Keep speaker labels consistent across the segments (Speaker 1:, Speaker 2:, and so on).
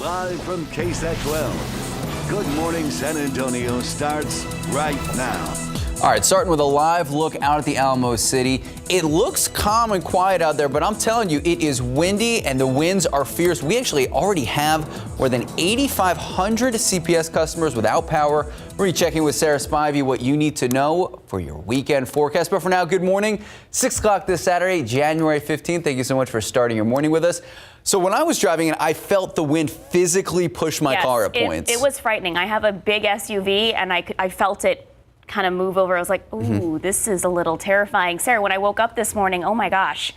Speaker 1: Live from KSAT 12. Good Morning San Antonio starts right now.
Speaker 2: All right, starting with a live look out at the Alamo City. It looks calm and quiet out there, but I'm telling you, it is windy and the winds are fierce. We actually already have more than 8,500 CPS customers without power. We're checking with Sarah Spivey what you need to know for your weekend forecast. But for now, good morning. 6 o'clock this Saturday, January 15th. Thank you so much for starting your morning with us. So when I was driving, I felt the wind physically push my car at points.
Speaker 3: It was frightening. I have a big SUV and I felt it kind of move over. I was like, ooh, this is a little terrifying. Sarah, when I woke up this morning, oh my gosh.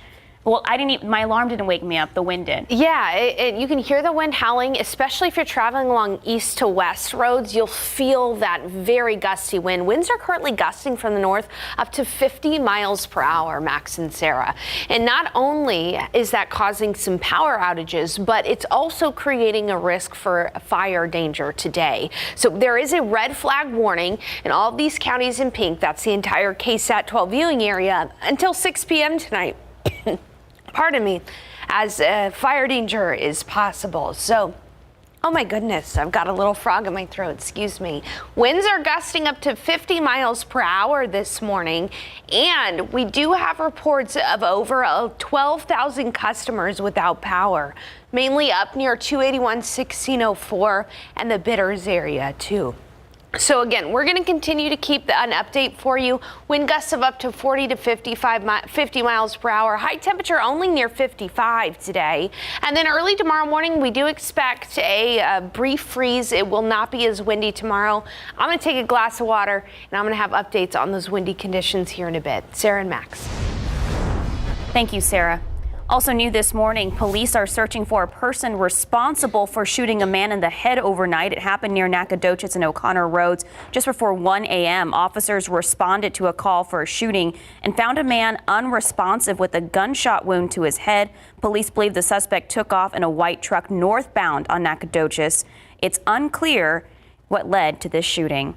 Speaker 3: Well, my alarm didn't wake me up. The wind did.
Speaker 4: Yeah, you can hear the wind howling, especially if you're traveling along east to west roads. You'll feel that very gusty wind. Winds are currently gusting from the north up to 50 miles per hour, Max and Sarah. And not only is that causing some power outages, but it's also creating a risk for fire danger today. So there is a red flag warning in all of these counties in pink. That's the entire KSAT 12 viewing area until 6 p.m. tonight. Pardon me, as fire danger is possible. So, oh my goodness, I've got a little frog in my throat, excuse me. Winds are gusting up to 50 miles per hour this morning, and we do have reports of over 12,000 customers without power, mainly up near 281-1604 and the Bitters area too. So again, we're going to continue to keep an update for you. Wind gusts of up to 40 to 50 miles per hour. High temperature only near 55 today. And then early tomorrow morning, we do expect a brief freeze. It will not be as windy tomorrow. I'm going to take a glass of water and I'm going to have updates on those windy conditions here in a bit. Sarah and Max.
Speaker 3: Thank you, Sarah. Also new this morning, police are searching for a person responsible for shooting a man in the head overnight. It happened near Nacogdoches and O'Connor Roads just before 1 a.m. Officers responded to a call for a shooting and found a man unresponsive with a gunshot wound to his head. Police believe the suspect took off in a white truck northbound on Nacogdoches. It's unclear what led to this shooting.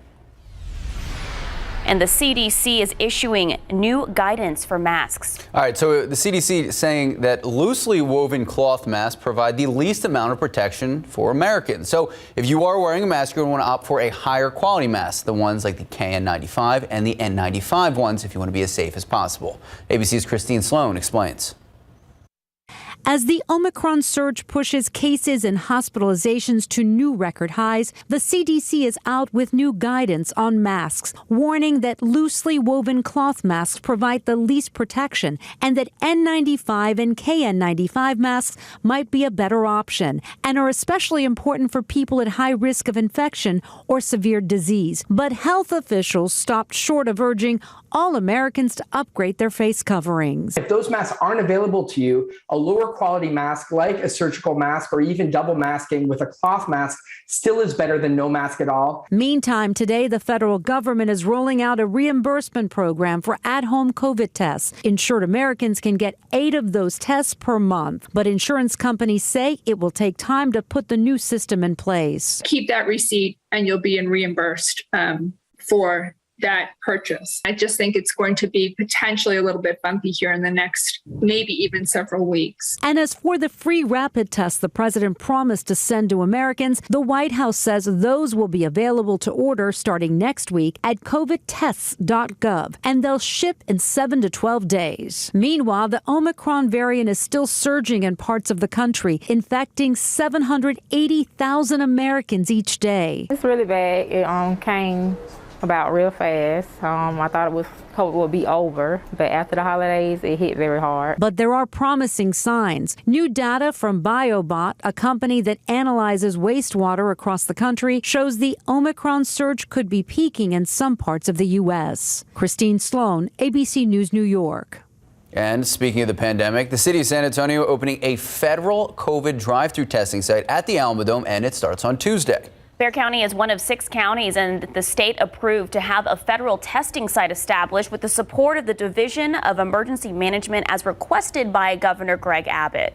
Speaker 3: And the CDC is issuing new guidance for masks.
Speaker 2: All right, so the CDC is saying that loosely woven cloth masks provide the least amount of protection for Americans. So if you are wearing a mask, you're going to want to opt for a higher quality mask, the ones like the KN95 and the N95 ones, if you want to be as safe as possible. ABC's Christine Sloan explains.
Speaker 5: As the Omicron surge pushes cases and hospitalizations to new record highs, the CDC is out with new guidance on masks, warning that loosely woven cloth masks provide the least protection and that N95 and KN95 masks might be a better option and are especially important for people at high risk of infection or severe disease. But health officials stopped short of urging all Americans to upgrade their face coverings.
Speaker 6: If those masks aren't available to you, a lower quality mask like a surgical mask or even double masking with a cloth mask still is better than no mask at all.
Speaker 5: Meantime, today the federal government is rolling out a reimbursement program for at-home COVID tests. Insured Americans can get 8 of those tests per month, but insurance companies say it will take time to put the new system in place.
Speaker 7: Keep that receipt and you'll be reimbursed for that purchase. I just think it's going to be potentially a little bit bumpy here in the next maybe even several weeks.
Speaker 5: And as for the free rapid tests the president promised to send to Americans, the White House says those will be available to order starting next week at covidtests.gov, and they'll ship in 7 to 12 days. Meanwhile, the Omicron variant is still surging in parts of the country, infecting 780,000 Americans each day.
Speaker 8: It's really bad. It came about real fast. I thought COVID would be over, but after the holidays, it hit very hard.
Speaker 5: But there are promising signs. New data from BioBot, a company that analyzes wastewater across the country, shows the Omicron surge could be peaking in some parts of the U.S. Christine Sloan, ABC News, New York.
Speaker 2: And speaking of the pandemic, the city of San Antonio opening a federal COVID drive-through testing site at the Alamodome, and it starts on Tuesday.
Speaker 3: Bexar County is one of 6 counties and the state approved to have a federal testing site established with the support of the Division of Emergency Management as requested by Governor Greg Abbott.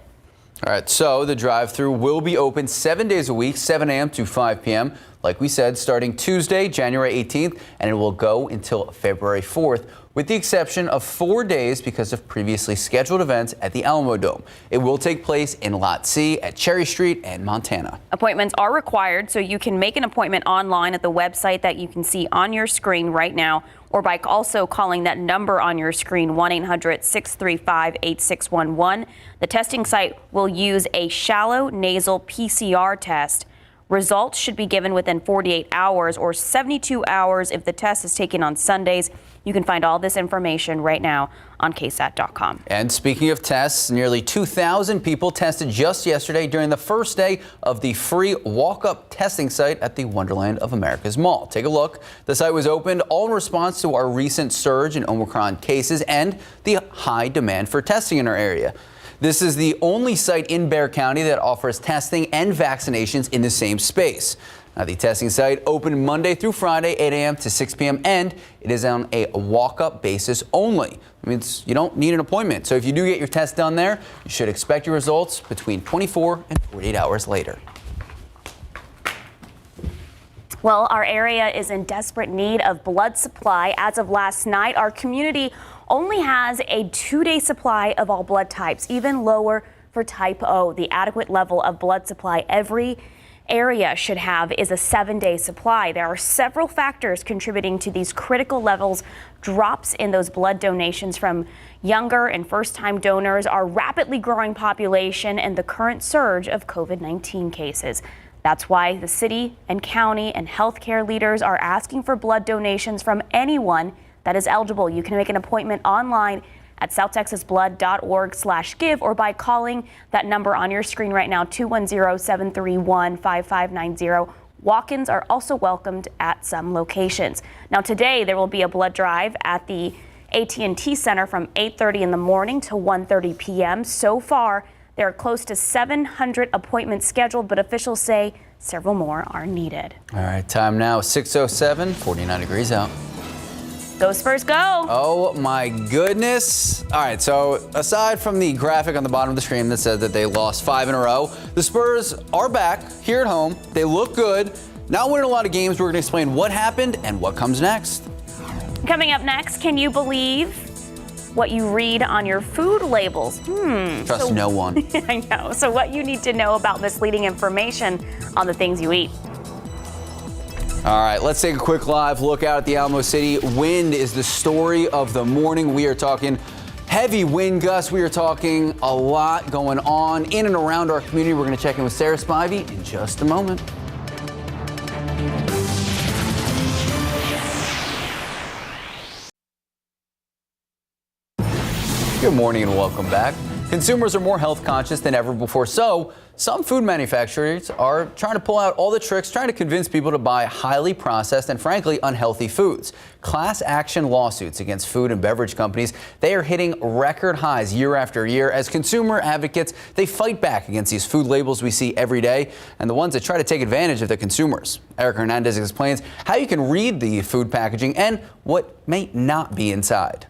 Speaker 2: All right, so the drive-through will be open 7 days a week, 7 a.m. to 5 p.m. Like we said, starting Tuesday, January 18th, and it will go until February 4th. with the exception of 4 days because of previously scheduled events at the Alamo Dome. It will take place in Lot C at Cherry Street and Montana.
Speaker 3: Appointments are required, so you can make an appointment online at the website that you can see on your screen right now, or by also calling that number on your screen, 1-800-635-8611. The testing site will use a shallow nasal PCR test. Results should be given within 48 hours or 72 hours if the test is taken on Sundays. You can find all this information right now on KSAT.com.
Speaker 2: And speaking of tests, nearly 2,000 people tested just yesterday during the first day of the free walk-up testing site at the Wonderland of America's Mall. Take a look. The site was opened all in response to our recent surge in Omicron cases and the high demand for testing in our area. This is the only site in Bexar County that offers testing and vaccinations in the same space. Now, the testing site opened Monday through Friday, 8 a.m. to 6 p.m. and it is on a walk-up basis only. That means you don't need an appointment. So if you do get your test done there, you should expect your results between 24 and 48 hours later.
Speaker 3: Well, our area is in desperate need of blood supply. As of last night, our community only has a 2-day supply of all blood types, even lower for type O. The adequate level of blood supply every area should have is a 7-day supply. There are several factors contributing to these critical levels. Drops in those blood donations from younger and first-time donors, our rapidly growing population, and the current surge of COVID-19 cases. That's why the city and county and healthcare leaders are asking for blood donations from anyone that is eligible. You can make an appointment online at southtexasblood.org/give or by calling that number on your screen right now, 210-731-5590. Walk-ins are also welcomed at some locations. Now today there will be a blood drive at the AT&T Center from 8:30 in the morning to 1:30 p.m. So far, there are close to 700 appointments scheduled, but officials say several more are needed.
Speaker 2: All right, time now, 6:07, 49 degrees out.
Speaker 3: Go Spurs, go!
Speaker 2: Oh my goodness. All right, so aside from the graphic on the bottom of the screen that said that they lost 5 in a row, the Spurs are back here at home. They look good. Not winning a lot of games. We're going to explain what happened and what comes next.
Speaker 3: Coming up next, can you believe what you read on your food labels?
Speaker 2: Trust no one.
Speaker 3: I know. So what you need to know about misleading information on the things you eat.
Speaker 2: All right, let's take a quick live look out at the Alamo City. Wind is the story of the morning. We are talking heavy wind gusts. We are talking a lot going on in and around our community. We're going to check in with Sarah Spivey in just a moment. Good morning and welcome back. Consumers are more health conscious than ever before, so some food manufacturers are trying to pull out all the tricks, trying to convince people to buy highly processed and frankly unhealthy foods. Class action lawsuits against food and beverage companies, they are hitting record highs year after year as consumer advocates, they fight back against these food labels we see every day and the ones that try to take advantage of the consumers. Eric Hernandez explains how you can read the food packaging and what may not be inside.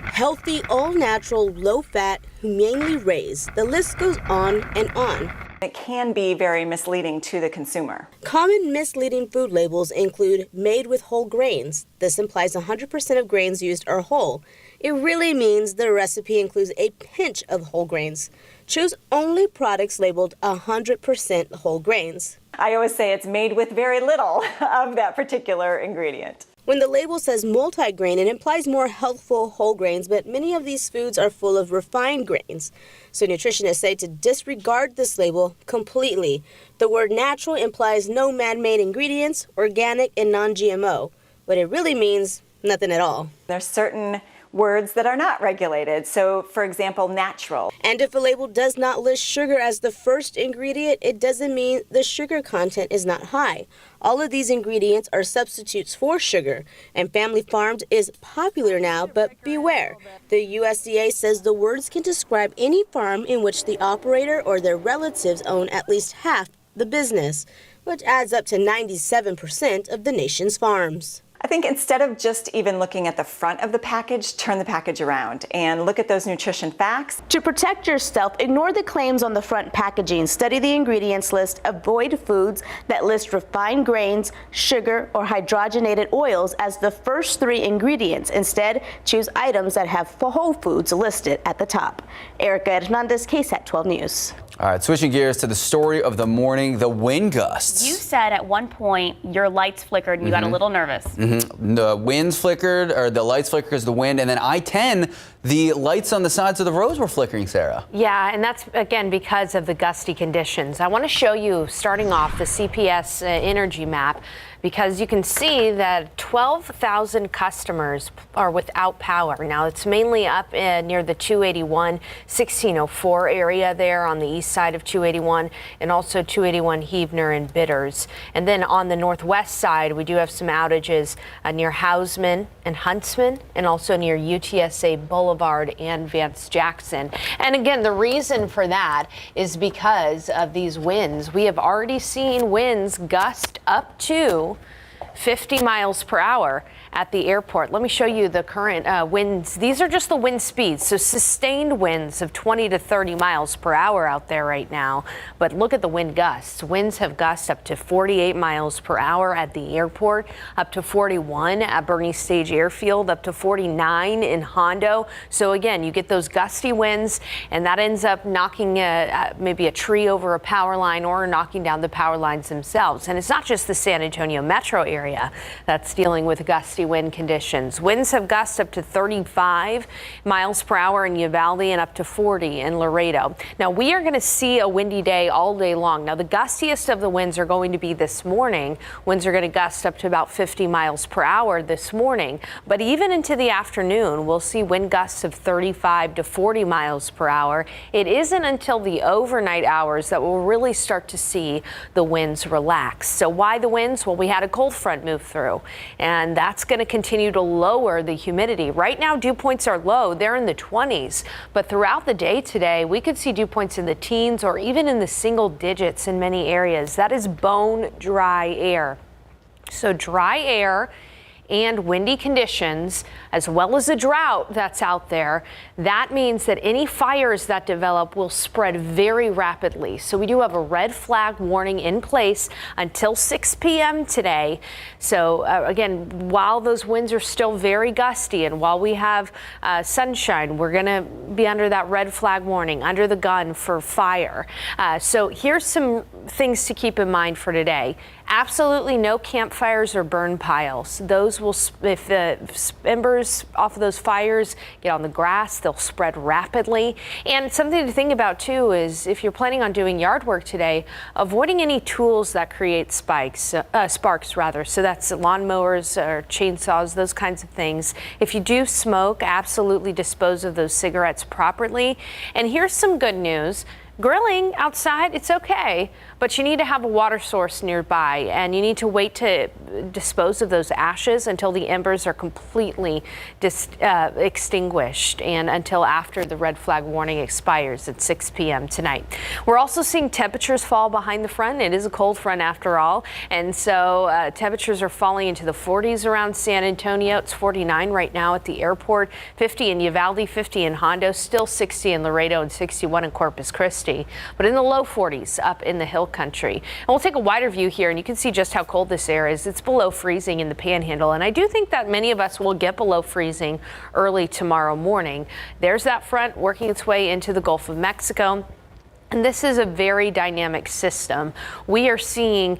Speaker 9: Healthy, all-natural, low-fat, humanely raised. The list goes on and on.
Speaker 10: It can be very misleading to the consumer.
Speaker 9: Common misleading food labels include made with whole grains. This implies 100% of grains used are whole. It really means the recipe includes a pinch of whole grains. Choose only products labeled 100% whole grains.
Speaker 10: I always say it's made with very little of that particular ingredient.
Speaker 9: When the label says multigrain, it implies more healthful whole grains, but many of these foods are full of refined grains. So nutritionists say to disregard this label completely. The word natural implies no man-made ingredients, organic, and non-GMO, but it really means nothing at all.
Speaker 10: There's certain words that are not regulated. So, for example, natural.
Speaker 9: And if a label does not list sugar as the first ingredient, it doesn't mean the sugar content is not high. All of these ingredients are substitutes for sugar, and family farmed is popular now, but beware. The USDA says the words can describe any farm in which the operator or their relatives own at least half the business, which adds up to 97% of the nation's farms.
Speaker 10: I think instead of just even looking at the front of the package, turn the package around and look at those nutrition facts.
Speaker 9: To protect yourself, ignore the claims on the front packaging. Study the ingredients list. Avoid foods that list refined grains, sugar, or hydrogenated oils as the first 3 ingredients. Instead, choose items that have whole foods listed at the top. Erica Hernandez, KSAT 12 News.
Speaker 2: All right, switching gears to the story of the morning, the wind gusts.
Speaker 3: You said at one point your lights flickered and you got a little nervous.
Speaker 2: The winds flickered, or the lights flickered because of the wind, and then I-10, the lights on the sides of the roads were flickering, Sarah.
Speaker 4: Yeah, and that's, again, because of the gusty conditions. I want to show you, starting off, the CPS energy map, because you can see that 12,000 customers are without power. Now, it's mainly up near the 281, 1604 area there on the east side of 281, and also 281 Heavener and Bitters. And then on the northwest side, we do have some outages near Hausman and Huntsman, and also near UTSA Boulevard and Vance Jackson. And again, the reason for that is because of these winds. We have already seen winds gust up to 50 miles per hour at the airport. Let me show you the current winds. These are just the wind speeds, so sustained winds of 20 to 30 miles per hour out there right now. But look at the wind gusts. Winds have gusted up to 48 miles per hour at the airport, up to 41 at Bernie Stage Airfield, up to 49 in Hondo. So again, you get those gusty winds, and that ends up knocking maybe a tree over a power line or knocking down the power lines themselves. And it's not just the San Antonio metro area that's dealing with gusty wind conditions. Winds have gusted up to 35 miles per hour in Uvalde and up to 40 in Laredo. Now, we are going to see a windy day all day long. Now, the gustiest of the winds are going to be this morning. Winds are going to gust up to about 50 miles per hour this morning. But even into the afternoon, we'll see wind gusts of 35 to 40 miles per hour. It isn't until the overnight hours that we'll really start to see the winds relax. So why the winds? Well, we had a cold front move through, and that's going to continue to lower the humidity. Right now, dew points are low. They're in the 20s. But throughout the day today, we could see dew points in the teens or even in the single digits in many areas. That is bone dry air. So dry air and windy conditions, as well as a drought that's out there, that means that any fires that develop will spread very rapidly. So we do have a red flag warning in place until 6 p.m. today. So again, while those winds are still very gusty and while we have sunshine, we're going to be under that red flag warning, under the gun for fire. So here's some things to keep in mind for today. Absolutely no campfires or burn piles. Those will, if the embers off of those fires get on the grass, they'll spread rapidly. And something to think about too is if you're planning on doing yard work today, avoiding any tools that create sparks rather. So that's lawnmowers or chainsaws, those kinds of things. If you do smoke, absolutely dispose of those cigarettes properly. And here's some good news. Grilling outside, it's okay, but you need to have a water source nearby, and you need to wait to dispose of those ashes until the embers are completely extinguished and until after the red flag warning expires at 6 p.m. tonight. We're also seeing temperatures fall behind the front. It is a cold front after all, and so temperatures are falling into the 40s around San Antonio. It's 49 right now at the airport, 50 in Uvalde, 50 in Hondo, still 60 in Laredo and 61 in Corpus Christi. But in the low 40s up in the hill country. And we'll take a wider view here, and you can see just how cold this air is. It's below freezing in the Panhandle, and I do think that many of us will get below freezing early tomorrow morning. There's that front working its way into the Gulf of Mexico. And this is a very dynamic system. We are seeing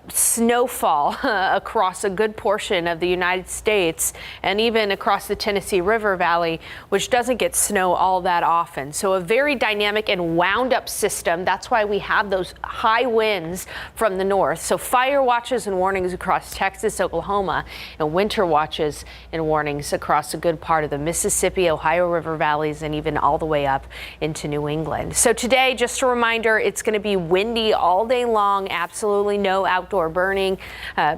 Speaker 4: snowfall across a good portion of the United States and even across the Tennessee River Valley, which doesn't get snow all that often. So a very dynamic and wound up system. That's why we have those high winds from the north. So fire watches and warnings across Texas, Oklahoma, and winter watches and warnings across a good part of the Mississippi, Ohio River valleys, and even all the way up into New England. So today, just a reminder, it's going to be windy all day long. Absolutely no outdoor burning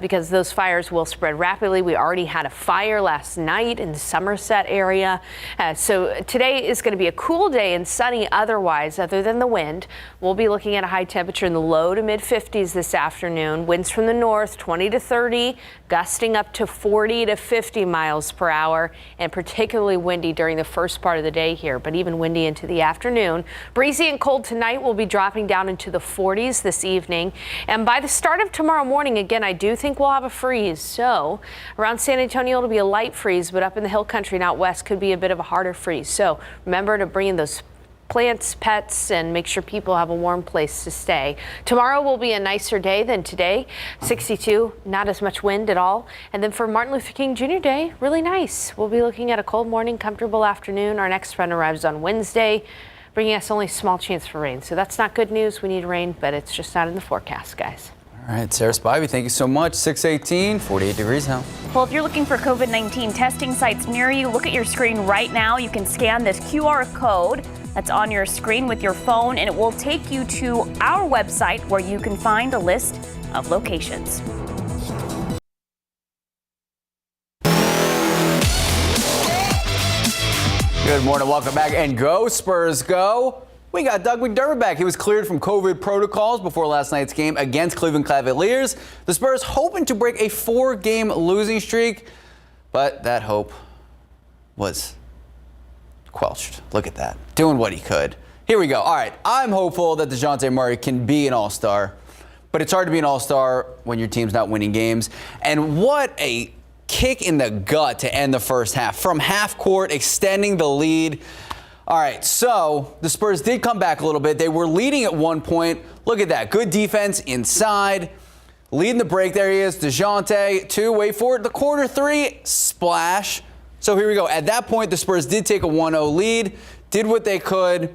Speaker 4: because those fires will spread rapidly. We already had a fire last night in the Somerset area. So today is going to be a cool day and sunny otherwise, other than the wind. We'll be looking at a high temperature in the low to mid 50s this afternoon. Winds from the north 20 to 30, gusting up to 40 to 50 miles per hour, and particularly windy during the first part of the day here, but even windy into the afternoon. Breezy and cold tonight. Will be dropping down into the 40s this evening. And by the start of tomorrow morning, again, I do think we'll have a freeze. So around San Antonio, it'll be a light freeze, but up in the hill country and out west could be a bit of a harder freeze. So remember to bring in those plants, pets, and make sure people have a warm place to stay. Tomorrow will be a nicer day than today. 62, not as much wind at all. And then for Martin Luther King Jr. Day, really nice. We'll be looking at a cold morning, comfortable afternoon. Our next friend arrives on Wednesday, bringing us only a small chance for rain. So that's not good news. We need rain, but it's just not in the forecast, guys.
Speaker 2: All right, Sarah Spivey, thank you so much. 618, 48 degrees now.
Speaker 3: Well, if you're looking for COVID-19 testing sites near you, look at your screen right now. You can scan this QR code that's on your screen with your phone, and it will take you to our website where you can find a list of locations.
Speaker 2: Good morning, welcome back, and go Spurs go. We got Doug McDermott back. He was cleared from COVID protocols before last night's game against Cleveland Cavaliers. The Spurs hoping to break a 4-game losing streak, but that hope was quelched. Look at that, doing what he could. Here we go. All right, I'm hopeful that DeJounte Murray can be an all-star, but it's hard to be an all-star when your team's not winning games. And what a kick in the gut to end the first half. From half court, extending the lead. All right, so the Spurs did come back a little bit. They were leading at one point. Look at that, good defense inside. Leading the break, there he is, DeJounte, 2, wait for it, the corner 3, splash. So here we go. At that point, the Spurs did take a 1-0 lead, did what they could,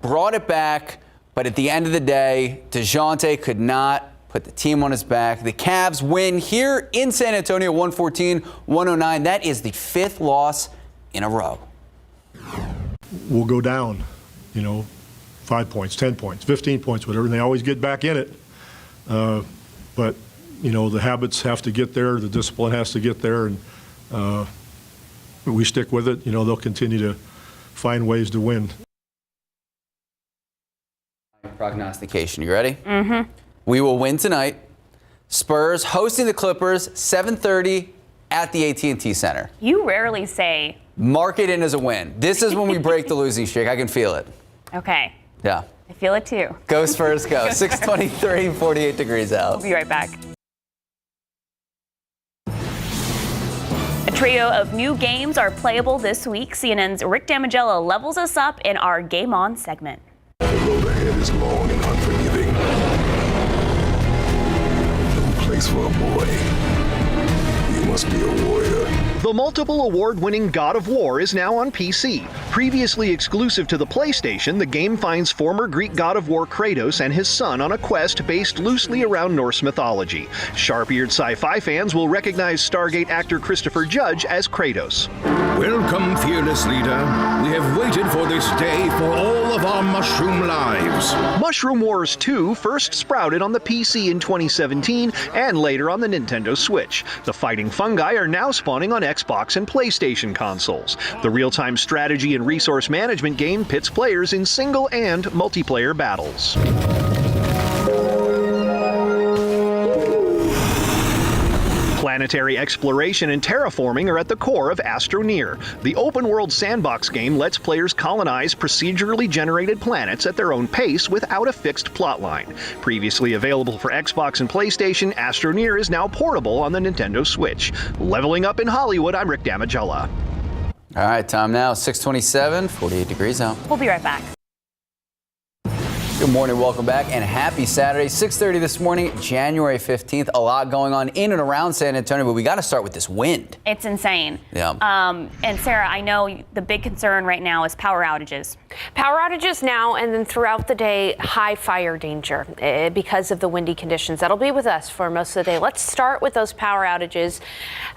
Speaker 2: brought it back, but at the end of the day, DeJounte could not put the team on his back. The Cavs win here in San Antonio, 114-109. That is the 5th loss in a row.
Speaker 11: We'll go down, 5 points, 10 points, 15 points, whatever, and they always get back in it. But, the habits have to get there, the discipline has to get there, and we stick with it. They'll continue to find ways to win.
Speaker 2: Prognostication, you ready?
Speaker 3: Mm-hmm.
Speaker 2: We will win tonight. Spurs hosting the Clippers, 7:30 at the AT&T Center.
Speaker 3: You rarely say.
Speaker 2: Mark it in as a win. This is when we break the losing streak. I can feel it.
Speaker 3: Okay.
Speaker 2: Yeah.
Speaker 3: I feel it too.
Speaker 2: Go Spurs, go. 6:23, 48 degrees out.
Speaker 3: We'll be right back. A trio of new games are playable this week. CNN's Rick Damigella levels us up in our Game On segment.
Speaker 12: The road ahead is long and unforgiving. No place for a boy. You must be a warrior.
Speaker 13: The multiple award-winning God of War is now on PC. Previously exclusive to the PlayStation, the game finds former Greek god of war Kratos and his son on a quest based loosely around Norse mythology. Sharp-eared sci-fi fans will recognize Stargate actor Christopher Judge as Kratos.
Speaker 14: Welcome, fearless leader. We have waited for this day for all of our mushroom lives.
Speaker 13: Mushroom Wars 2 first sprouted on the PC in 2017 and later on the Nintendo Switch. The fighting fungi are now spawning on Xbox and PlayStation consoles. The real-time strategy and resource management game pits players in single and multiplayer battles. Planetary exploration and terraforming are at the core of Astroneer. The open-world sandbox game lets players colonize procedurally generated planets at their own pace without a fixed plotline. Previously available for Xbox and PlayStation, Astroneer is now portable on the Nintendo Switch. Leveling up in Hollywood, I'm Rick Damigella.
Speaker 2: All right, time now, 6:27, 48 degrees out.
Speaker 3: We'll be right back.
Speaker 2: Good morning, welcome back, and happy Saturday. 6:30 this morning, January 15th. A lot going on in and around San Antonio, but we got to start with this wind.
Speaker 3: It's insane.
Speaker 2: Yeah.
Speaker 3: And Sarah, I know the big concern right now is power outages.
Speaker 4: Power outages now and then throughout the day, high fire danger because of the windy conditions. That'll be with us for most of the day. Let's start with those power outages.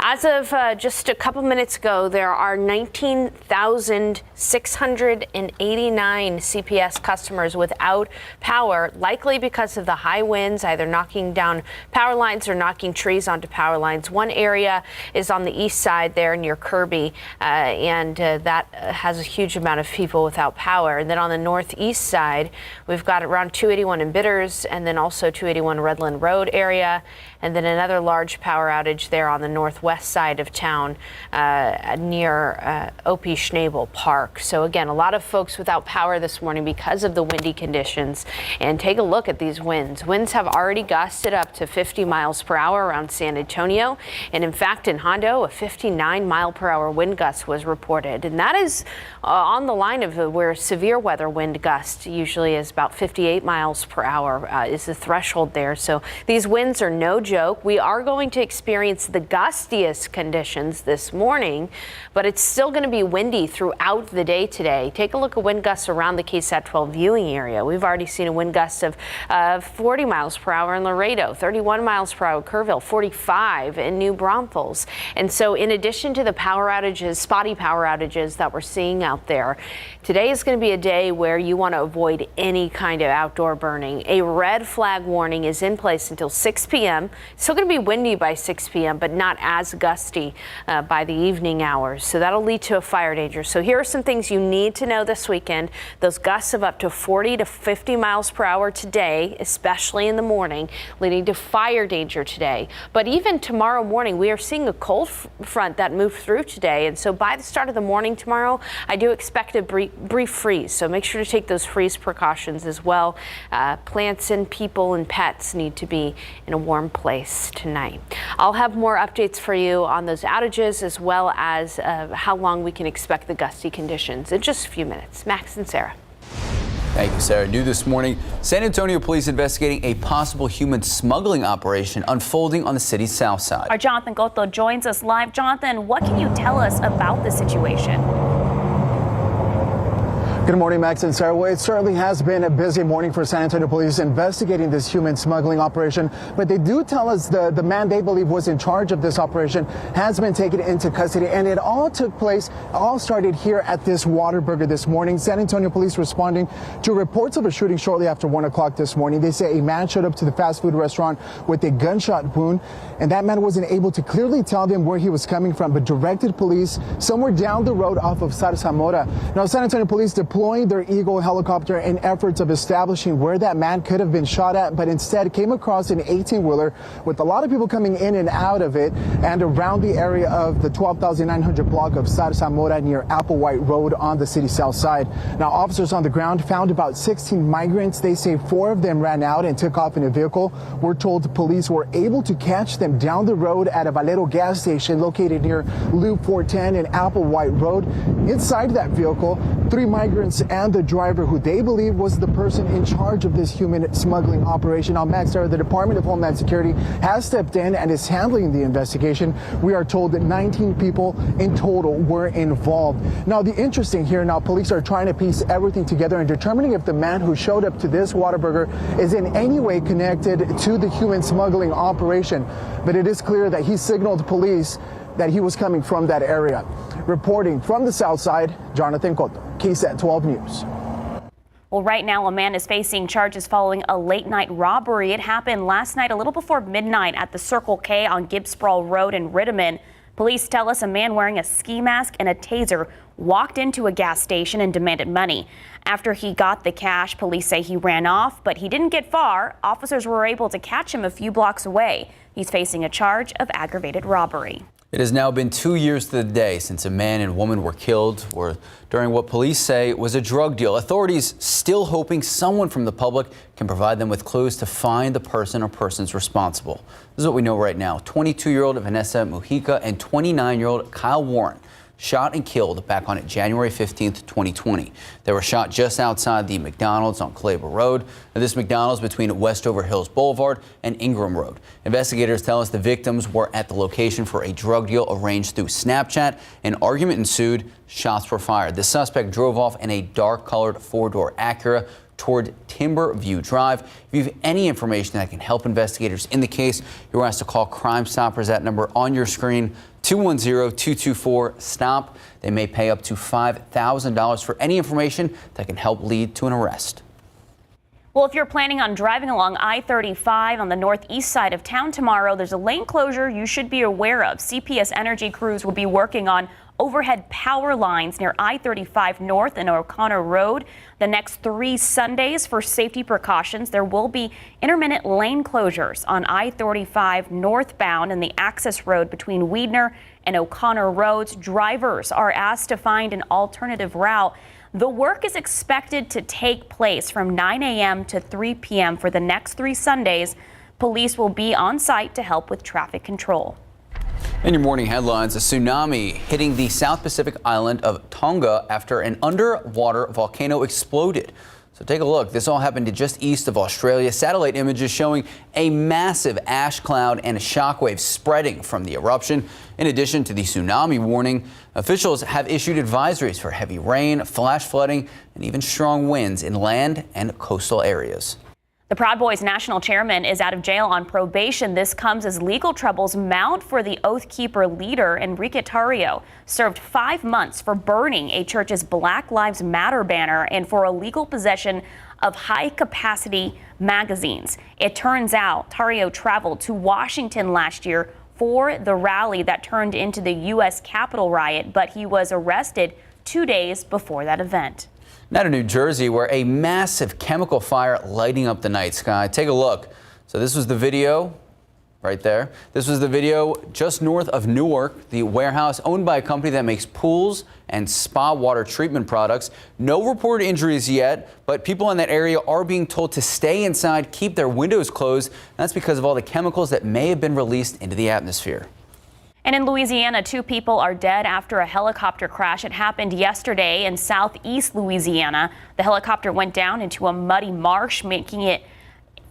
Speaker 4: As of just a couple minutes ago, there are 19,689 CPS customers without power, likely because of the high winds, either knocking down power lines or knocking trees onto power lines. One area is on the east side there near Kirby, and that has a huge amount of people without power. And then on the northeast side, we've got around 281 in Bitters, and then also 281 Redland Road area, and then another large power outage there on the northwest side of town near O.P. Schnabel Park. So again, a lot of folks without power this morning because of the windy conditions. And take a look at these winds. Winds have already gusted up to 50 miles per hour around San Antonio. And in fact, in Hondo, a 59-mile-per-hour wind gust was reported. And that is on the line of where severe weather wind gust usually is about 58 miles per hour is the threshold there. So these winds are no joke. We are going to experience the gustiest conditions this morning, but it's still going to be windy throughout the day today. Take a look at wind gusts around the KSAT 12 viewing area. We've already seen a wind gust of 40 miles per hour in Laredo, 31 miles per hour in Kerrville, 45 in New Braunfels. And so in addition to the power outages, spotty power outages that we're seeing out there, today is going to be a day where you want to avoid any kind of outdoor burning. A red flag warning is in place until 6 p.m. It's still going to be windy by 6 p.m., but not as gusty by the evening hours. So that'll lead to a fire danger. So here are some things you need to know this weekend. Those gusts of up to 40 to 50 miles per hour today, especially in the morning, leading to fire danger today. But even tomorrow morning, we are seeing a cold front that moved through today. And so by the start of the morning tomorrow, I do expect a brief freeze. So make sure to take those freeze precautions as well. Plants and people and pets need to be in a warm place tonight. I'll have more updates for you on those outages as well as how long we can expect the gusty conditions in just a few minutes. Max and Sarah.
Speaker 2: Thank you, Sarah. New this morning, San Antonio police investigating a possible human smuggling operation unfolding on the city's south side.
Speaker 3: Our Jonathan Cotto joins us live. Jonathan, what can you tell us about the situation?
Speaker 15: Good morning, Max and Sarah. Well, it certainly has been a busy morning for San Antonio police investigating this human smuggling operation. But they do tell us the man they believe was in charge of this operation has been taken into custody. And it all took place, all started here at this Whataburger this morning. San Antonio police responding to reports of a shooting shortly after 1 o'clock this morning. They say a man showed up to the fast food restaurant with a gunshot wound. And that man wasn't able to clearly tell them where he was coming from, but directed police somewhere down the road off of Zarzamora. Now, San Antonio police deploying their Eagle helicopter in efforts of establishing where that man could have been shot at, but instead came across an 18-wheeler with a lot of people coming in and out of it and around the area of the 12,900 block of Zarzamora near Applewhite Road on the city's south side. Now, officers on the ground found about 16 migrants. They say 4 of them ran out and took off in a vehicle. We're told the police were able to catch them down the road at a Valero gas station located near Loop 410 and Applewhite Road. Inside that vehicle, 3 migrants and the driver, who they believe was the person in charge of this human smuggling operation. Now, Max, the Department of Homeland Security has stepped in and is handling the investigation. We are told that 19 people in total were involved. Now, the interesting here, now police are trying to piece everything together and determining if the man who showed up to this Whataburger is in any way connected to the human smuggling operation. But it is clear that he signaled police that he was coming from that area. Reporting from the south side, Jonathan Cotto, KSAT 12 News.
Speaker 3: Well, right now, a man is facing charges following a late-night robbery. It happened last night a little before midnight at the Circle K on Gibbs Sprawl Road in Rittiman. Police tell us a man wearing a ski mask and a taser walked into a gas station and demanded money. After he got the cash, police say he ran off, but he didn't get far. Officers were able to catch him a few blocks away. He's facing a charge of aggravated robbery.
Speaker 2: It has now been 2 years to the day since a man and woman were killed during what police say was a drug deal. Authorities still hoping someone from the public can provide them with clues to find the person or persons responsible. This is what we know right now. 22-year-old Vanessa Mujica and 29-year-old Kyle Warren shot and killed back on January 15th, 2020. They were shot just outside the McDonald's on Claver Road. Now, this McDonald's between Westover Hills Boulevard and Ingram Road. Investigators tell us the victims were at the location for a drug deal arranged through Snapchat. An argument ensued. Shots were fired. The suspect drove off in a dark-colored four-door Acura toward Timber View Drive. If you have any information that can help investigators in the case, you're asked to call Crime Stoppers. That number on your screen, 210-224-STOP. They may pay up to $5,000 for any information that can help lead to an arrest.
Speaker 3: Well, if you're planning on driving along I-35 on the northeast side of town tomorrow, there's a lane closure you should be aware of. CPS Energy crews will be working on overhead power lines near I-35 North and O'Connor Road the next 3 Sundays. For safety precautions, there will be intermittent lane closures on I-35 northbound and the access road between Weidner and O'Connor Roads. Drivers are asked to find an alternative route. The work is expected to take place from 9 a.m. to 3 p.m. for the next 3 Sundays. Police will be on site to help with traffic control.
Speaker 2: In your morning headlines, a tsunami hitting the South Pacific island of Tonga after an underwater volcano exploded. So take a look. This all happened just east of Australia. Satellite images showing a massive ash cloud and a shockwave spreading from the eruption. In addition to the tsunami warning, officials have issued advisories for heavy rain, flash flooding, and even strong winds in land and coastal areas.
Speaker 3: The Proud Boys national chairman is out of jail on probation. This comes as legal troubles mount for the Oath Keeper leader. Enrique Tarrio served 5 months for burning a church's Black Lives Matter banner and for illegal possession of high-capacity magazines. It turns out Tarrio traveled to Washington last year for the rally that turned into the U.S. Capitol riot, but he was arrested 2 days before that event.
Speaker 2: Now to New Jersey, where a massive chemical fire lighting up the night sky. Take a look. So this was the video right there. This was the video just north of Newark, the warehouse owned by a company that makes pools and spa water treatment products. No reported injuries yet, but people in that area are being told to stay inside, keep their windows closed. That's because of all the chemicals that may have been released into the atmosphere.
Speaker 3: And in Louisiana, 2 people are dead after a helicopter crash. It happened yesterday in southeast Louisiana. The helicopter went down into a muddy marsh, making it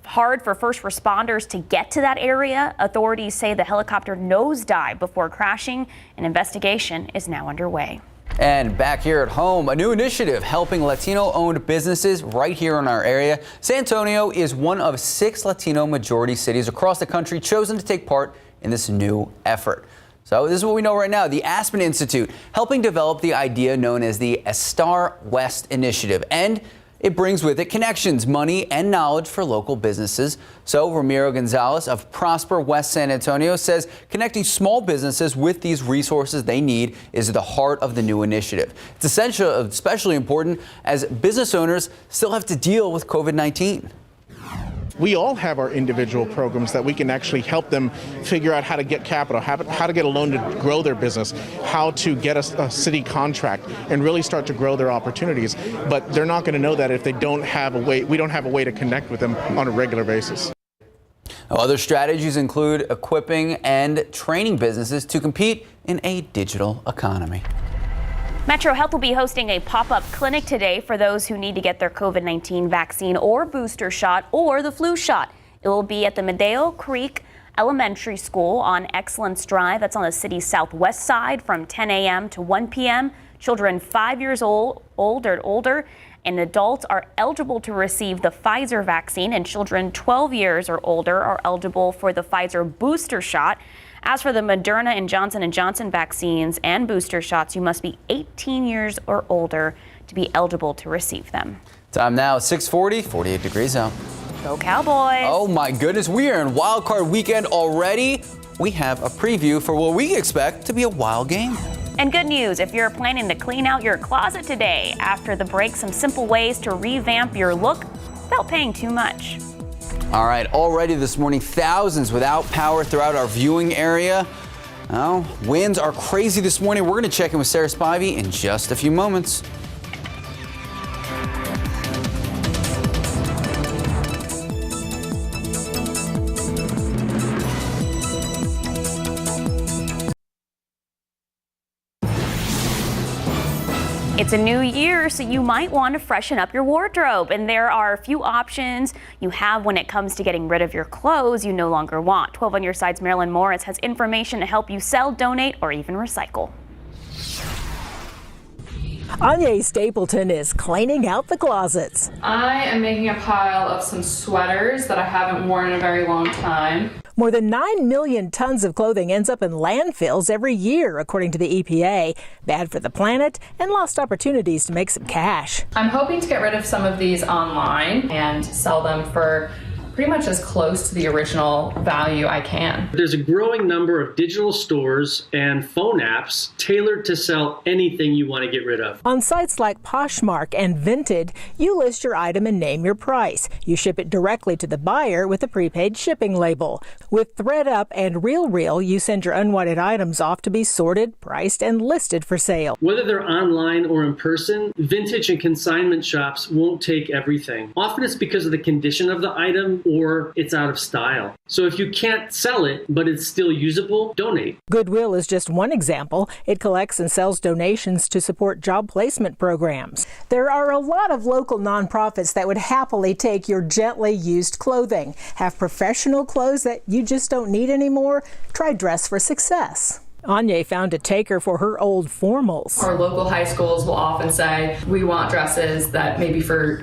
Speaker 3: hard for first responders to get to that area. Authorities say the helicopter nosedived before crashing. An investigation is now underway.
Speaker 2: And back here at home, a new initiative helping Latino-owned businesses right here in our area. San Antonio is one of 6 Latino-majority cities across the country chosen to take part in this new effort. So this is what we know right now. The Aspen Institute helping develop the idea known as the Star West Initiative. And it brings with it connections, money, and knowledge for local businesses. So Ramiro Gonzalez of Prosper West San Antonio says connecting small businesses with these resources they need is at the heart of the new initiative. It's especially important as business owners still have to deal with COVID-19.
Speaker 16: We all have our individual programs that we can actually help them figure out how to get capital, how to get a loan to grow their business, how to get a city contract and really start to grow their opportunities. But they're not going to know that if they don't have a way, we don't have a way to connect with them on a regular basis.
Speaker 2: Other strategies include equipping and training businesses to compete in a digital economy.
Speaker 3: Metro Health will be hosting a pop-up clinic today for those who need to get their COVID-19 vaccine or booster shot or the flu shot. It will be at the Medeo Creek Elementary School on Excellence Drive. That's on the city's southwest side from 10 a.m. to 1 p.m. Children 5 years old or older and adults are eligible to receive the Pfizer vaccine, and children 12 years or older are eligible for the Pfizer booster shot. As for the Moderna and Johnson & Johnson vaccines and booster shots, you must be 18 years or older to be eligible to receive them.
Speaker 2: Time now, 6:40, 48 degrees out.
Speaker 3: Go Cowboys!
Speaker 2: Oh my goodness, we are in Wild Card Weekend already. We have a preview for what we expect to be a wild game.
Speaker 3: And good news, if you're planning to clean out your closet today, after the break, some simple ways to revamp your look without paying too much.
Speaker 2: All right, already this morning, thousands without power throughout our viewing area. Well, winds are crazy this morning. We're going to check in with Sarah Spivey in just a few moments.
Speaker 3: It's a new year, so you might want to freshen up your wardrobe. And there are a few options you have when it comes to getting rid of your clothes you no longer want. 12 on your side's Marilyn Moritz has information to help you sell, donate, or even recycle.
Speaker 17: Anya Stapleton is cleaning out the closets.
Speaker 18: I am making a pile of some sweaters that I haven't worn in a very long time.
Speaker 17: More than 9 million tons of clothing ends up in landfills every year, according to the EPA. Bad for the planet and lost opportunities to make some cash.
Speaker 18: I'm hoping to get rid of some of these online and sell them for pretty much as close to the original value I can.
Speaker 19: There's a growing number of digital stores and phone apps tailored to sell anything you want to get rid of.
Speaker 17: On sites like Poshmark and Vinted, you list your item and name your price. You ship it directly to the buyer with a prepaid shipping label. With ThreadUp and RealReal, you send your unwanted items off to be sorted, priced, and listed for sale.
Speaker 19: Whether they're online or in person, vintage and consignment shops won't take everything. Often it's because of the condition of the item or it's out of style. So if you can't sell it, but it's still usable, donate.
Speaker 17: Goodwill is just one example. It collects and sells donations to support job placement programs. There are a lot of local nonprofits that would happily take your gently used clothing. Have professional clothes that you just don't need anymore? Try Dress for Success. Anya found a taker for her old formals.
Speaker 18: Our local high schools will often say, we want dresses that maybe for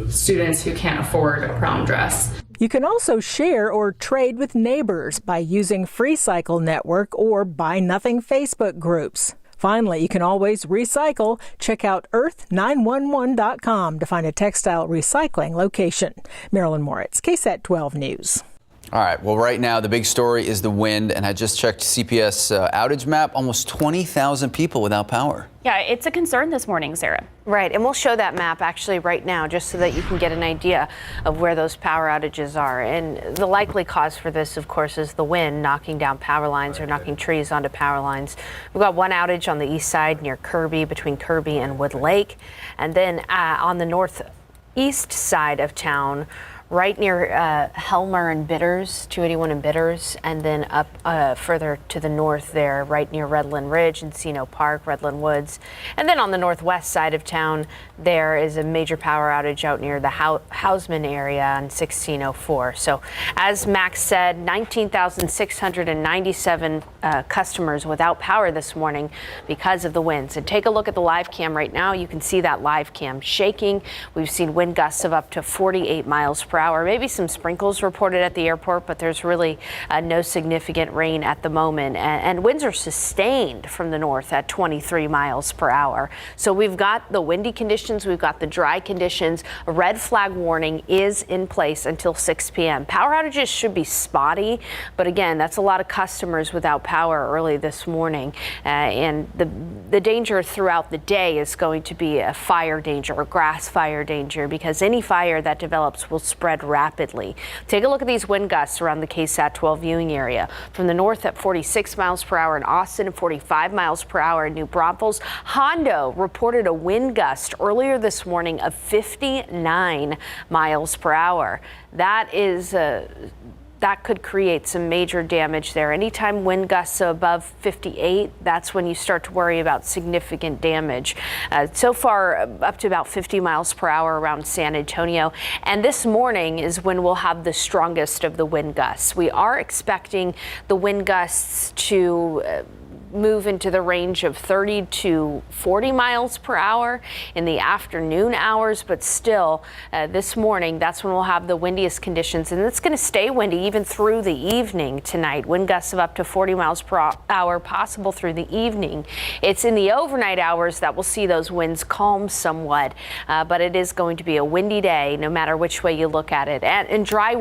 Speaker 18: students who can't afford a prom dress.
Speaker 17: You can also share or trade with neighbors by using FreeCycle Network or Buy Nothing Facebook groups. Finally, you can always recycle. Check out earth911.com to find a textile recycling location. Marilyn Moritz, KSAT 12 News.
Speaker 2: All right, well, right now the big story is the wind, and I just checked CPS outage map, almost 20,000 people without power.
Speaker 3: Yeah, it's a concern this morning, Sarah.
Speaker 4: Right, and we'll show that map actually right now just so that you can get an idea of where those power outages are. And the likely cause for this, of course, is the wind knocking down power lines or knocking trees onto power lines. We've got one outage on the east side near Kirby, between Kirby and Wood Lake. And then on the northeast side of town, right near Helmer and Bitters, 281 and Bitters, and then up further to the north there, right near Redland Ridge, Encino Park, Redland Woods. And then on the northwest side of town, there is a major power outage out near the Hausman area on 1604. So as Max said, 19,697 customers without power this morning because of the winds. And take a look at the live cam right now. You can see that live cam shaking. We've seen wind gusts of up to 48 miles per hour. Maybe some sprinkles reported at the airport, but there's really no significant rain at the moment. And winds are sustained from the north at 23 miles per hour. So we've got the windy conditions, we've got the dry conditions. A red flag warning is in place until 6 p.m. Power outages should be spotty, but again, that's a lot of customers without power early this morning. And the danger throughout the day is going to be a fire danger or grass fire danger, because any fire that develops will spread rapidly. Take a look at these wind gusts around the KSAT 12 viewing area. From the north at 46 miles per hour in Austin and 45 miles per hour in New Braunfels. Hondo reported a wind gust earlier this morning of 59 miles per hour. That could create some major damage there. Anytime wind gusts above 58, that's when you start to worry about significant damage. So far, up to about 50 miles per hour around San Antonio. And this morning is when we'll have the strongest of the wind gusts. We are expecting the wind gusts to move into the range of 30 to 40 miles per hour in the afternoon hours, but still this morning, that's when we'll have the windiest conditions, and it's going to stay windy even through the evening tonight. Wind gusts of up to 40 miles per hour possible through the evening. It's in the overnight hours that we'll see those winds calm somewhat, but it is going to be a windy day no matter which way you look at it. And dry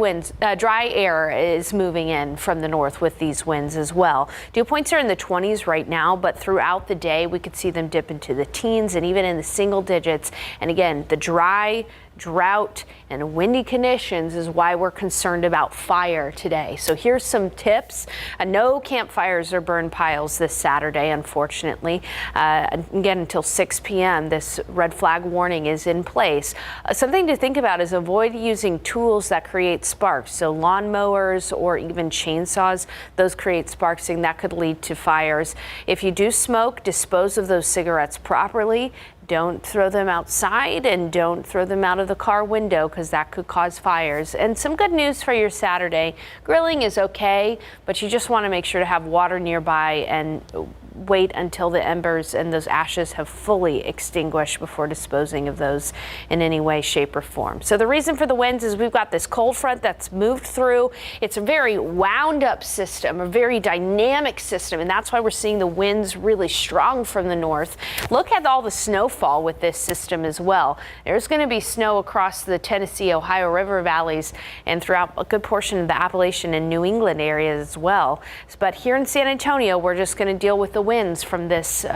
Speaker 4: air is moving in from the north with these winds as well. Dew points are in the 20s right now, but throughout the day we could see them dip into the teens and even in the single digits. And again, the dry drought and windy conditions is why we're concerned about fire today. So here's some tips. No campfires or burn piles this Saturday, unfortunately. Again, until 6 p.m. this red flag warning is in place. Something to think about is avoid using tools that create sparks. So lawnmowers or even chainsaws, those create sparks and that could lead to fires. If you do smoke, dispose of those cigarettes properly. Don't throw them outside and don't throw them out of the car window because that could cause fires. And some good news for your Saturday. Grilling is okay, but you just want to make sure to have water nearby and wait until the embers and those ashes have fully extinguished before disposing of those in any way, shape, or form. So the reason for the winds is we've got this cold front that's moved through. It's a very wound up system, a very dynamic system, and that's why we're seeing the winds really strong from the north. Look at all the snowfall with this system as well. There's going to be snow across the Tennessee, Ohio River valleys and throughout a good portion of the Appalachian and New England areas as well. But here in San Antonio, we're just going to deal with the winds from this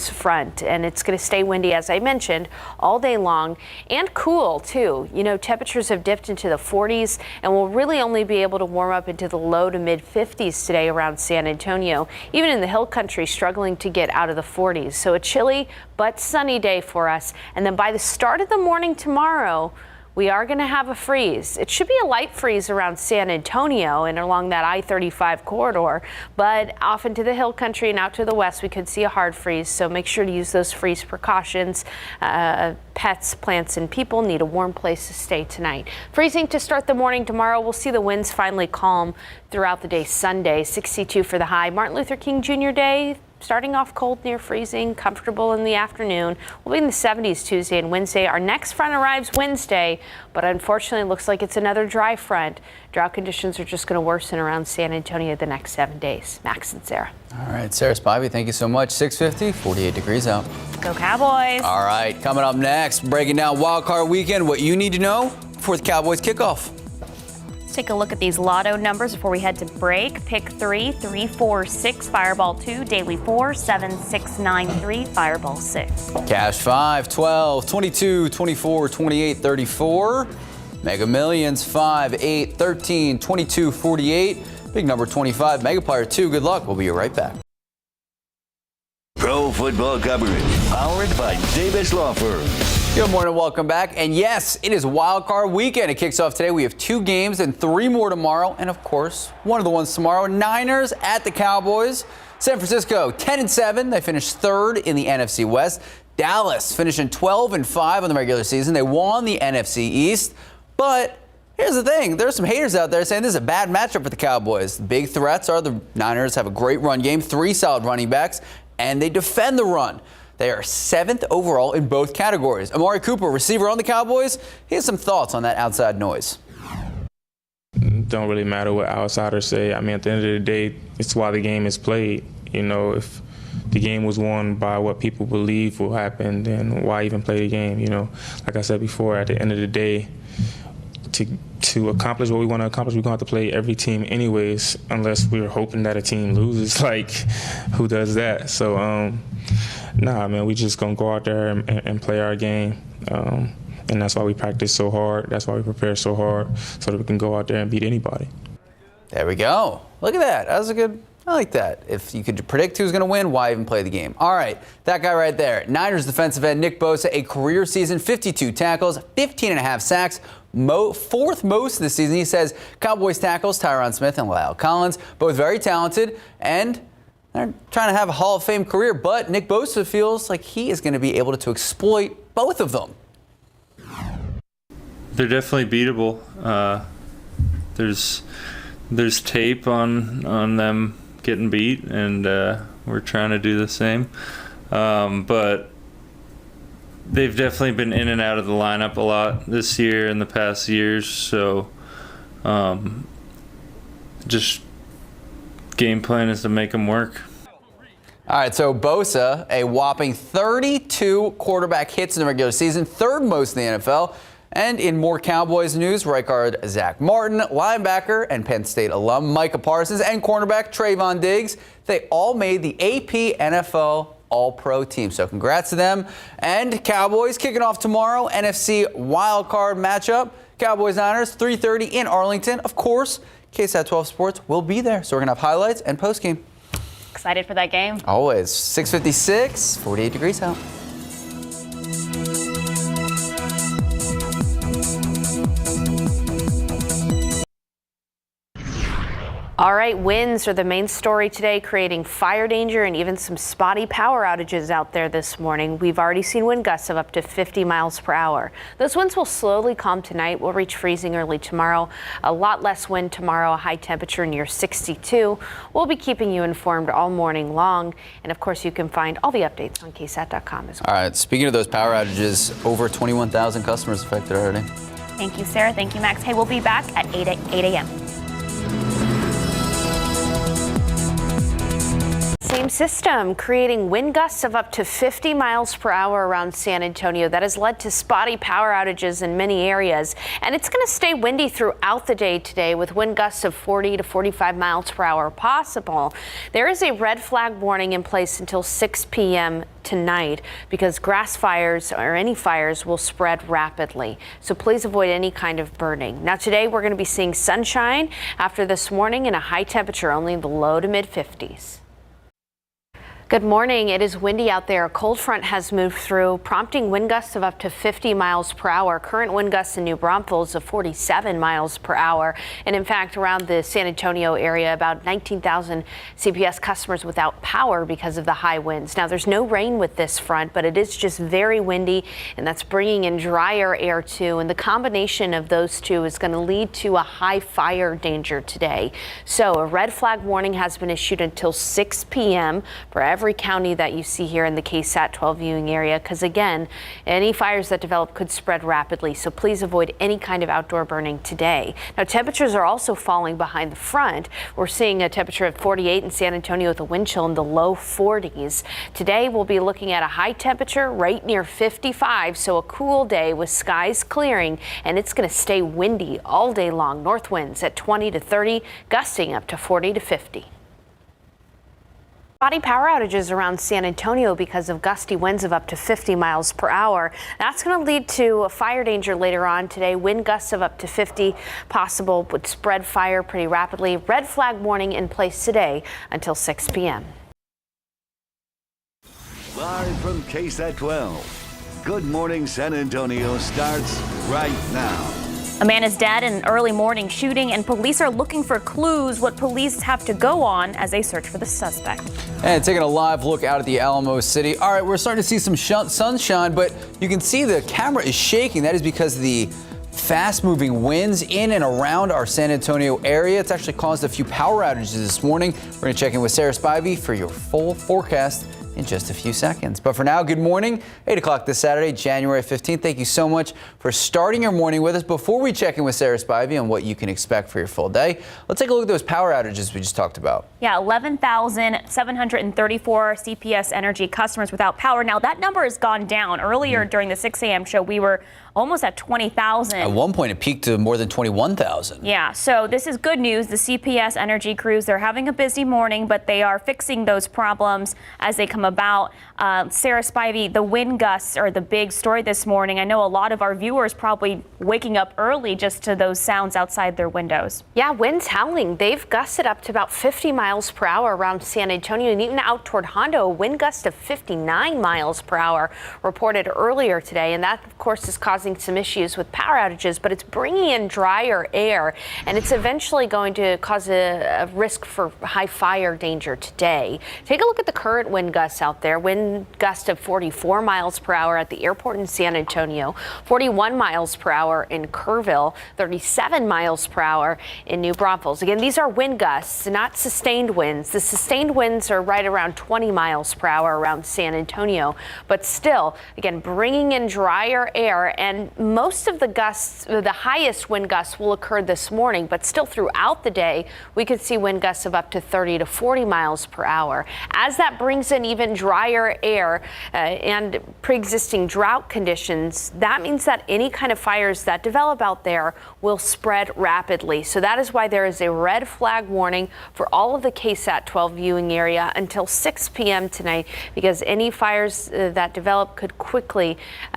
Speaker 4: front, and it's going to stay windy, as I mentioned, all day long, and cool too. You know, temperatures have dipped into the 40s, and we'll really only be able to warm up into the low to mid 50s today around San Antonio, even in the hill country struggling to get out of the 40s. So a chilly but sunny day for us, and then by the start of the morning tomorrow, we are going to have a freeze. It should be a light freeze around San Antonio and along that I-35 corridor, but off into the hill country and out to the west, we could see a hard freeze. So make sure to use those freeze precautions. Pets, plants, and people need a warm place to stay tonight. Freezing to start the morning tomorrow. We'll see the winds finally calm throughout the day Sunday. 62 for the high. Martin Luther King Jr. Day. Starting off cold near freezing, comfortable in the afternoon. We'll be in the 70s Tuesday and Wednesday. Our next front arrives Wednesday, but unfortunately it looks like it's another dry front. Drought conditions are just going to worsen around San Antonio the next 7 days. Max and Sarah.
Speaker 2: All right, Sarah Spivey, thank you so much. 6:50, 48 degrees out.
Speaker 3: Go Cowboys.
Speaker 2: All right, coming up next, breaking down Wild Card Weekend, what you need to know before the Cowboys kickoff.
Speaker 3: Take a look at these lotto numbers before we head to break. Pick 3, 3, 4, 6, Fireball 2, Daily 4, 7, 6, 9, 3, Fireball 6.
Speaker 2: Cash 5, 12, 22, 24, 28, 34. Mega Millions 5, 8, 13, 22, 48. Big number 25, Mega Player 2. Good luck. We'll be right back.
Speaker 1: Pro football coverage powered by Davis Law Firm.
Speaker 2: Good morning, welcome back. And yes, it is Wild Card Weekend. It kicks off today. We have 2 games and 3 more tomorrow. And of course, one of the ones tomorrow, Niners at the Cowboys. San Francisco 10-7. They finished 3rd in the NFC West. Dallas finishing 12-5 in the regular season. They won the NFC East. But here's the thing. There's some haters out there saying this is a bad matchup for the Cowboys. The big threats are the Niners have a great run game, 3 solid running backs, and they defend the run. They are 7th overall in both categories. Amari Cooper, receiver on the Cowboys, he has some thoughts on that outside noise.
Speaker 20: Don't really matter what outsiders say. I mean, at the end of the day, it's why the game is played. You know, if the game was won by what people believe will happen, then why even play the game? You know, like I said before, at the end of the day, to accomplish what we want to accomplish, we're going to have to play every team anyways, unless we're hoping that a team loses. Like, who does that? So, nah, man, we just going to go out there and play our game. And that's why we practice so hard. That's why we prepare so hard, so that we can go out there and beat anybody.
Speaker 2: There we go. Look at that. That was a good, I like that. If you could predict who's going to win, why even play the game? All right, that guy right there. Niners defensive end Nick Bosa, a career season, 52 tackles, 15.5 sacks, 4th most this season. He says Cowboys tackles Tyron Smith and Lyle Collins, both very talented, and they're trying to have a Hall of Fame career, but Nick Bosa feels like he is going to be able to exploit both of them.
Speaker 21: They're definitely beatable. There's tape on them getting beat, and we're trying to do the same. But they've definitely been in and out of the lineup a lot this year and the past years. So just game plan is to make them work.
Speaker 2: All right, so Bosa, a whopping 32 quarterback hits in the regular season, 3rd most in the NFL. And in more Cowboys news, right guard Zach Martin, linebacker and Penn State alum Micah Parsons, and cornerback Trayvon Diggs, they all made the AP NFL All-Pro team. So congrats to them. And Cowboys kicking off tomorrow, NFC wildcard matchup. Cowboys-Niners, 3:30 in Arlington. Of course, KSAT 12 Sports will be there. So we're going to have highlights and postgame.
Speaker 3: Excited for that game.
Speaker 2: Always. 6:56, 48 degrees out.
Speaker 4: All right, winds are the main story today, creating fire danger and even some spotty power outages out there this morning. We've already seen wind gusts of up to 50 miles per hour. Those winds will slowly calm tonight. We'll reach freezing early tomorrow. A lot less wind tomorrow, a high temperature near 62. We'll be keeping you informed all morning long. And of course, you can find all the updates on KSAT.com as well.
Speaker 2: All right, speaking of those power outages, over 21,000 customers affected already.
Speaker 3: Thank you, Sarah. Thank you, Max. Hey, we'll be back at 8 a.m.
Speaker 4: Same system, creating wind gusts of up to 50 miles per hour around San Antonio. That has led to spotty power outages in many areas. And it's going to stay windy throughout the day today with wind gusts of 40 to 45 miles per hour possible. There is a red flag warning in place until 6 p.m. tonight because grass fires or any fires will spread rapidly. So please avoid any kind of burning. Now today we're going to be seeing sunshine after this morning and a high temperature only in the low to mid 50s. Good morning. It is windy out there. A cold front has moved through, prompting wind gusts of up to 50 miles per hour. Current wind gusts in New Braunfels of 47 miles per hour. And in fact, around the San Antonio area, about 19,000 CPS customers without power because of the high winds. Now, there's no rain with this front, but it is just very windy, and that's bringing in drier air too. And the combination of those two is going to lead to a high fire danger today. So a red flag warning has been issued until 6 p.m. for every county that you see here in the KSAT 12 viewing area, because again, any fires that develop could spread rapidly. So please avoid any kind of outdoor burning today. Now, temperatures are also falling behind the front. We're seeing a temperature of 48 in San Antonio with a wind chill in the low 40s. Today, we'll be looking at a high temperature right near 55. So a cool day with skies clearing, and it's going to stay windy all day long. North winds at 20 to 30, gusting up to 40 to 50. Spotty power outages around San Antonio because of gusty winds of up to 50 miles per hour. That's going to lead to a fire danger later on today. Wind gusts of up to 50 possible would spread fire pretty rapidly. Red flag warning in place today until 6 p.m.
Speaker 1: Live from KSAT 12. Good Morning San Antonio starts right now.
Speaker 3: A man is dead in an early morning shooting, and police are looking for clues what police have to go on as they search for the suspect.
Speaker 2: And taking a live look out at the Alamo City. All right, we're starting to see some sunshine, but you can see the camera is shaking. That is because of the fast-moving winds in and around our San Antonio area. It's actually caused a few power outages this morning. We're going to check in with Sarah Spivey for your full forecast in just a few seconds. But for now, good morning. 8 o'clock this Saturday, January 15th. Thank you so much for starting your morning with us. Before we check in with Sarah Spivey on what you can expect for your full day, let's take a look at those power outages we just talked about.
Speaker 3: Yeah, 11,734 CPS Energy customers without power. Now, that number has gone down. Earlier during the 6 a.m. show, we were almost at 20,000.
Speaker 2: At one point, it peaked to more than 21,000.
Speaker 3: Yeah, so this is good news. The CPS Energy crews, they're having a busy morning, but they are fixing those problems as they come about. Sarah Spivey, the wind gusts are the big story this morning. I know a lot of our viewers probably waking up early just to those sounds outside their windows.
Speaker 4: Yeah, winds howling. They've gusted up to about 50 miles per hour around San Antonio and even out toward Hondo. A wind gust of 59 miles per hour reported earlier today. And that, of course, is causing some issues with power outages, but it's bringing in drier air, and it's eventually going to cause a risk for high fire danger today. Take a look at the current wind gusts out there. Wind gust of 44 miles per hour at the airport in San Antonio, 41 miles per hour in Kerrville, 37 miles per hour in New Braunfels. Again, these are wind gusts, not sustained winds. The sustained winds are right around 20 miles per hour around San Antonio, but still, again, bringing in drier air. And most of the gusts, the highest wind gusts will occur this morning, but still throughout the day, we could see wind gusts of up to 30 to 40 miles per hour. As that brings in even drier air and pre-existing drought conditions, that means that any kind of fires that develop out there will spread rapidly. So that is why there is a red flag warning for all of the KSAT 12 viewing area until 6 p.m. tonight, because any fires that develop could quickly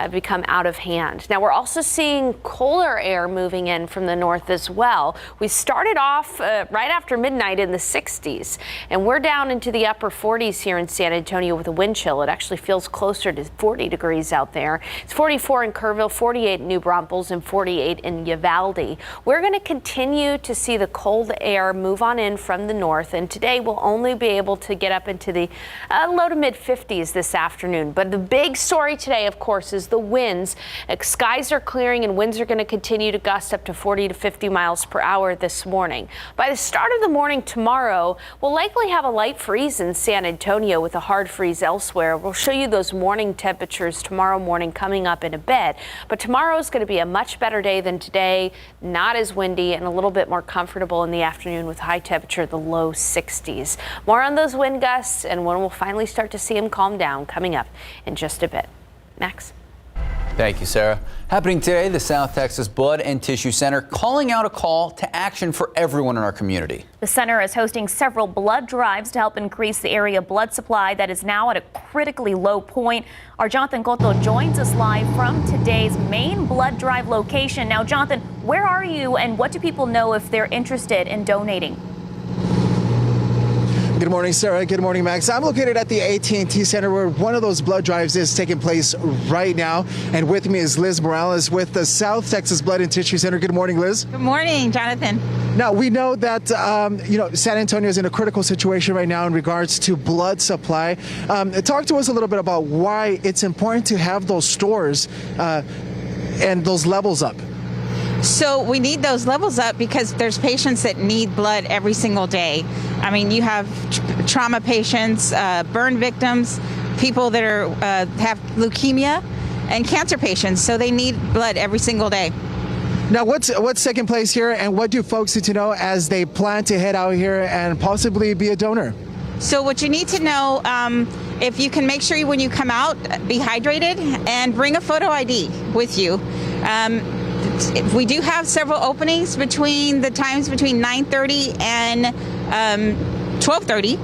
Speaker 4: become out of hand. Now, we're also seeing colder air moving in from the north as well. We started off right after midnight in the 60s, and we're down into the upper 40s here in San Antonio with a wind chill. It actually feels closer to 40 degrees out there. It's 44 in Kerrville, 48 in New Braunfels, and 48 in Uvalde. We're going to continue to see the cold air move on in from the north, and today we'll only be able to get up into the low to mid 50s this afternoon. But the big story today, of course, is the winds. Skies are clearing and winds are going to continue to gust up to 40 to 50 miles per hour this morning. By the start of the morning tomorrow, we'll likely have a light freeze in San Antonio with a hard freeze elsewhere. We'll show you those morning temperatures tomorrow morning coming up in a bit. But tomorrow is going to be a much better day than today, not as windy and a little bit more comfortable in the afternoon with high temperature, the low 60s. More on those wind gusts and when we'll finally start to see them calm down coming up in just a bit. Max.
Speaker 2: Thank you, Sarah. Happening today, the South Texas Blood and Tissue Center calling out a call to action for everyone in our community.
Speaker 3: The center is hosting several blood drives to help increase the area blood supply that is now at a critically low point. Our Jonathan Cotto joins us live from today's main blood drive location. Now, Jonathan, where are you and what do people know if they're interested in donating?
Speaker 15: Good morning, Sarah. Good morning, Max. I'm located at the AT&T Center where one of those blood drives is taking place right now. And with me is Liz Morales with the South Texas Blood and Tissue Center. Good morning, Liz.
Speaker 6: Good morning, Jonathan.
Speaker 15: Now, we know that, San Antonio is in a critical situation right now in regards to blood supply. Talk to us a little bit about why it's important to have those stores and those levels up.
Speaker 6: So we need those levels up because there's patients that need blood every single day. I mean, you have trauma patients, burn victims, people that are have leukemia, and cancer patients. So they need blood every single day.
Speaker 15: Now, what's taking place here, and what do folks need to know as they plan to head out here and possibly be a donor?
Speaker 6: So what you need to know, if you can make sure when you come out, be hydrated and bring a photo ID with you. We do have several openings between 9:30 and 12:30.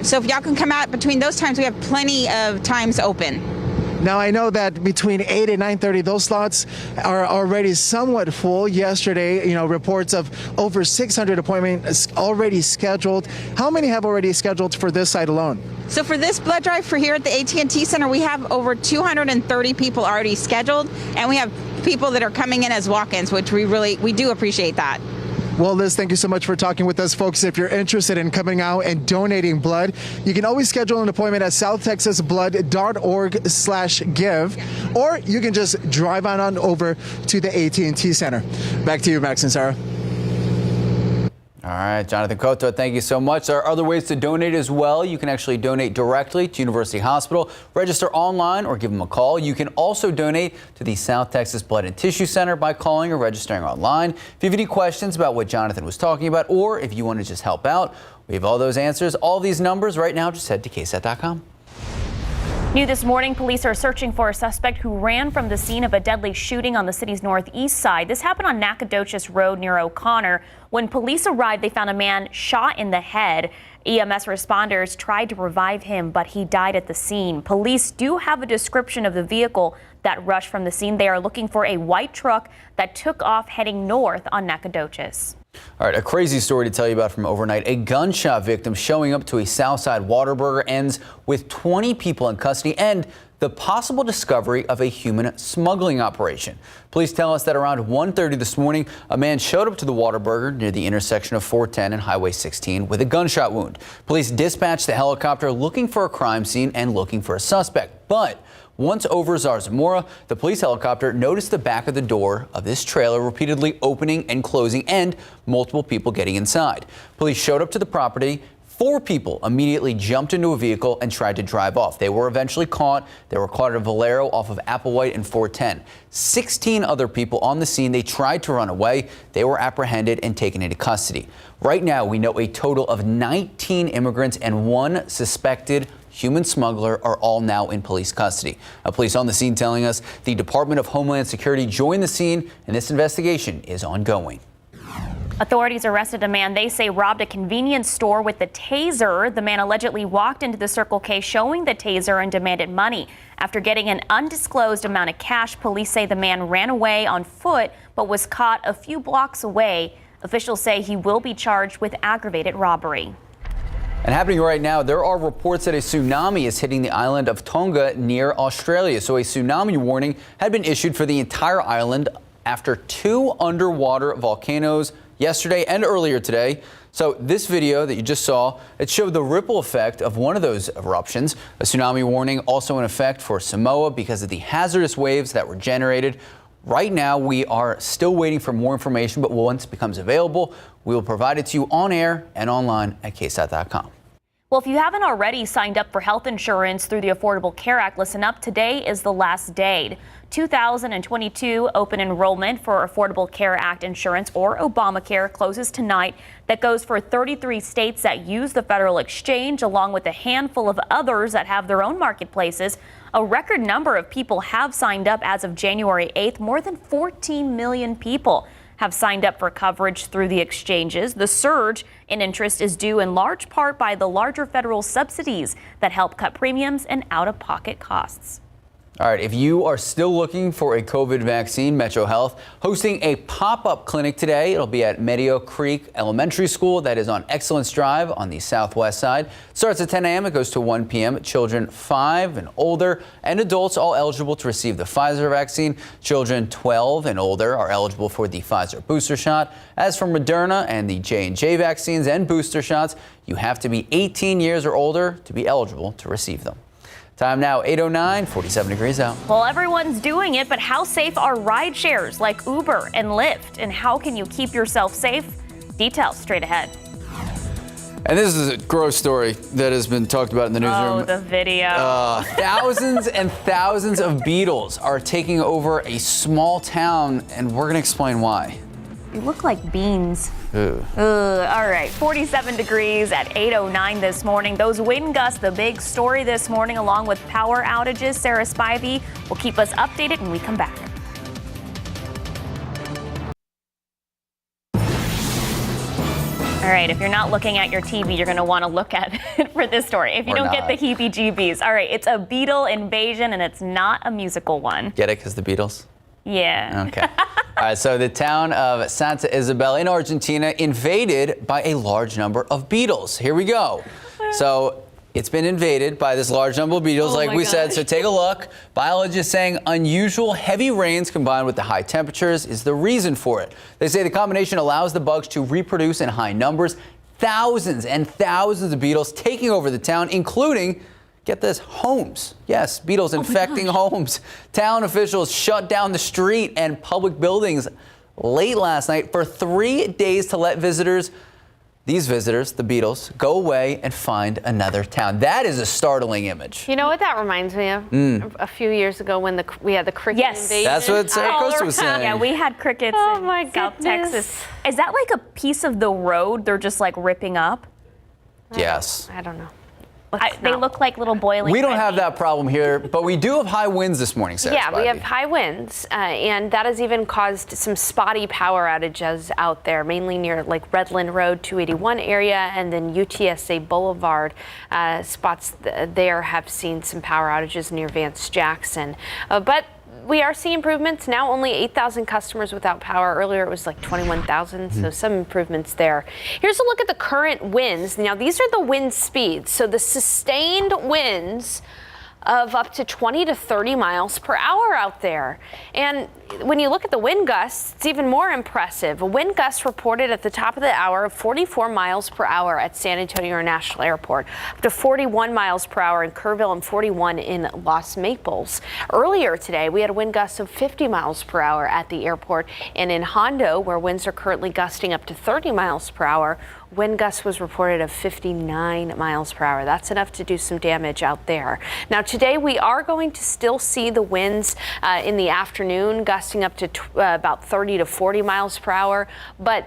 Speaker 6: So if y'all can come out between those times, we have plenty of times open.
Speaker 15: Now, I know that between 8 and 9:30, those slots are already somewhat full. Yesterday, reports of over 600 appointments already scheduled. How many have already scheduled for this site alone?
Speaker 6: So for this blood drive for here at the AT&T Center, we have over 230 people already scheduled, and we have people that are coming in as walk-ins, which we do appreciate that.
Speaker 15: Well, Liz, thank you so much for talking with us, folks. If you're interested in coming out and donating blood, you can always schedule an appointment at southtexasblood.org/give, or you can just drive on over to the AT&T Center. Back to you, Max and Sarah.
Speaker 2: All right, Jonathan Cotto, thank you so much. There are other ways to donate as well. You can actually donate directly to University Hospital, register online, or give them a call. You can also donate to the South Texas Blood and Tissue Center by calling or registering online. If you have any questions about what Jonathan was talking about, or if you want to just help out, we have all those answers, all these numbers right now. Just head to KSAT.com.
Speaker 3: New this morning, police are searching for a suspect who ran from the scene of a deadly shooting on the city's northeast side. This happened on Nacogdoches Road near O'Connor. When police arrived, they found a man shot in the head. EMS responders tried to revive him, but he died at the scene. Police do have a description of the vehicle that rushed from the scene. They are looking for a white truck that took off heading north on Nacogdoches.
Speaker 2: All right, a crazy story to tell you about from overnight. A gunshot victim showing up to a Southside Whataburger ends with 20 people in custody and the possible discovery of a human smuggling operation. Police tell us that around 1:30 this morning, a man showed up to the Whataburger near the intersection of 410 and Highway 16 with a gunshot wound. Police dispatched the helicopter looking for a crime scene and looking for a suspect. But once over Zarzamora, the police helicopter noticed the back of the door of this trailer repeatedly opening and closing and multiple people getting inside. Police showed up to the property. 4 people immediately jumped into a vehicle and tried to drive off. They were eventually caught. They were caught at Valero off of Applewhite and 410. 16 other people on the scene. They tried to run away. They were apprehended and taken into custody. Right now, we know a total of 19 immigrants and 1 suspected human smuggler are all now in police custody. Police on the scene telling us the Department of Homeland Security joined the scene and this investigation is ongoing.
Speaker 3: Authorities arrested a man they say robbed a convenience store with the taser. The man allegedly walked into the Circle K showing the taser and demanded money. After getting an undisclosed amount of cash, police say the man ran away on foot but was caught a few blocks away. Officials say he will be charged with aggravated robbery.
Speaker 2: And happening right now, there are reports that a tsunami is hitting the island of Tonga near Australia. So a tsunami warning had been issued for the entire island after 2 underwater volcanoes yesterday and earlier today. So this video that you just saw, it showed the ripple effect of one of those eruptions. A tsunami warning also in effect for Samoa because of the hazardous waves that were generated. Right now, we are still waiting for more information, but once it becomes available, we will provide it to you on air and online at KSAT.com.
Speaker 3: Well, if you haven't already signed up for health insurance through the Affordable Care Act, listen up. Today is the last day. 2022 open enrollment for Affordable Care Act insurance, or Obamacare, closes tonight. That goes for 33 states that use the federal exchange, along with a handful of others that have their own marketplaces. A record number of people have signed up as of January 8th. More than 14 million people have signed up for coverage through the exchanges. The surge in interest is due in large part by the larger federal subsidies that help cut premiums and out-of-pocket costs.
Speaker 2: All right, if you are still looking for a COVID vaccine, Metro Health hosting a pop-up clinic today. It'll be at Meadow Creek Elementary School, that is on Excellence Drive on the southwest side. It starts at 10 a.m. It goes to 1 p.m. Children 5 and older and adults all eligible to receive the Pfizer vaccine. Children 12 and older are eligible for the Pfizer booster shot. As for Moderna and the J&J vaccines and booster shots, you have to be 18 years or older to be eligible to receive them. Time now, 8:09, 47 degrees out.
Speaker 3: Well, everyone's doing it, but how safe are ride shares like Uber and Lyft? And how can you keep yourself safe? Details straight ahead.
Speaker 2: And this is a gross story that has been talked about in the newsroom.
Speaker 3: Oh, the video.
Speaker 2: Thousands and thousands of beetles are taking over a small town, and we're going to explain why.
Speaker 3: You look like beans.
Speaker 2: Ugh.
Speaker 3: All right, 47 degrees at 8:09 this morning. Those wind gusts, the big story this morning, along with power outages. Sarah Spivey will keep us updated when we come back. All right, if you're not looking at your TV, you're going to want to look at it for this story. If you don't get the heebie-jeebies. All right, it's a beetle invasion, and it's not a musical one.
Speaker 2: Get it, because the Beatles?
Speaker 3: Yeah.
Speaker 2: Okay. All right, so the town of Santa Isabel in Argentina invaded by a large number of beetles. Here we go. So it's been invaded by this large number of beetles, like we said. So take a look. Biologists saying unusual heavy rains combined with the high temperatures is the reason for it. They say the combination allows the bugs to reproduce in high numbers. Thousands and thousands of beetles taking over the town, including, get this, homes. Yes, beetles infecting homes. Town officials shut down the street and public buildings late last night for 3 days to let visitors, these visitors, the beetles, go away and find another town. That is a startling image.
Speaker 4: You know what that reminds me of? A few years ago when we had the cricket invasion.
Speaker 2: That's what Sarah Costa was saying.
Speaker 3: Yeah, we had crickets in South Texas. Is that like a piece of the road they're just like ripping up?
Speaker 2: Yes.
Speaker 4: I don't know.
Speaker 3: They look like little boiling.
Speaker 2: We don't have that problem here, but we do have high winds this morning, Sarah.
Speaker 4: Yeah, we have high winds, and that has even caused some spotty power outages out there, mainly near like Redland Road, 281 area, and then UTSA Boulevard. Spots there have seen some power outages near Vance Jackson. But we are seeing improvements. Now only 8,000 customers without power. Earlier it was like 21,000, so some improvements there. Here's a look at the current winds. Now these are the wind speeds. So the sustained winds of up to 20 to 30 miles per hour out there. And when you look at the wind gusts, it's even more impressive. A wind gust reported at the top of the hour of 44 miles per hour at San Antonio International Airport, up to 41 miles per hour in Kerrville and 41 in Los Maples. Earlier today, we had a wind gust of 50 miles per hour at the airport, and in Hondo, where winds are currently gusting up to 30 miles per hour, wind gust was reported of 59 miles per hour. That's enough to do some damage out there. Now today we are going to still see the winds in the afternoon gusting up to about 30 to 40 miles per hour, but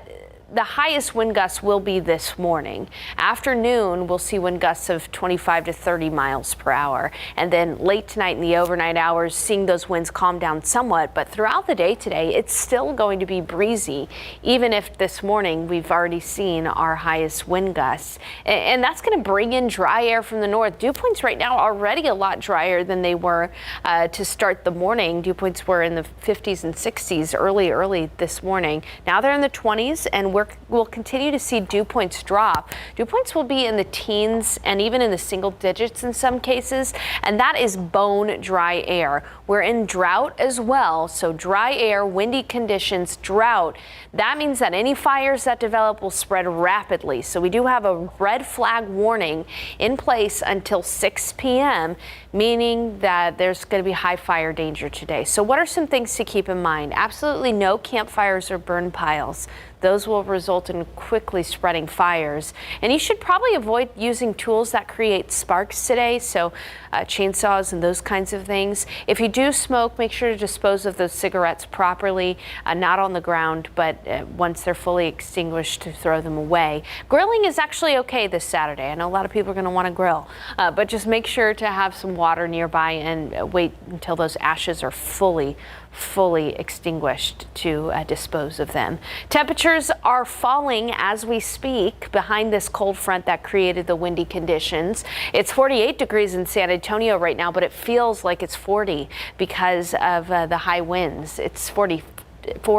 Speaker 4: the highest wind gusts will be this morning. Afternoon, we'll see wind gusts of 25 to 30 miles per hour. And then late tonight in the overnight hours, seeing those winds calm down somewhat. But throughout the day today, it's still going to be breezy, even if this morning we've already seen our highest wind gusts. And that's going to bring in dry air from the north. Dew points right now are already a lot drier than they were to start the morning. Dew points were in the 50s and 60s early this morning. Now they're in the 20s, and we'll continue to see dew points drop. Dew points will be in the teens and even in the single digits in some cases, and that is bone dry air. We're in drought as well, so dry air, windy conditions, drought. That means that any fires that develop will spread rapidly. So we do have a red flag warning in place until 6 p.m., meaning that there's going to be high fire danger today. So what are some things to keep in mind? Absolutely no campfires or burn piles. Those will result in quickly spreading fires. And you should probably avoid using tools that create sparks today, so chainsaws and those kinds of things. If you do smoke, make sure to dispose of those cigarettes properly, not on the ground, but once they're fully extinguished, to throw them away. Grilling is actually okay this Saturday. I know a lot of people are going to want to grill, but just make sure to have some water nearby and wait until those ashes are fully extinguished to dispose of them. Temperatures are falling as we speak behind this cold front that created the windy conditions. It's 48 degrees in San Antonio right now, but it feels like it's 40 because of the high winds. It's 44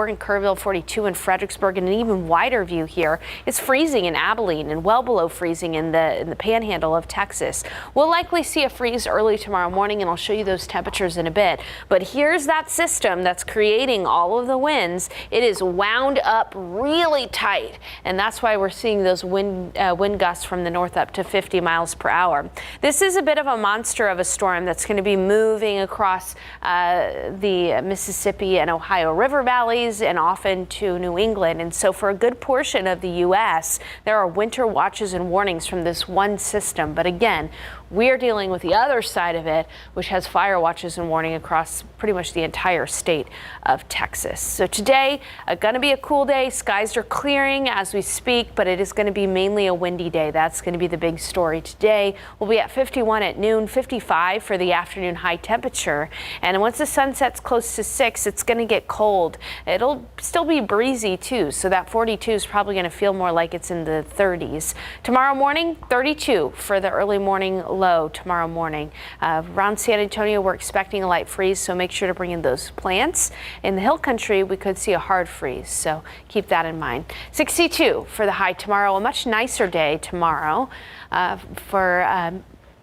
Speaker 4: in Kerrville, 42 in Fredericksburg, and an even wider view here. It's freezing in Abilene and well below freezing in the panhandle of Texas. We'll likely see a freeze early tomorrow morning, and I'll show you those temperatures in a bit. But here's that system that's creating all of the winds. It is wound up really tight, and that's why we're seeing those wind gusts from the north up to 50 miles per hour. This is a bit of a monster of a storm that's going to be moving across the Mississippi and Ohio River valleys and often to New England. And so for a good portion of the U.S., there are winter watches and warnings from this one system. But again, we're dealing with the other side of it, which has fire watches and warning across pretty much the entire state of Texas. So today, going to be a cool day. Skies are clearing as we speak, but it is going to be mainly a windy day. That's going to be the big story today. We'll be at 51 at noon, 55 for the afternoon high temperature. And once the sun sets close to 6, it's going to get cold. It'll still be breezy too, so that 42 is probably going to feel more like it's in the 30s. Tomorrow morning, 32 for the early morning low tomorrow morning. Around San Antonio, we're expecting a light freeze, so make sure to bring in those plants. In the hill country, we could see a hard freeze, so keep that in mind. 62 for the high tomorrow, a much nicer day tomorrow. For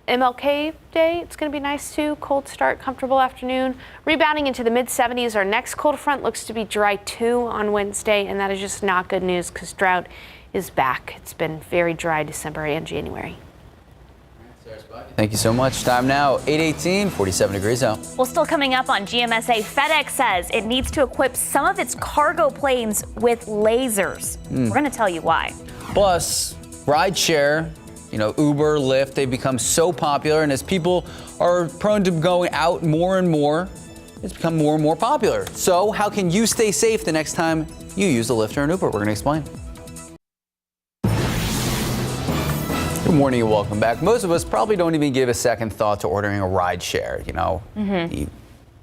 Speaker 4: MLK Day, it's going to be nice too. Cold start, comfortable afternoon. Rebounding into the mid-70s. Our next cold front looks to be dry too on Wednesday, and that is just not good news because drought is back. It's been very dry December and January.
Speaker 2: Thank you so much. Time now, 8:18, 47 degrees out.
Speaker 3: Well, still coming up on GMSA, FedEx says it needs to equip some of its cargo planes with lasers. We're going to tell you why.
Speaker 2: Plus, rideshare, Uber, Lyft, they've become so popular, and as people are prone to going out more and more, it's become more and more popular. So how can you stay safe the next time you use a Lyft or an Uber? We're going to explain. Good morning and welcome back. Most of us probably don't even give a second thought to ordering a ride share. You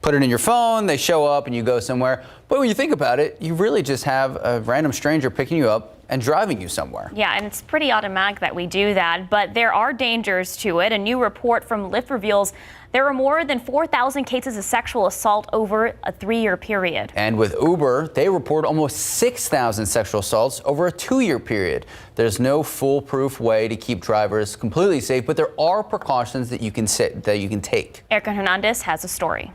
Speaker 2: put it in your phone, they show up, and you go somewhere. But when you think about it, you really just have a random stranger picking you up and driving you somewhere.
Speaker 3: Yeah, and it's pretty automatic that we do that, but there are dangers to it. A new report from Lyft reveals there are more than 4,000 cases of sexual assault over a 3-year period.
Speaker 2: And with Uber, they report almost 6,000 sexual assaults over a 2-year period. There's no foolproof way to keep drivers completely safe, but there are precautions that you can take.
Speaker 3: Erica Hernandez has a story.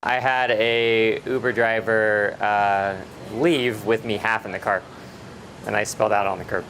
Speaker 7: I had a Uber driver leave with me half in the car, and I spilled out on the curb.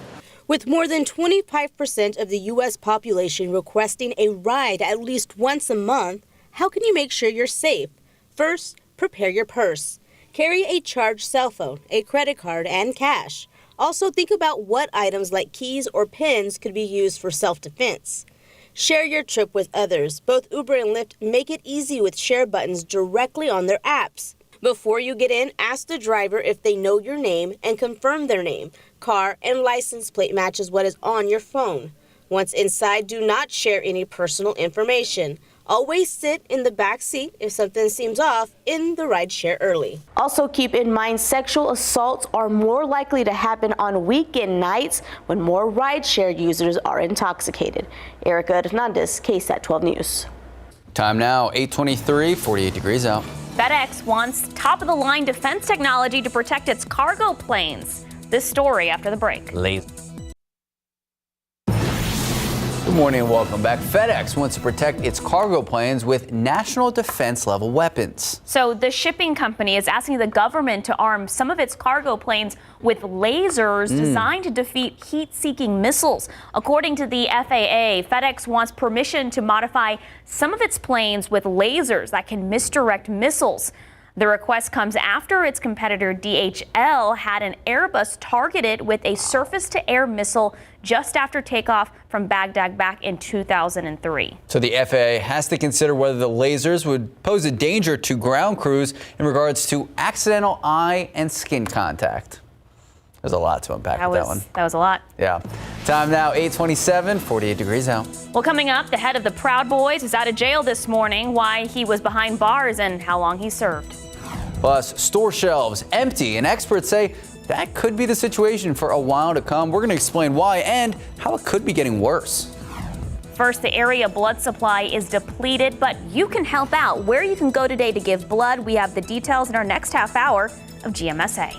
Speaker 9: With more than 25% of the U.S. population requesting a ride at least once a month, how can you make sure you're safe? First, prepare your purse. Carry a charged cell phone, a credit card, and cash. Also, think about what items like keys or pins could be used for self-defense. Share your trip with others. Both Uber and Lyft make it easy with share buttons directly on their apps. Before you get in, ask the driver if they know your name and confirm their name, car, and license plate matches what is on your phone. Once inside, do not share any personal information. Always sit in the back seat if something seems off in the rideshare early. Also keep in mind sexual assaults are more likely to happen on weekend nights when more rideshare users are intoxicated. Erica Hernandez, KSAT 12 News.
Speaker 2: Time now, 8:23, 48 degrees out.
Speaker 3: FedEx wants top-of-the-line defense technology to protect its cargo planes. This story after the break.
Speaker 2: Good morning and welcome back. FedEx wants to protect its cargo planes with national defense level weapons.
Speaker 3: So the shipping company is asking the government to arm some of its cargo planes with lasers designed to defeat heat-seeking missiles. According to the FAA, FedEx wants permission to modify some of its planes with lasers that can misdirect missiles. The request comes after its competitor DHL had an Airbus targeted with a surface-to-air missile just after takeoff from Baghdad back in 2003.
Speaker 2: So the FAA has to consider whether the lasers would pose a danger to ground crews in regards to accidental eye and skin contact. There's a lot to unpack with that one.
Speaker 3: That was a lot.
Speaker 2: Yeah. Time now, 8:27, 48 degrees out.
Speaker 3: Well, coming up, the head of the Proud Boys is out of jail this morning, why he was behind bars and how long he served.
Speaker 2: Plus, store shelves empty, and experts say that could be the situation for a while to come. We're going to explain why and how it could be getting worse.
Speaker 3: First, the area blood supply is depleted, but you can help out. Where you can go today to give blood, we have the details in our next half hour of GMSA.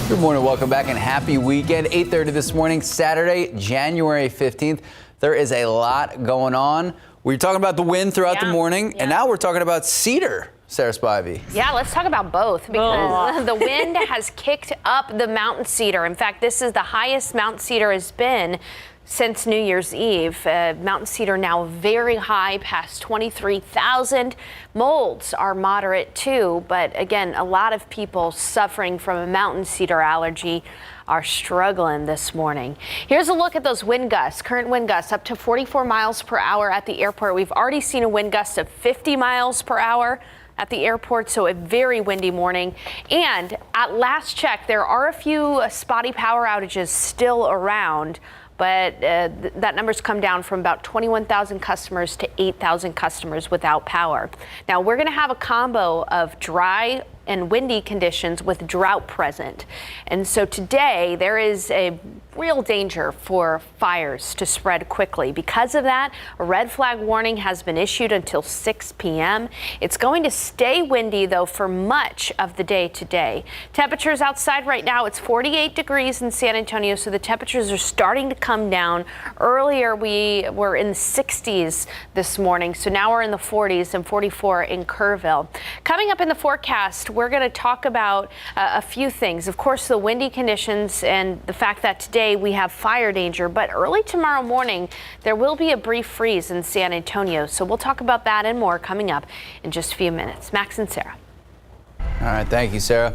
Speaker 2: Good morning, welcome back, and happy weekend. 8:30 this morning, Saturday, January 15th. There is a lot going on. We were talking about the wind throughout the morning, and now we're talking about cedar, Sarah Spivey.
Speaker 4: Yeah, let's talk about both because the wind has kicked up the mountain cedar. In fact, this is the highest mountain cedar has been since New Year's Eve. Mountain cedar now very high, past 23,000. Molds are moderate too, but again, a lot of people suffering from a mountain cedar allergy are struggling this morning. Here's a look at those wind gusts. Current wind gusts up to 44 miles per hour at the airport. We've already seen a wind gust of 50 miles per hour at the airport, so a very windy morning. And at last check, there are a few spotty power outages still around, but that number's come down from about 21,000 customers to 8,000 customers without power. Now, we're going to have a combo of dry and windy conditions with drought present. And so today there is a real danger for fires to spread quickly. Because of that, a red flag warning has been issued until 6 p.m. It's going to stay windy, though, for much of the day today. Temperatures outside right now, it's 48 degrees in San Antonio, so the temperatures are starting to come down. Earlier, we were in the 60s this morning, so now we're in the 40s and 44 in Kerrville. Coming up in the forecast, we're going to talk about a few things. Of course, the windy conditions and the fact that today we have fire danger, but early tomorrow morning there will be a brief freeze in San Antonio. So we'll talk about that and more coming up in just a few minutes. Max and Sarah.
Speaker 2: All right, thank you, Sarah.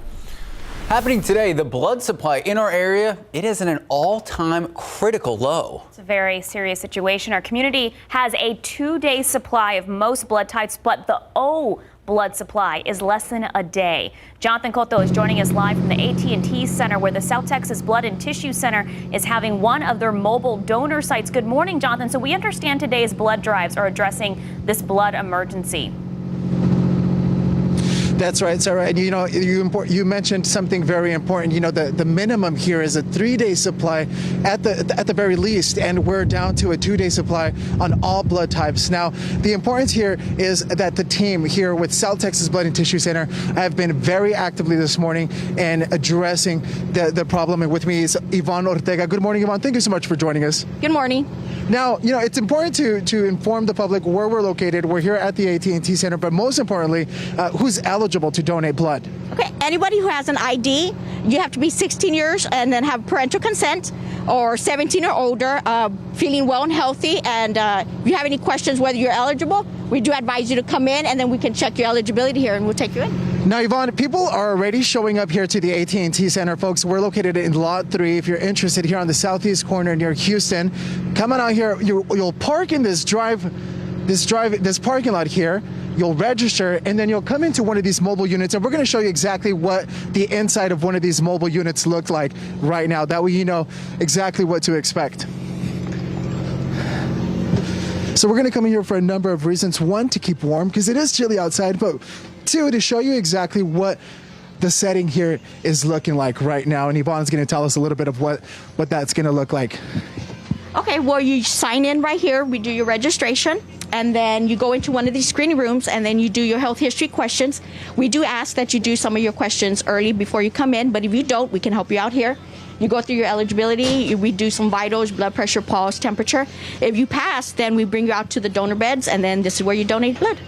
Speaker 2: Happening today, the blood supply in our area, it is at an all-time critical low.
Speaker 3: It's a very serious situation. Our community has a 2-day supply of most blood types, but the O blood supply is less than a day. Jonathan Cotto is joining us live from the AT&T Center, where the South Texas Blood and Tissue Center is having one of their mobile donor sites. Good morning, Jonathan. So we understand today's blood drives are addressing this blood emergency.
Speaker 15: That's right, Sarah. And you mentioned something very important. The minimum here is a 3-day supply at the very least, and we're down to a 2-day supply on all blood types. Now, the importance here is that the team here with South Texas Blood and Tissue Center have been very actively this morning in addressing the problem. And with me is Yvonne Ortega. Good morning, Yvonne. Thank you so much for joining us.
Speaker 8: Good morning.
Speaker 15: Now, it's important to inform the public where we're located. We're here at the AT&T Center, but most importantly, who's eligible to donate blood.
Speaker 8: Okay, anybody who has an ID, you have to be 16 years and then have parental consent, or 17 or older, feeling well and healthy. And if you have any questions whether you're eligible, we do advise you to come in, and then we can check your eligibility here and we'll take you in.
Speaker 15: Now, Yvonne, people are already showing up here to the AT&T Center. Folks, we're located in Lot 3. If you're interested, here on the southeast corner near Houston, come on out here. You'll park in this drive this parking lot here. You'll register, and then you'll come into one of these mobile units, and we're going to show you exactly what the inside of one of these mobile units look like right now. That way you know exactly what to expect. So we're going to come in here for a number of reasons. One, to keep warm, because it is chilly outside, but two, to show you exactly what the setting here is looking like right now. And Yvonne's going to tell us a little bit of what that's going to look like.
Speaker 8: Okay, well, you sign in right here. We do your registration, and then you go into one of these screening rooms, and then you do your health history questions. We do ask that you do some of your questions early before you come in, but if you don't, we can help you out here. You go through your eligibility. We do some vitals, blood pressure, pulse, temperature. If you pass, then we bring you out to the donor beds, and then this is where you donate blood.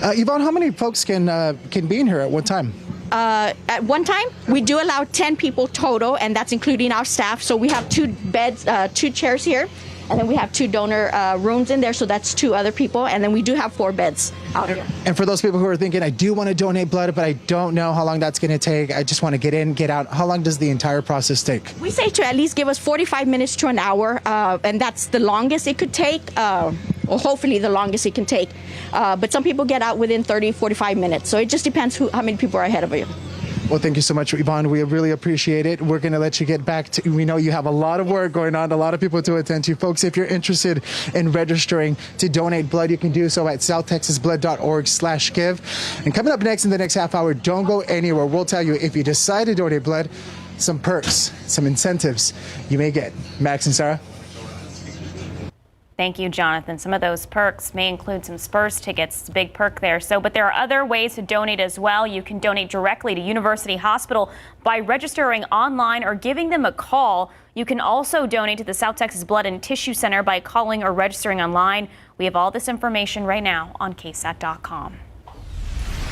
Speaker 15: Yvonne, how many folks can be in here at one time?
Speaker 8: At one time, we do allow 10 people total, and that's including our staff. So we have 2 beds, 2 chairs here, and then we have 2 donor rooms in there. So that's 2 other people, and then we do have 4 beds out here.
Speaker 15: And for those people who are thinking, I do want to donate blood, but I don't know how long that's going to take. I just want to get in, get out. How long does the entire process take?
Speaker 8: We say to at least give us 45 minutes to an hour, and that's the longest it could take. Or hopefully the longest it can take. But some people get out within 30, 45 minutes. So it just depends how many people are ahead of you.
Speaker 15: Well, thank you so much, Yvonne. We really appreciate it. We're going to let you get back to, we know you have a lot of work going on, a lot of people to attend to. Folks, if you're interested in registering to donate blood, you can do so at southtexasblood.org/give. And coming up next in the next half hour, don't go anywhere. We'll tell you if you decide to donate blood, some perks, some incentives you may get. Max and Sarah.
Speaker 3: Thank you, Jonathan. Some of those perks may include some Spurs tickets. Big perk there. But there are other ways to donate as well. You can donate directly to University Hospital by registering online or giving them a call. You can also donate to the South Texas Blood and Tissue Center by calling or registering online. We have all this information right now on KSAT.com.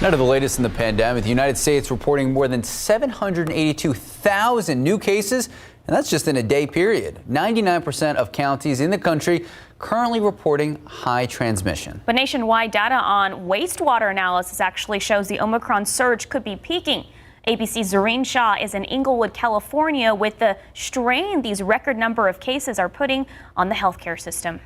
Speaker 2: Now to the latest in the pandemic. The United States reporting more than 782,000 new cases, and that's just in a day period. 99% of counties in the country currently reporting high transmission.
Speaker 3: But nationwide data on wastewater analysis actually shows the Omicron surge could be peaking. ABC's Zareen Shah is in Inglewood, California, with the strain these record number of cases are putting on the healthcare system.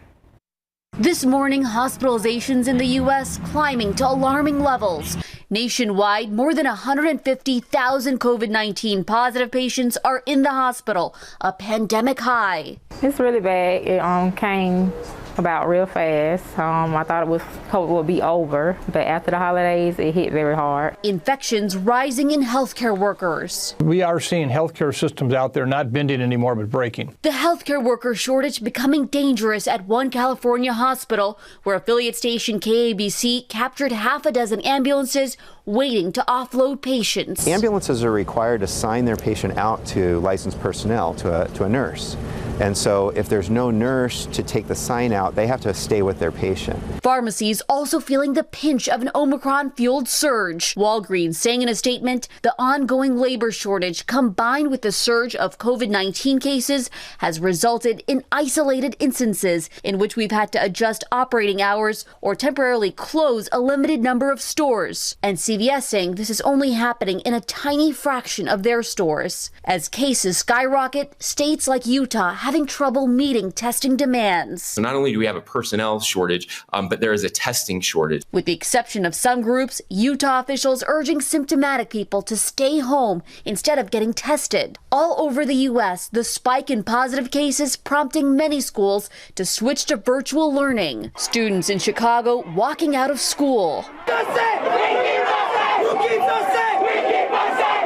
Speaker 5: This morning, hospitalizations in the U.S. climbing to alarming levels. Nationwide, more than 150,000 COVID-19 positive patients are in the hospital, a pandemic high.
Speaker 22: It's really bad. It came about real fast. I thought COVID would be over, but after the holidays, it hit very hard.
Speaker 5: Infections rising in healthcare workers.
Speaker 23: We are seeing healthcare systems out there not bending anymore, but breaking.
Speaker 5: The healthcare worker shortage becoming dangerous at one California hospital, where affiliate station KABC captured half a dozen ambulances waiting to offload patients.
Speaker 24: Ambulances are required to sign their patient out to licensed personnel, to a nurse. And so if there's no nurse to take the sign out, they have to stay with their patient.
Speaker 5: Pharmacies also feeling the pinch of an Omicron-fueled surge. Walgreens saying in a statement, the ongoing labor shortage combined with the surge of COVID-19 cases has resulted in isolated instances in which we've had to adjust operating hours or temporarily close a limited number of stores. And CVS saying this is only happening in a tiny fraction of their stores. As cases skyrocket, states like Utah having trouble meeting testing demands.
Speaker 25: So not only do we have a personnel shortage, but there is a testing shortage.
Speaker 5: With the exception of some groups, Utah officials urging symptomatic people to stay home instead of getting tested. All over the U.S., the spike in positive cases prompting many schools to switch to virtual learning. Students in Chicago walking out of school.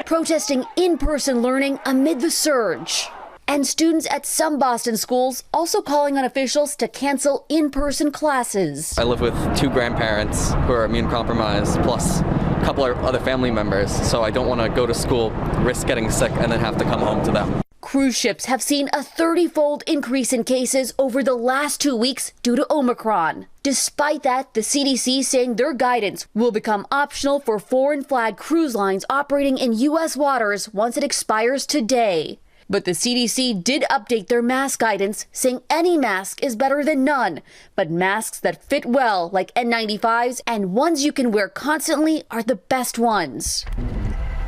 Speaker 5: Protesting in-person learning amid the surge. And students at some Boston schools also calling on officials to cancel in-person classes.
Speaker 26: I live with 2 grandparents who are immune compromised, plus a couple of other family members, so I don't want to go to school, risk getting sick, and then have to come home to them.
Speaker 5: Cruise ships have seen a 30-fold increase in cases over the last 2 weeks due to Omicron. Despite that, the CDC saying their guidance will become optional for foreign flag cruise lines operating in U.S. waters once it expires today. But the CDC did update their mask guidance, saying any mask is better than none. But masks that fit well, like N95s and ones you can wear constantly, are the best ones.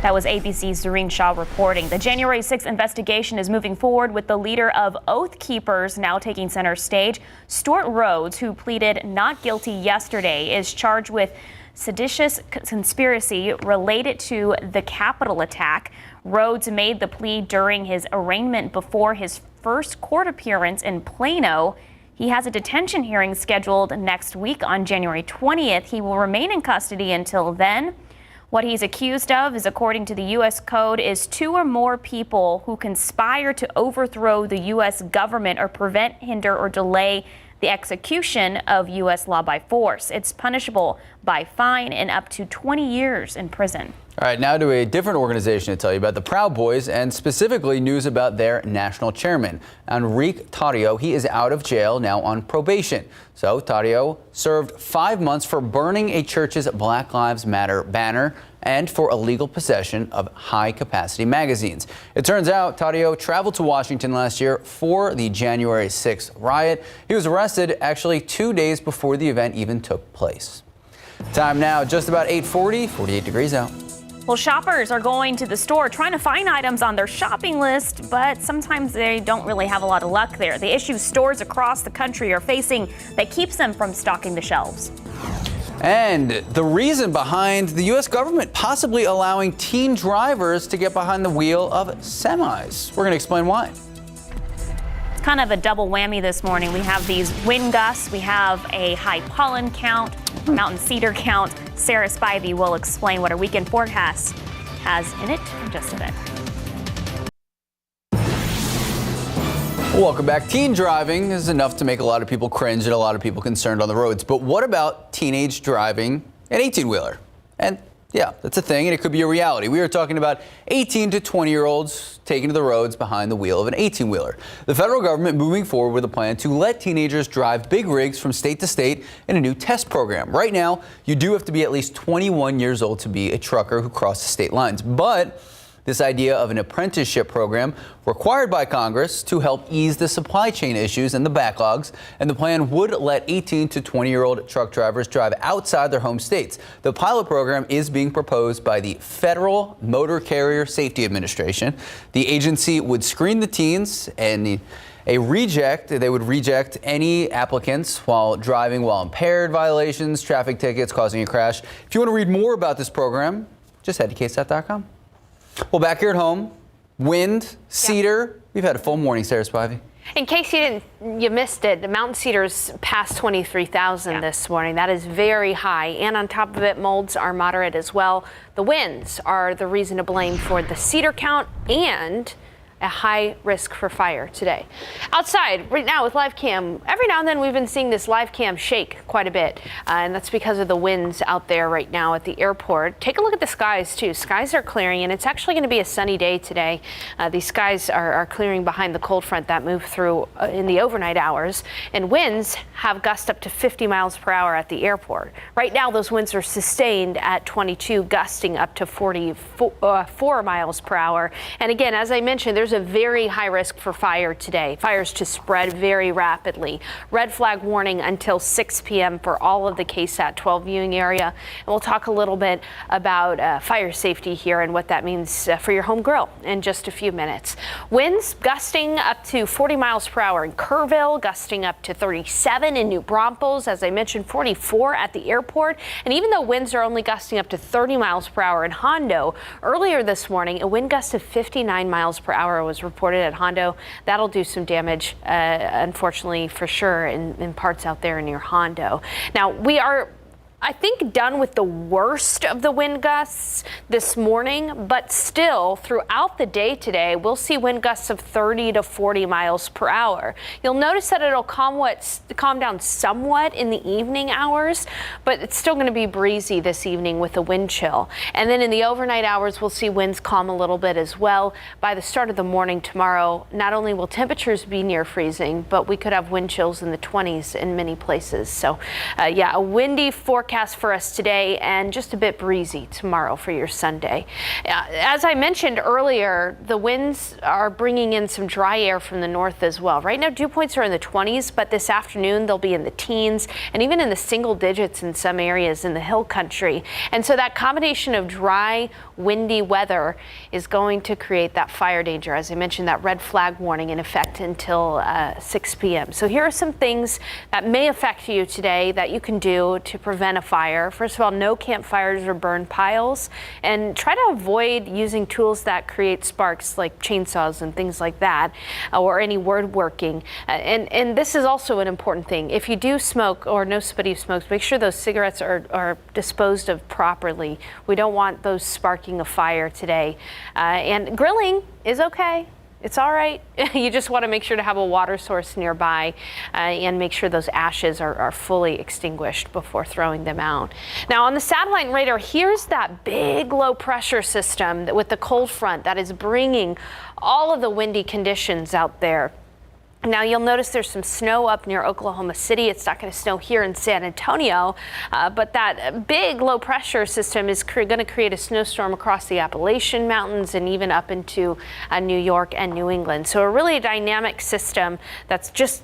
Speaker 3: That was ABC's Zareen Shaw reporting. The January 6th investigation is moving forward with the leader of Oath Keepers now taking center stage. Stuart Rhodes, who pleaded not guilty yesterday, is charged with seditious conspiracy related to the Capitol attack. Rhodes made the plea during his arraignment before his first court appearance in Plano. He has a detention hearing scheduled next week on January 20th. He will remain in custody until then. What he's accused of is, according to the U.S. Code, is 2 or more people who conspire to overthrow the U.S. government or prevent, hinder, or delay the execution of U.S. law by force. It's punishable by fine and up to 20 years in prison.
Speaker 2: All right, now to a different organization to tell you about, the Proud Boys, and specifically news about their national chairman, Enrique Tarrio. He is out of jail now on probation. So Tarrio served 5 months for burning a church's Black Lives Matter banner and for illegal possession of high-capacity magazines. It turns out Tarrio traveled to Washington last year for the January 6th riot. He was arrested actually 2 days before the event even took place. Time now, just about 8:40, 48 degrees out.
Speaker 3: Well, shoppers are going to the store trying to find items on their shopping list, but sometimes they don't really have a lot of luck there. The issues stores across the country are facing that keeps them from stocking the shelves.
Speaker 2: And the reason behind the U.S. government possibly allowing teen drivers to get behind the wheel of semis. We're going to explain why.
Speaker 3: It's kind of a double whammy this morning. We have these wind gusts. We have a high pollen count, mountain cedar count. Sarah Spivey will explain what our weekend forecast has in it in just a bit.
Speaker 2: Welcome back. Teen driving is enough to make a lot of people cringe and a lot of people concerned on the roads. But what about teenage driving an 18-wheeler? And yeah, that's a thing, and it could be a reality. We are talking about 18 to 20-year-olds taking to the roads behind the wheel of an 18-wheeler. The federal government moving forward with a plan to let teenagers drive big rigs from state to state in a new test program. Right now, you do have to be at least 21 years old to be a trucker who crosses state lines. But this idea of an apprenticeship program required by Congress to help ease the supply chain issues and the backlogs, and the plan would let 18 to 20-year-old truck drivers drive outside their home states. The pilot program is being proposed by the Federal Motor Carrier Safety Administration. The agency would screen the teens, and they would reject any applicants while driving while impaired, violations, traffic tickets, causing a crash. If you want to read more about this program, just head to KSAT.com. Well, back here at home, wind, cedar. We've had a full morning, Sarah Spivey.
Speaker 4: In case you missed it, the mountain cedars passed 23,000 this morning. That is very high. And on top of it, molds are moderate as well. The winds are the reason to blame for the cedar count and a high risk for fire today. Outside right now with live cam, every now and then we've been seeing this live cam shake quite a bit, and that's because of the winds out there right now at the airport. Take a look at the skies too. Skies are clearing, and it's actually going to be a sunny day today. These skies are clearing behind the cold front that moved through in the overnight hours, and winds have gust up to 50 miles per hour at the airport. Right now those winds are sustained at 22, gusting up to 44 miles per hour. And again, as I mentioned, there's a very high risk for fire today. Fires to spread very rapidly. Red flag warning until 6 p.m. for all of the KSAT 12 viewing area. And we'll talk a little bit about fire safety here and what that means for your home grill in just a few minutes. Winds gusting up to 40 miles per hour in Kerrville, gusting up to 37 in New Braunfels. As I mentioned, 44 at the airport. And even though winds are only gusting up to 30 miles per hour in Hondo, earlier this morning, a wind gust of 59 miles per hour was reported at Hondo. That'll do some damage, unfortunately, for sure, in parts out there near Hondo. Now, we are, I think, done with the worst of the wind gusts this morning, but still throughout the day today, we'll see wind gusts of 30 to 40 miles per hour. You'll notice that it'll calm down somewhat in the evening hours, but it's still going to be breezy this evening with a wind chill. And then in the overnight hours, we'll see winds calm a little bit as well. By the start of the morning tomorrow, not only will temperatures be near freezing, but we could have wind chills in the 20s in many places. So yeah, a windy forecast forecast for us today and just a bit breezy tomorrow for your Sunday. As I mentioned earlier, the winds are bringing in some dry air from the north as well. Right now, dew points are in the 20s, but this afternoon they'll be in the teens and even in the single digits in some areas in the hill country. And so that combination of dry, windy weather is going to create that fire danger. As I mentioned, that red flag warning in effect until 6 p.m. So here are some things that may affect you today that you can do to prevent a fire. First of all, no campfires or burn piles, and try to avoid using tools that create sparks like chainsaws and things like that, or any woodworking. And this is also an important thing. If you do smoke or know somebody who smokes, make sure those cigarettes are disposed of properly. We don't want those sparking a fire today. And grilling is okay. It's all right. You just want to make sure to have a water source nearby and make sure those ashes are fully extinguished before throwing them out. Now, on the satellite radar, here's that big low pressure system with the cold front that is bringing all of the windy conditions out there. Now, you'll notice there's some snow up near Oklahoma City. It's not going to snow here in San Antonio, but that big low pressure system is going to create a snowstorm across the Appalachian Mountains and even up into New York and New England. So a really dynamic system that's just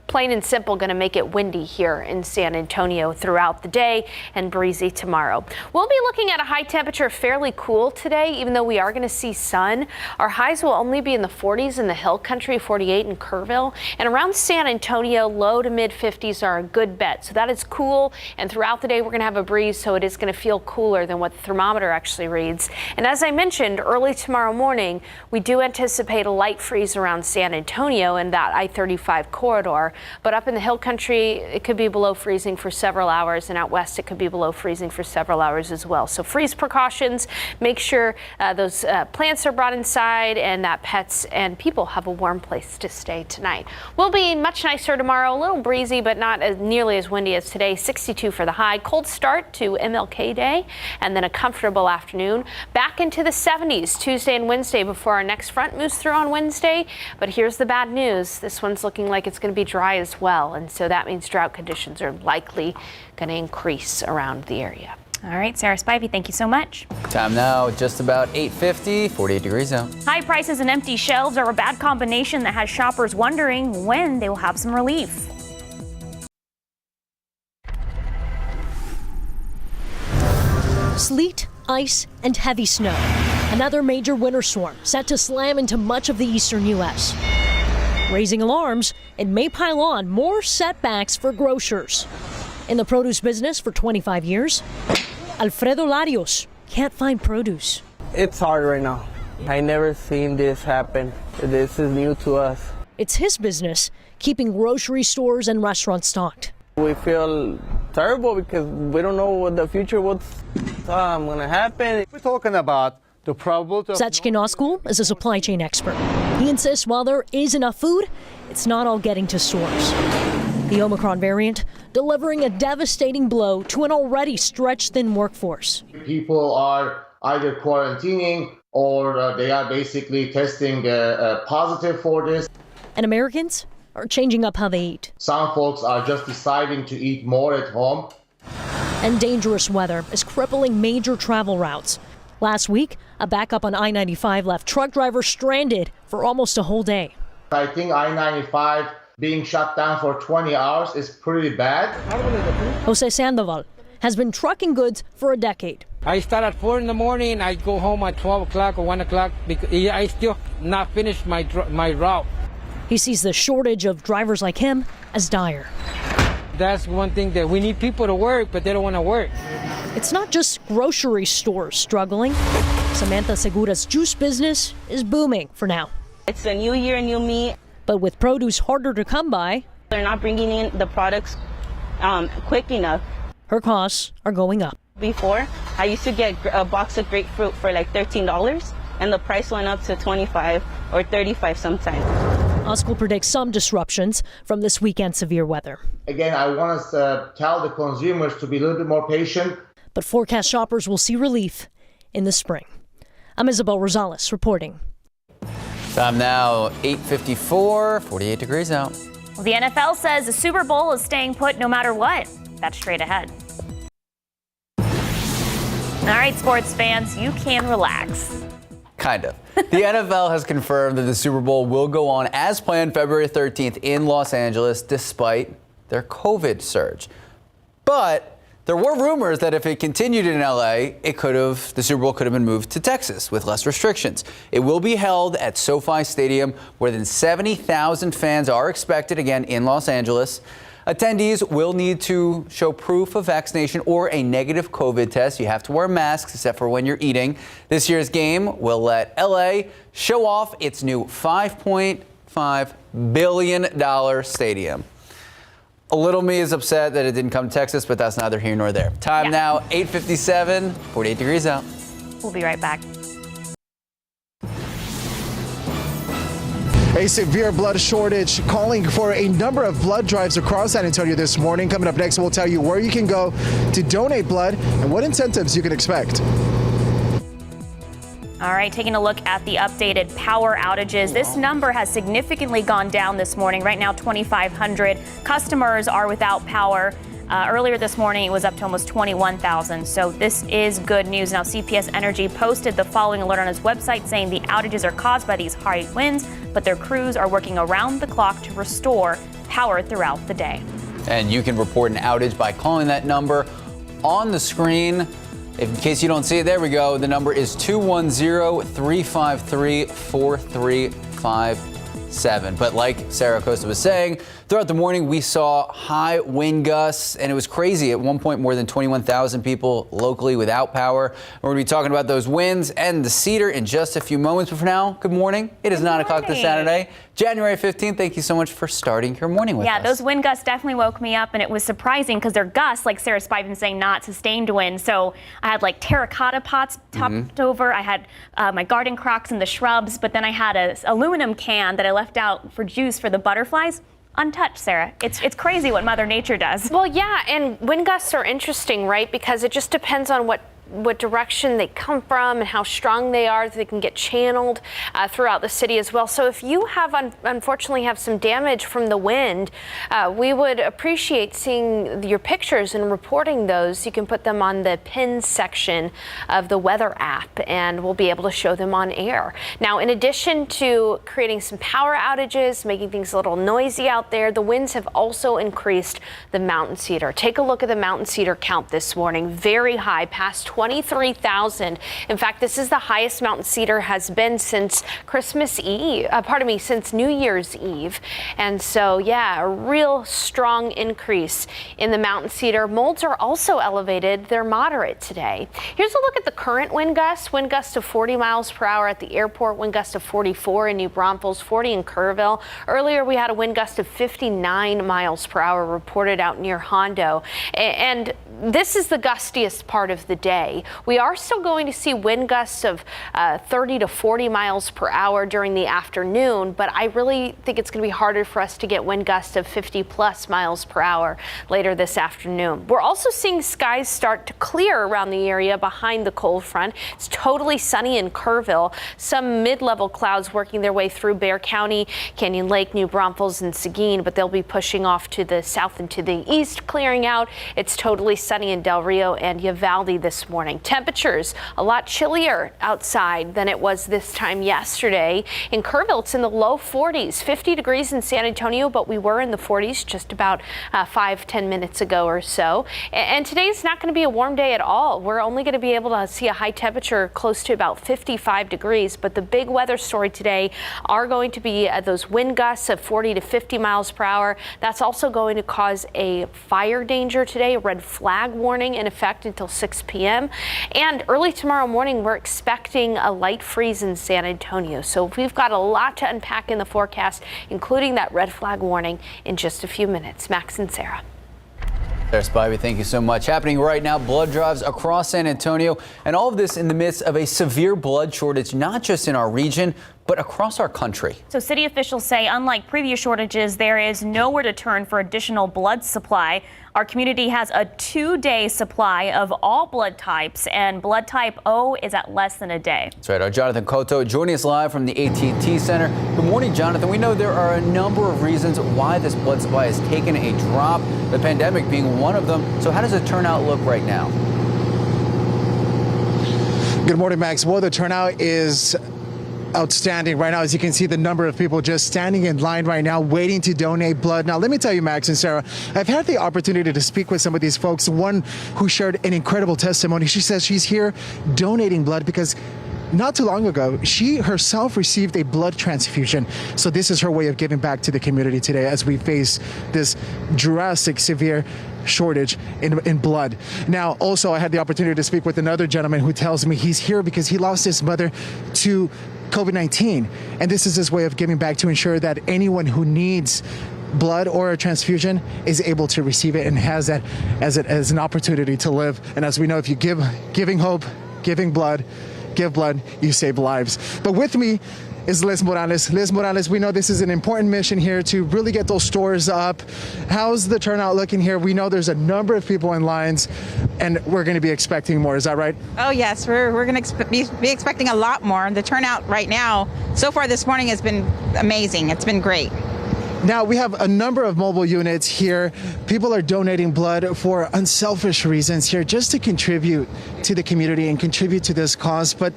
Speaker 4: plain and simple going to make it windy here in San Antonio throughout the day and breezy tomorrow. We'll be looking at a high temperature, fairly cool today, even though we are going to see sun. Our highs will only be in the 40s in the hill country, 48 in Kerrville, and around San Antonio, low to mid 50s are a good bet. So that is cool, and throughout the day we're going to have a breeze, so it is going to feel cooler than what the thermometer actually reads. And as I mentioned, early tomorrow morning, we do anticipate a light freeze around San Antonio in that I-35 corridor. But up in the hill country, it could be below freezing for several hours, and out west, it could be below freezing for several hours as well. So freeze precautions, make sure those plants are brought inside and that pets and people have a warm place to stay tonight. We'll be much nicer tomorrow, a little breezy, but not nearly as windy as today. 62 for the high. Cold start to MLK Day, and then a comfortable afternoon. Back into the 70s Tuesday and Wednesday before our next front moves through on Wednesday. But here's the bad news. This one's looking like it's going to be dry as well, and so that means drought conditions are likely going to increase around the area.
Speaker 3: All right, Sarah Spivey, thank you so much.
Speaker 2: Time now, just about 8:50, 48 degrees out.
Speaker 3: High prices and empty shelves are a bad combination that has shoppers wondering when they will have some relief.
Speaker 10: Sleet, ice, and heavy snow. Another major winter storm set to slam into much of the eastern U.S. Raising alarms, it may pile on more setbacks for grocers. In the produce business for 25 years, Alfredo Larios can't find produce.
Speaker 11: It's hard right now. I never seen this happen. This is new to us.
Speaker 10: It's his business, keeping grocery stores and restaurants stocked.
Speaker 11: We feel terrible because we don't know what the future what's going to happen.
Speaker 12: We're talking about the probability.
Speaker 10: Sechkin Oskul is a supply chain expert. He insists while there is enough food, it's not all getting to stores. The Omicron variant delivering a devastating blow to an already stretched thin workforce.
Speaker 13: People are either quarantining or they are basically testing positive for this.
Speaker 10: And Americans are changing up how they eat.
Speaker 13: Some folks are just deciding to eat more at home.
Speaker 10: And dangerous weather is crippling major travel routes. Last week, a backup on I-95 left truck drivers stranded for almost a whole day.
Speaker 13: I think I-95 being shut down for 20 hours is pretty bad.
Speaker 10: Jose Sandoval has been trucking goods for a decade.
Speaker 11: I start at 4 in the morning. I go home at 12 o'clock or 1 o'clock because I still not finished my route.
Speaker 10: He sees the shortage of drivers like him as dire.
Speaker 11: That's one thing that we need people to work, but they don't want to work.
Speaker 10: It's not just grocery stores struggling. Samantha Segura's juice business is booming for now.
Speaker 14: It's a new year, new me.
Speaker 10: But with produce harder to come by,
Speaker 14: they're not bringing in the products quick enough.
Speaker 10: Her costs are going up.
Speaker 14: Before, I used to get a box of grapefruit for like $13, and the price went up to $25 or $35 sometimes.
Speaker 10: Oskul predicts some disruptions from this weekend's severe weather.
Speaker 13: Again, I want us to tell the consumers to be a little bit more patient.
Speaker 10: But forecast shoppers will see relief in the spring. I'm Isabel Rosales reporting.
Speaker 2: Time now, 8:54, 48 degrees out.
Speaker 3: Well, the NFL says the Super Bowl is staying put no matter what. That's straight ahead. All right, sports fans, you can relax.
Speaker 2: Kind of. The NFL has confirmed that the Super Bowl will go on as planned February 13th in Los Angeles, despite their COVID surge. But there were rumors that if it continued in LA, the Super Bowl could have been moved to Texas with less restrictions. It will be held at SoFi Stadium. More than 70,000 fans are expected, again, in Los Angeles. Attendees will need to show proof of vaccination or a negative COVID test. You have to wear masks except for when you're eating. This year's game will let LA show off its new $5.5 billion stadium. A little me is upset that it didn't come to Texas, but that's neither here nor there. Time now, 8:57, 48 degrees out.
Speaker 3: We'll be right back.
Speaker 15: A severe blood shortage calling for a number of blood drives across San Antonio this morning. Coming up next, we'll tell you where you can go to donate blood and what incentives you can expect.
Speaker 3: All right, taking a look at the updated power outages. This number has significantly gone down this morning. Right now, 2,500 customers are without power. Earlier this morning, it was up to almost 21,000. So this is good news. Now, CPS Energy posted the following alert on its website saying the outages are caused by these high winds, but their crews are working around the clock to restore power throughout the day.
Speaker 2: And you can report an outage by calling that number on the screen. In case you don't see it, there we go. The number is 210-353-4357. But like Sarah Acosta was saying, throughout the morning, we saw high wind gusts, and it was crazy. At one point, more than 21,000 people locally without power. We're going to be talking about those winds and the Cedar in just a few moments. But for now, good morning. It is 9 o'clock this Saturday, January 15th. Thank you so much for starting your morning with us.
Speaker 3: Yeah, those wind gusts definitely woke me up, and it was surprising because they're gusts, like Sarah Spivey been saying, not sustained wind. So I had like terracotta pots topped over. I had my garden crocks in the shrubs, but then I had an aluminum can that I left out for juice for the butterflies. Untouched, Sarah. It's crazy what Mother Nature does.
Speaker 4: Well, yeah, and wind gusts are interesting, right? Because it just depends on what direction they come from and how strong they are. They can get channeled throughout the city as well. So if you have unfortunately have some damage from the wind, we would appreciate seeing your pictures and reporting those. You can put them on the pins section of the weather app, and we'll be able to show them on air. Now, in addition to creating some power outages, making things a little noisy out there, the winds have also increased the mountain cedar. Take a look at the mountain cedar count this morning. Very high, past 23,000. In fact, this is the highest mountain cedar has been since since New Year's Eve. And so, yeah, a real strong increase in the mountain cedar. Molds are also elevated. They're moderate today. Here's a look at the current wind gusts. Wind gusts of 40 miles per hour at the airport, wind gust of 44 in New Braunfels, 40 in Kerrville. Earlier, we had a wind gust of 59 miles per hour reported out near Hondo. And this is the gustiest part of the day. We are still going to see wind gusts of 30 to 40 miles per hour during the afternoon, but I really think it's going to be harder for us to get wind gusts of 50 plus miles per hour later this afternoon. We're also seeing skies start to clear around the area behind the cold front. It's totally sunny in Kerrville. Some mid-level clouds working their way through Bexar County, Canyon Lake, New Braunfels, and Seguin, but they'll be pushing off to the south and to the east, clearing out. It's totally sunny in Del Rio and Uvalde this morning. Temperatures a lot chillier outside than it was this time yesterday. In Kerrville, it's in the low 40s, 50 degrees in San Antonio, but we were in the 40s just about 5-10 minutes ago or so. And today's not going to be a warm day at all. We're only going to be able to see a high temperature close to about 55 degrees. But the big weather story today are going to be those wind gusts of 40 to 50 miles per hour. That's also going to cause a fire danger today, a red flag warning in effect until 6 p.m. And early tomorrow morning, we're expecting a light freeze in San Antonio. So we've got a lot to unpack in the forecast, including that red flag warning in just a few minutes. Max and Sarah.
Speaker 2: Sarah Spivey, thank you so much. Happening right now, blood drives across San Antonio, and all of this in the midst of a severe blood shortage, not just in our region, but across our country.
Speaker 3: So city officials say, unlike previous shortages, there is nowhere to turn for additional blood supply. Our community has a 2-day supply of all blood types, and blood type O is at less than a day.
Speaker 2: That's right. Our Jonathan Cotto joining us live from the AT&T Center. Good morning, Jonathan. We know there are a number of reasons why this blood supply has taken a drop, the pandemic being one of them. So how does the turnout look right now?
Speaker 15: Good morning, Max. Well, the turnout is outstanding right now. As you can see, the number of people just standing in line right now waiting to donate blood. Now, let me tell you, Max and Sarah, I've had the opportunity to speak with some of these folks. One who shared an incredible testimony. She says she's here donating blood because not too long ago, she herself received a blood transfusion. So this is her way of giving back to the community today as we face this drastic, severe shortage in blood. Now, also, I had the opportunity to speak with another gentleman who tells me he's here because he lost his mother to COVID-19. And this is his way of giving back to ensure that anyone who needs blood or a transfusion is able to receive it and has that as an opportunity to live. And as we know, if you giving hope, giving blood, give blood, you save lives. But with me is Liz Morales. Liz Morales, we know this is an important mission here to really get those stores up. How's the turnout looking here? We know there's a number of people in lines and we're going to be expecting more. Is that right?
Speaker 6: Oh, yes. We're going to be expecting a lot more. The turnout right now, so far this morning, has been amazing. It's been great.
Speaker 15: Now, we have a number of mobile units here. People are donating blood for unselfish reasons here just to contribute to the community and contribute to this cause. But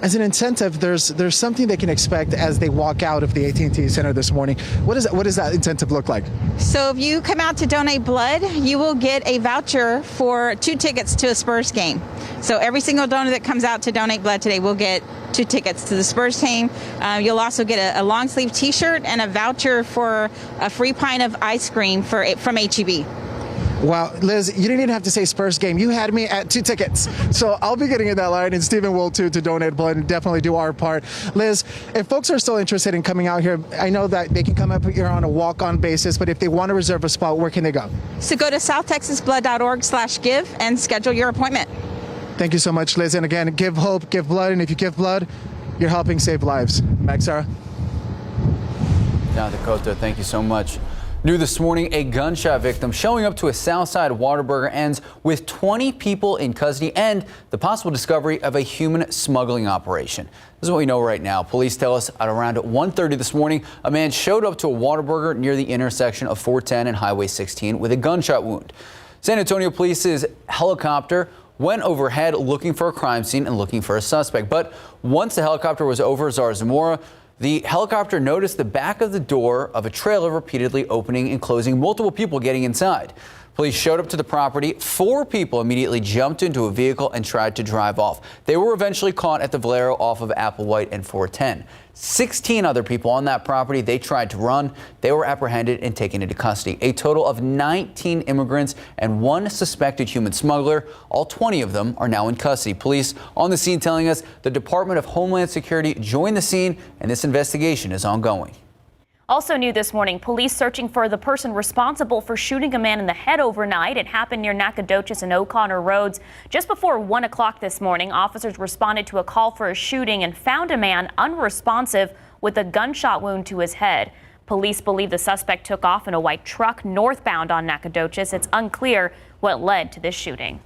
Speaker 15: as an incentive, there's something they can expect as they walk out of the AT&T Center this morning. What does that incentive look like?
Speaker 6: So if you come out to donate blood, you will get a voucher for 2 tickets to a Spurs game. So every single donor that comes out to donate blood today will get 2 tickets to the Spurs game. You'll also get a long sleeve T-shirt and a voucher for a free pint of ice cream from HEB.
Speaker 15: Wow, Liz, you didn't even have to say Spurs game. You had me at 2 tickets. So I'll be getting in that line, and Stephen will too, to donate blood and definitely do our part. Liz, if folks are still interested in coming out here, I know that they can come up here on a walk-on basis, but if they want to reserve a spot, where can they go?
Speaker 6: So go to southtexasblood.org/give and schedule your appointment.
Speaker 15: Thank you so much, Liz. And again, give hope, give blood, and if you give blood, you're helping save lives. Max, Sarah?
Speaker 2: Down Dakota, thank you so much. New this morning, a gunshot victim showing up to a Southside Whataburger ends with 20 people in custody and the possible discovery of a human smuggling operation. This is what we know right now. Police tell us at around 1:30 this morning, a man showed up to a Whataburger near the intersection of 410 and Highway 16 with a gunshot wound. San Antonio Police's helicopter went overhead looking for a crime scene and looking for a suspect. But once the helicopter was over Zarzamora, the helicopter noticed the back of the door of a trailer repeatedly opening and closing, multiple people getting inside. Police showed up to the property. 4 people immediately jumped into a vehicle and tried to drive off. They were eventually caught at the Valero off of Applewhite and 410. 16 other people on that property, they tried to run. They were apprehended and taken into custody. A total of 19 immigrants and 1 suspected human smuggler. All 20 of them are now in custody. Police on the scene telling us the Department of Homeland Security joined the scene and this investigation is ongoing.
Speaker 3: Also new this morning, police searching for the person responsible for shooting a man in the head overnight. It happened near Nacogdoches and O'Connor roads. Just before 1 o'clock this morning, officers responded to a call for a shooting and found a man unresponsive with a gunshot wound to his head. Police believe the suspect took off in a white truck northbound on Nacogdoches. It's unclear what led to this shooting.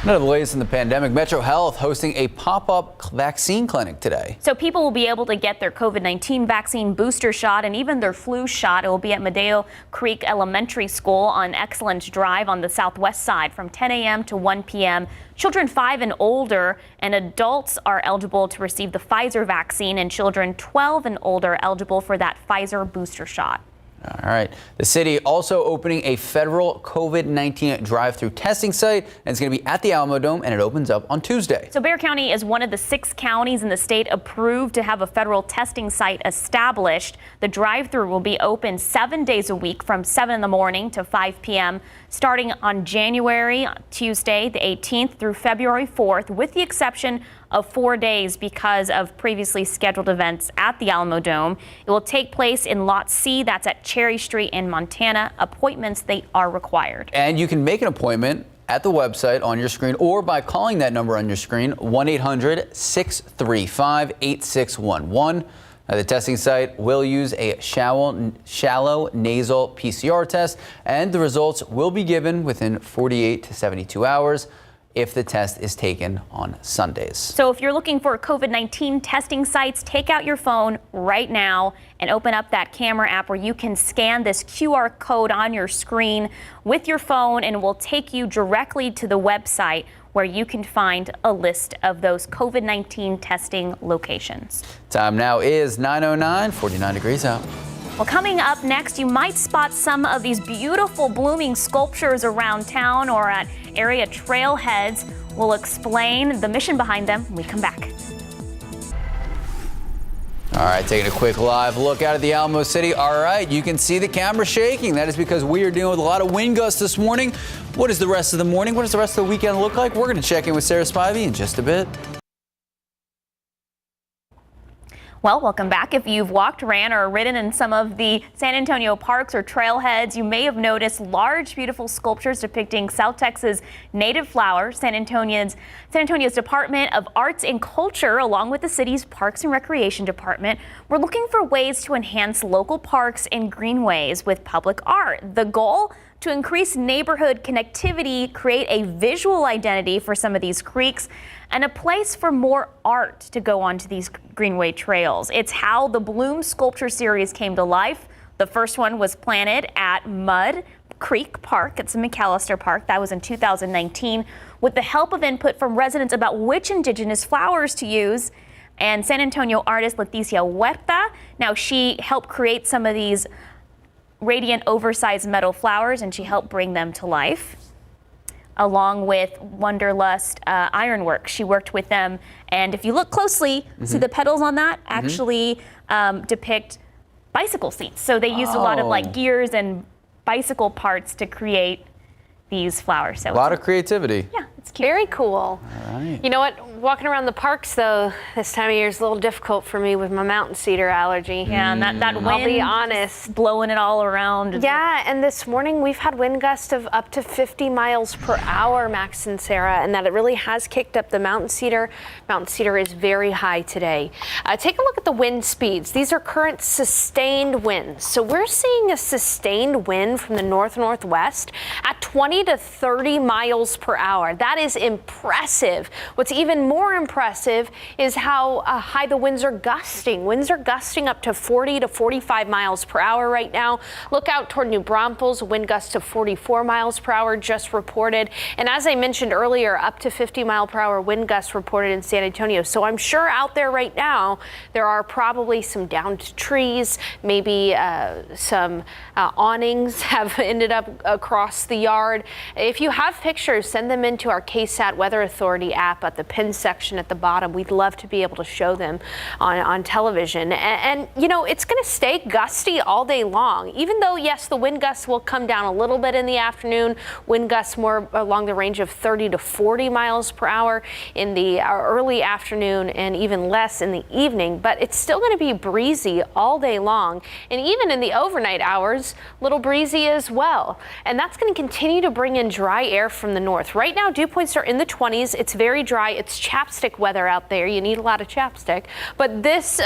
Speaker 2: None of the latest in the pandemic. Metro Health hosting a pop-up vaccine clinic today.
Speaker 3: So people will be able to get their COVID-19 vaccine booster shot and even their flu shot. It will be at Madeo Creek Elementary School on Excellent Drive on the southwest side from 10 a.m. to 1 p.m. Children 5 and older and adults are eligible to receive the Pfizer vaccine, and children 12 and older are eligible for that Pfizer booster shot.
Speaker 2: All right. The city also opening a federal COVID-19 drive-through testing site, and it's going to be at the Alamo Dome, and it opens up on Tuesday.
Speaker 3: So Bexar County is one of the 6 counties in the state approved to have a federal testing site established. The drive-through will be open 7 days a week from 7 in the morning to 5 p.m. starting on Tuesday, the 18th through February 4th, with the exception of 4 days because of previously scheduled events at the Alamo Dome. It will take place in Lot C, that's at Cherry Street in Montana. Appointments, they are required.
Speaker 2: And you can make an appointment at the website on your screen or by calling that number on your screen, 1-800-635-8611. The testing site will use a shallow nasal PCR test, and the results will be given within 48 to 72 hours. if the test is taken on Sundays.
Speaker 3: So if you're looking for COVID-19 testing sites, take out your phone right now and open up that camera app where you can scan this QR code on your screen with your phone, and it will take you directly to the website where you can find a list of those COVID-19 testing locations.
Speaker 2: Time now is 9:09, 49 degrees out.
Speaker 3: Well, coming up next, you might spot some of these beautiful blooming sculptures around town or at area trailheads. We'll explain the mission behind them when we come back.
Speaker 2: All right, taking a quick live look out at the Alamo City. All right, you can see the camera shaking. That is because we are dealing with a lot of wind gusts this morning. What is the rest of the morning? What does the rest of the weekend look like? We're going to check in with Sarah Spivey in just a bit.
Speaker 3: Well, welcome back. If you've walked, ran, or ridden in some of the San Antonio parks or trailheads, you may have noticed large, beautiful sculptures depicting South Texas native flowers. San Antonio's Department of Arts and Culture, along with the city's Parks and Recreation Department, we're looking for ways to enhance local parks and greenways with public art. The goal? To increase neighborhood connectivity, create a visual identity for some of these creeks, and a place for more art to go onto these greenway trails. It's how the Bloom Sculpture Series came to life. The first one was planted at Mud Creek Park. It's in McAllister Park. That was in 2019 with the help of input from residents about which indigenous flowers to use. And San Antonio artist Leticia Huerta, now she helped create some of these radiant oversized metal flowers, and she helped bring them to life along with Wonderlust Ironworks. She worked with them, and if you look closely, see the petals on that actually depict bicycle seats. So they used a lot of like gears and bicycle parts to create these flowers. So
Speaker 2: a lot of creativity.
Speaker 3: Yeah, it's cute.
Speaker 4: Very cool.
Speaker 2: All right.
Speaker 4: You know what? Walking around the parks, though, this time of year is a little difficult for me with my mountain cedar allergy.
Speaker 3: Yeah, and that wind,
Speaker 4: I'll be honest,
Speaker 3: blowing it all around.
Speaker 4: Yeah, and this morning we've had wind gusts of up to 50 miles per hour, Max and Sarah, and that it really has kicked up the mountain cedar. Mountain cedar is very high today. Take a look at the wind speeds. These are current sustained winds. So we're seeing a sustained wind from the northwest at 20 to 30 miles per hour. That is impressive. What's even more impressive is how high the winds are gusting. Winds are gusting up to 40 to 45 miles per hour right now. Look out toward New Braunfels, wind gusts of 44 miles per hour just reported. And as I mentioned earlier, up to 50 mile per hour wind gusts reported in San Antonio. So I'm sure out there right now, there are probably some downed trees, maybe some awnings have ended up across the yard. If you have pictures, send them into our KSAT Weather Authority app at the pin section at the bottom. We'd love to be able to show them on television. And you know, it's going to stay gusty all day long, even though, yes, the wind gusts will come down a little bit in the afternoon. Wind gusts more along the range of 30 to 40 miles per hour in the early afternoon and even less in the evening. But it's still going to be breezy all day long. And even in the overnight hours, little breezy as well. And that's going to continue to bring in dry air from the north. Right now, dew points are in the 20s. It's very dry. It's chapstick weather out there. You need a lot of chapstick. But this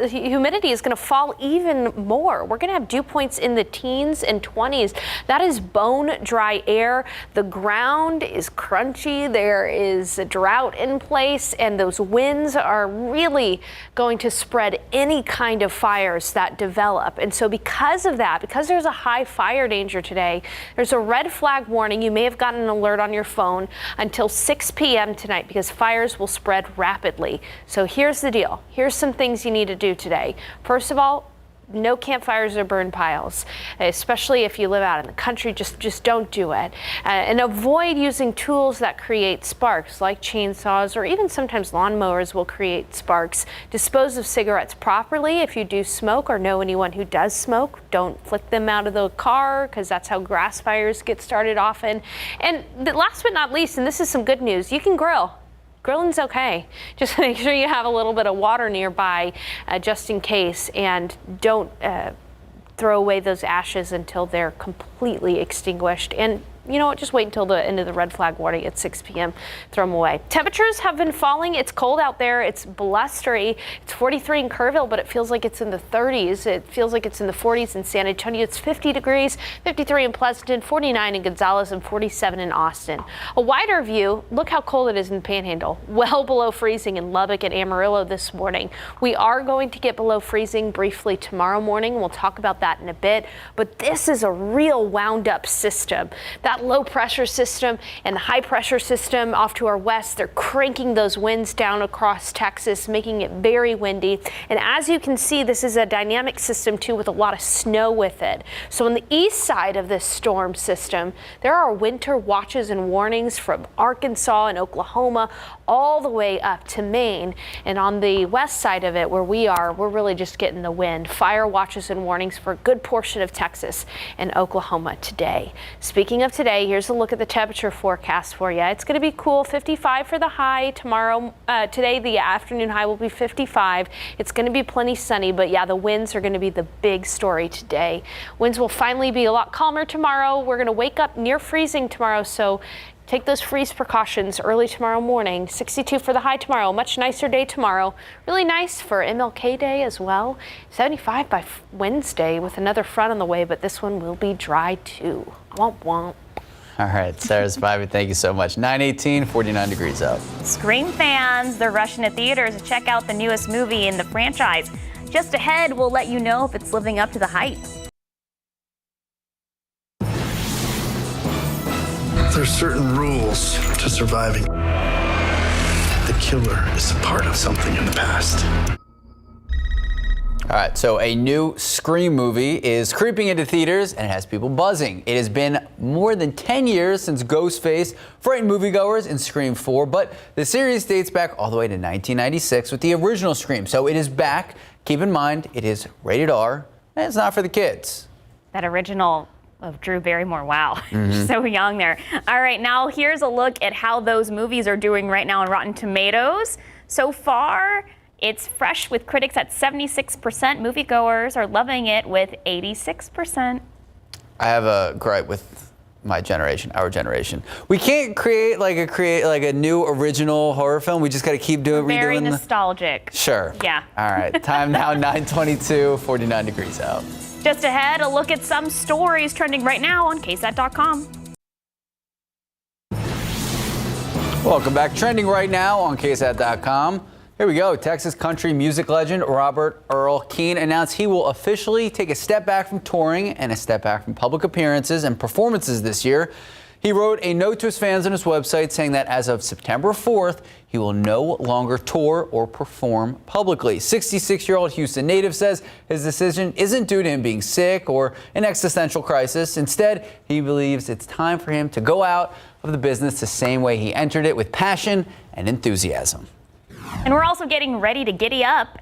Speaker 4: humidity is going to fall even more. We're going to have dew points in the teens and 20s. That is bone dry air. The ground is crunchy. There is a drought in place, and those winds are really going to spread any kind of fires that develop. And so because of that, because there's a high fire danger today, there's a red flag warning. You may have gotten an alert on your phone until 6 p.m. tonight because fires will spread rapidly. So here's the deal. Here's some things you need to do today. First of all, no campfires or burn piles, especially if you live out in the country. Just don't do it. And avoid using tools that create sparks, like chainsaws or even sometimes lawnmowers will create sparks. Dispose of cigarettes properly. If you do smoke or know anyone who does smoke, don't flick them out of the car because that's how grass fires get started often. And last but not least, and this is some good news, you can grill. Grilling's okay. Just make sure you have a little bit of water nearby just in case, and don't throw away those ashes until they're completely extinguished. And you know what, just wait until the end of the red flag warning at 6 p.m. Throw them away. Temperatures have been falling. It's cold out there. It's blustery. It's 43 in Kerrville, but it feels like it's in the 30s. It feels like it's in the 40s in San Antonio. It's 50 degrees, 53 in Pleasanton, 49 in Gonzales, and 47 in Austin. A wider view, look how cold it is in the Panhandle. Well below freezing in Lubbock and Amarillo this morning. We are going to get below freezing briefly tomorrow morning. We'll talk about that in a bit, but this is a real wound up system. That low pressure system and the high pressure system off to our west, they're cranking those winds down across Texas, making it very windy. And as you can see, this is a dynamic system too with a lot of snow with it. So on the east side of this storm system, there are winter watches and warnings from Arkansas and Oklahoma all the way up to Maine. And on the west side of it where we are, we're really just getting the wind. Fire watches and warnings for a good portion of Texas and Oklahoma today. Speaking of today, here's a look at the temperature forecast for you. It's going to be cool, 55 for the high tomorrow. Today, the afternoon high will be 55. It's going to be plenty sunny, but yeah, the winds are going to be the big story today. Winds will finally be a lot calmer tomorrow. We're going to wake up near freezing tomorrow, so take those freeze precautions early tomorrow morning. 62 for the high tomorrow. Much nicer day tomorrow. Really nice for MLK Day as well. 75 by Wednesday with another front on the way, but this one will be dry too. Womp womp.
Speaker 2: All right, Sarah's vibing. Thank you so much. 9:18, 49 degrees out.
Speaker 3: Scream fans, they're rushing to theaters to check out the newest movie in the franchise. Just ahead, we'll let you know if it's living up to the hype.
Speaker 16: There's certain rules to surviving. The killer is a part of something in the past.
Speaker 2: All right, so a new Scream movie is creeping into theaters and it has people buzzing. It has been more than 10 years since Ghostface frightened moviegoers in Scream 4, but the series dates back all the way to 1996 with the original Scream. So it is back. Keep in mind, it is rated R and it's not for the kids.
Speaker 3: That original of Drew Barrymore. Wow. So young there. All right, now here's a look at how those movies are doing right now on Rotten Tomatoes. So far, it's fresh with critics at 76%. Moviegoers are loving it with 86%.
Speaker 2: I have a gripe with my generation, our generation. We can't create like a new original horror film. We just got to keep doing
Speaker 3: Very
Speaker 2: redoing
Speaker 3: nostalgic.
Speaker 2: Sure.
Speaker 3: Yeah.
Speaker 2: All right. Time now 9:22, 49 degrees out.
Speaker 3: Just ahead, a look at some stories trending right now on KSAT.com.
Speaker 2: Welcome back. Trending right now on KSAT.com. Here we go. Texas country music legend Robert Earl Keen announced he will officially take a step back from touring and a step back from public appearances and performances this year. He wrote a note to his fans on his website saying that as of September 4th, he will no longer tour or perform publicly. 66-year-old Houston native says his decision isn't due to him being sick or an existential crisis. Instead, he believes it's time for him to go out of the business the same way he entered it, with passion and enthusiasm.
Speaker 3: And we're also getting ready to giddy up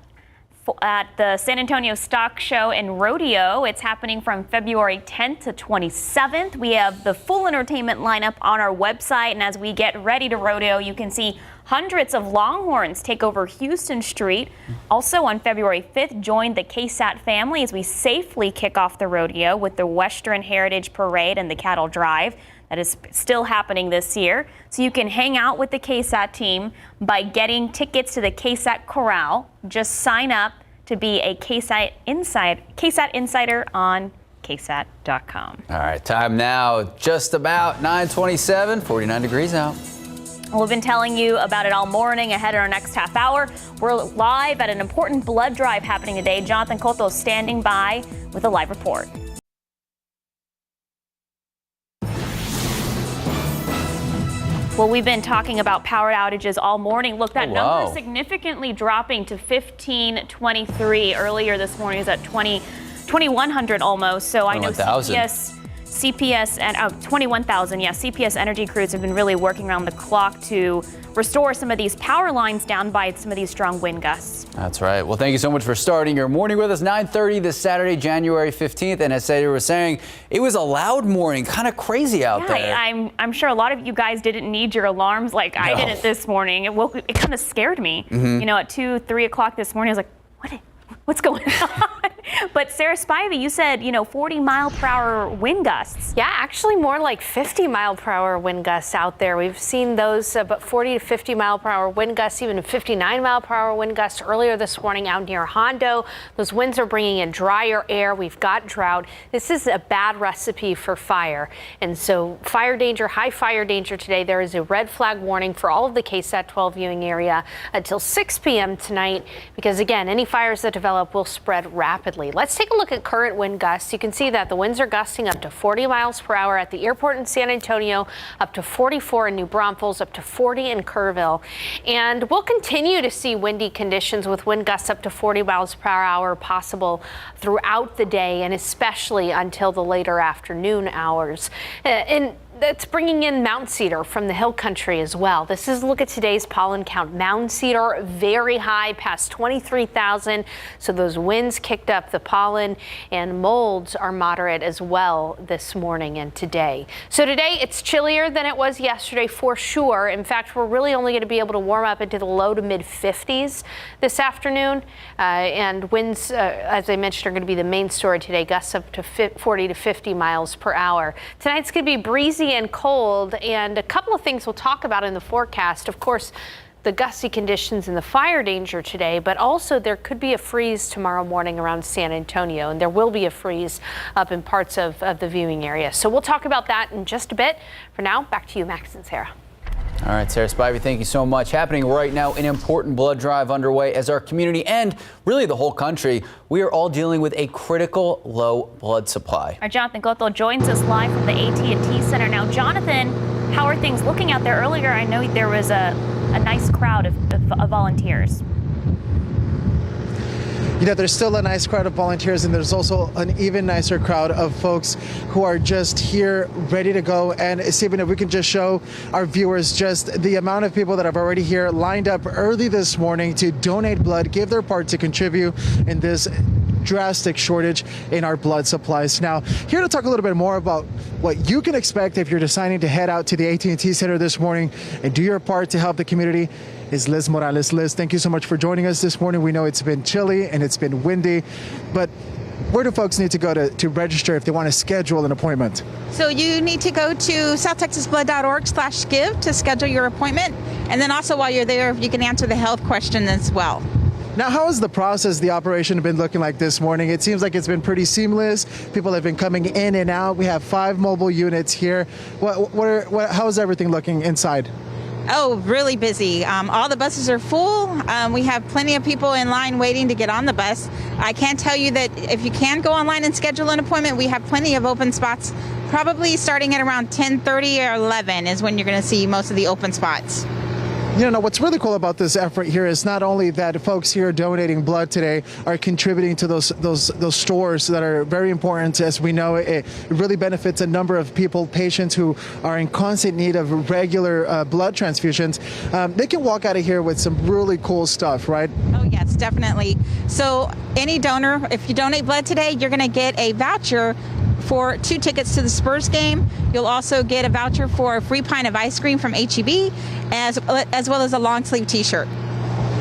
Speaker 3: at the San Antonio Stock Show and Rodeo. It's happening from February 10th to 27th. We have the full entertainment lineup on our website, and as we get ready to rodeo, you can see hundreds of Longhorns take over Houston Street. Also on February 5th, join the KSAT family as we safely kick off the rodeo with the Western Heritage Parade and the Cattle Drive. That is still happening this year. So you can hang out with the KSAT team by getting tickets to the KSAT Corral. Just sign up to be a KSAT Insider on KSAT.com.
Speaker 2: All right, time now just about 9:27, 49 degrees out.
Speaker 3: We've been telling you about it all morning. Ahead in our next half hour, we're live at an important blood drive happening today. Jonathan Cotto standing by with a live report. Well, we've been talking about power outages all morning. Look, that number is significantly dropping to 1523. Earlier this morning it was at 2100 almost. So I know CPS and 21,000. Yeah, CPS energy crews have been really working around the clock to restore some of these power lines down by some of these strong wind gusts.
Speaker 2: That's right. Well, thank you so much for starting your morning with us. 9:30 this Saturday, January 15th. And as Sadie was saying, it was a loud morning, kind of crazy out there.
Speaker 3: I'm sure a lot of you guys didn't need your alarms like I didn't this morning. It kind of scared me. You know, at 2, 3 o'clock this morning, I was like, what's going on? But Sarah Spivey, you said, 40-mile-per-hour wind gusts.
Speaker 4: Yeah, actually more like 50-mile-per-hour wind gusts out there. We've seen those, but 40 to 50-mile-per-hour wind gusts, even a 59-mile-per-hour wind gust earlier this morning out near Hondo. Those winds are bringing in drier air. We've got drought. This is a bad recipe for fire. And so fire danger, high fire danger today. There is a red flag warning for all of the KSAT 12 viewing area until 6 p.m. tonight, because again, any fires that develop will spread rapidly. Let's take a look at current wind gusts. You can see that the winds are gusting up to 40 miles per hour at the airport in San Antonio, up to 44 in New Braunfels, up to 40 in Kerrville. And we'll continue to see windy conditions with wind gusts up to 40 miles per hour possible throughout the day, and especially until the later afternoon hours. And that's bringing in mountain cedar from the hill country as well. This is a look at today's pollen count. Mountain cedar very high, past 23,000. So those winds kicked up the pollen, and molds are moderate as well this morning and today. So today it's chillier than it was yesterday for sure. In fact, we're really only going to be able to warm up into the low to mid 50s this afternoon. And winds, as I mentioned, are going to be the main story today. Gusts up to 40 to 50 miles per hour. Tonight's going to be breezy and cold, and a couple of things we'll talk about in the forecast. Of course, the gusty conditions and the fire danger today, but also there could be a freeze tomorrow morning around San Antonio, and there will be a freeze up in parts of the viewing area. So we'll talk about that in just a bit. For now, back to you, Max and Sarah.
Speaker 2: All right, Sarah Spivey, thank you so much. Happening right now, an important blood drive underway as our community and really the whole country, we are all dealing with a critical low blood supply.
Speaker 3: Our Jonathan Goethel joins us live from the AT&T Center. Now, Jonathan, how are things looking out there? Earlier, I know there was a nice crowd of volunteers.
Speaker 15: There's still a nice crowd of volunteers, and there's also an even nicer crowd of folks who are just here ready to go. And Stephen, if we can just show our viewers just the amount of people that have already here lined up early this morning to donate blood, give their part to contribute in this drastic shortage in our blood supplies. Now, here to talk a little bit more about what you can expect if you're deciding to head out to the AT&T Center this morning and do your part to help the community is Liz Morales. Liz, thank you so much for joining us this morning. We know it's been chilly and it's been windy, but where do folks need to go to register if they want to schedule an appointment?
Speaker 6: So you need to go to southtexasblood.org/give to schedule your appointment. And then also while you're there, you can answer the health question as well.
Speaker 15: Now, how has the process, the operation been looking like this morning? It seems like it's been pretty seamless. People have been coming in and out. We have 5 mobile units here. How is everything looking inside?
Speaker 6: Oh, really busy. All the buses are full. We have plenty of people in line waiting to get on the bus. I can tell you that if you can go online and schedule an appointment, we have plenty of open spots. Probably starting at around 10:30 or 11 is when you're going to see most of the open spots.
Speaker 15: What's really cool about this effort here is not only that folks here donating blood today are contributing to those stores that are very important. As we know, it really benefits a number of people, patients who are in constant need of regular blood transfusions. They can walk out of here with some really cool stuff, right?
Speaker 6: Oh, yes, definitely. So any donor, if you donate blood today, you're going to get a voucher for 2 tickets to the Spurs game. You'll also get a voucher for a free pint of ice cream from H-E-B, as well as a long sleeve t-shirt.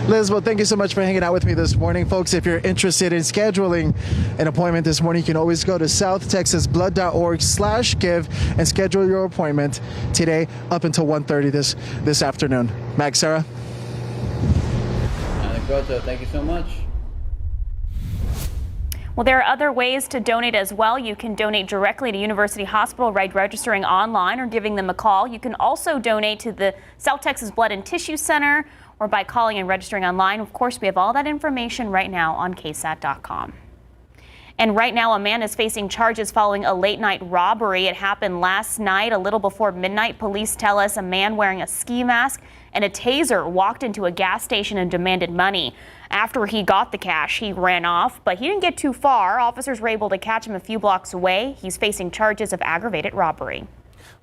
Speaker 15: Liz, well, thank you so much for hanging out with me this morning. Folks, if you're interested in scheduling an appointment this morning, you can always go to southtexasblood.org/give and schedule your appointment today up until 1:30 this afternoon. Max, Sarah?
Speaker 2: Thank you so much.
Speaker 3: Well, there are other ways to donate as well. You can donate directly to University Hospital by registering online or giving them a call. You can also donate to the South Texas Blood and Tissue Center or by calling and registering online. Of course, we have all that information right now on KSAT.com. And right now, a man is facing charges following a late-night robbery. It happened last night, a little before midnight. Police tell us a man wearing a ski mask and a taser walked into a gas station and demanded money. After he got the cash, he ran off, but he didn't get too far. Officers were able to catch him a few blocks away. He's facing charges of aggravated robbery.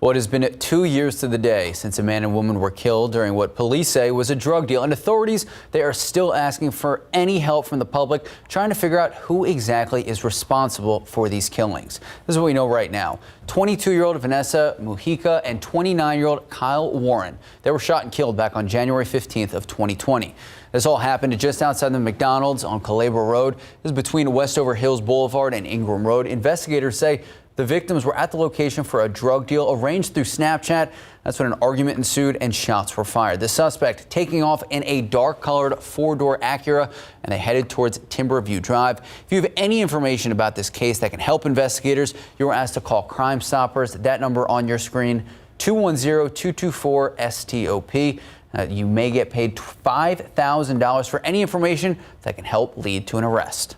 Speaker 2: Well, it has been 2 years to the day since a man and woman were killed during what police say was a drug deal. And authorities, they are still asking for any help from the public, trying to figure out who exactly is responsible for these killings. This is what we know right now. 22-year-old Vanessa Mujica and 29-year-old Kyle Warren. They were shot and killed back on January 15th of 2020. This all happened just outside the McDonald's on Calabro Road. This is between Westover Hills Boulevard and Ingram Road. Investigators say the victims were at the location for a drug deal arranged through Snapchat. That's when an argument ensued and shots were fired. The suspect taking off in a dark-colored four-door Acura, and they headed towards Timberview Drive. If you have any information about this case that can help investigators, you are asked to call Crime Stoppers. That number on your screen, 210-224-STOP. You may get paid $5,000 for any information that can help lead to an arrest.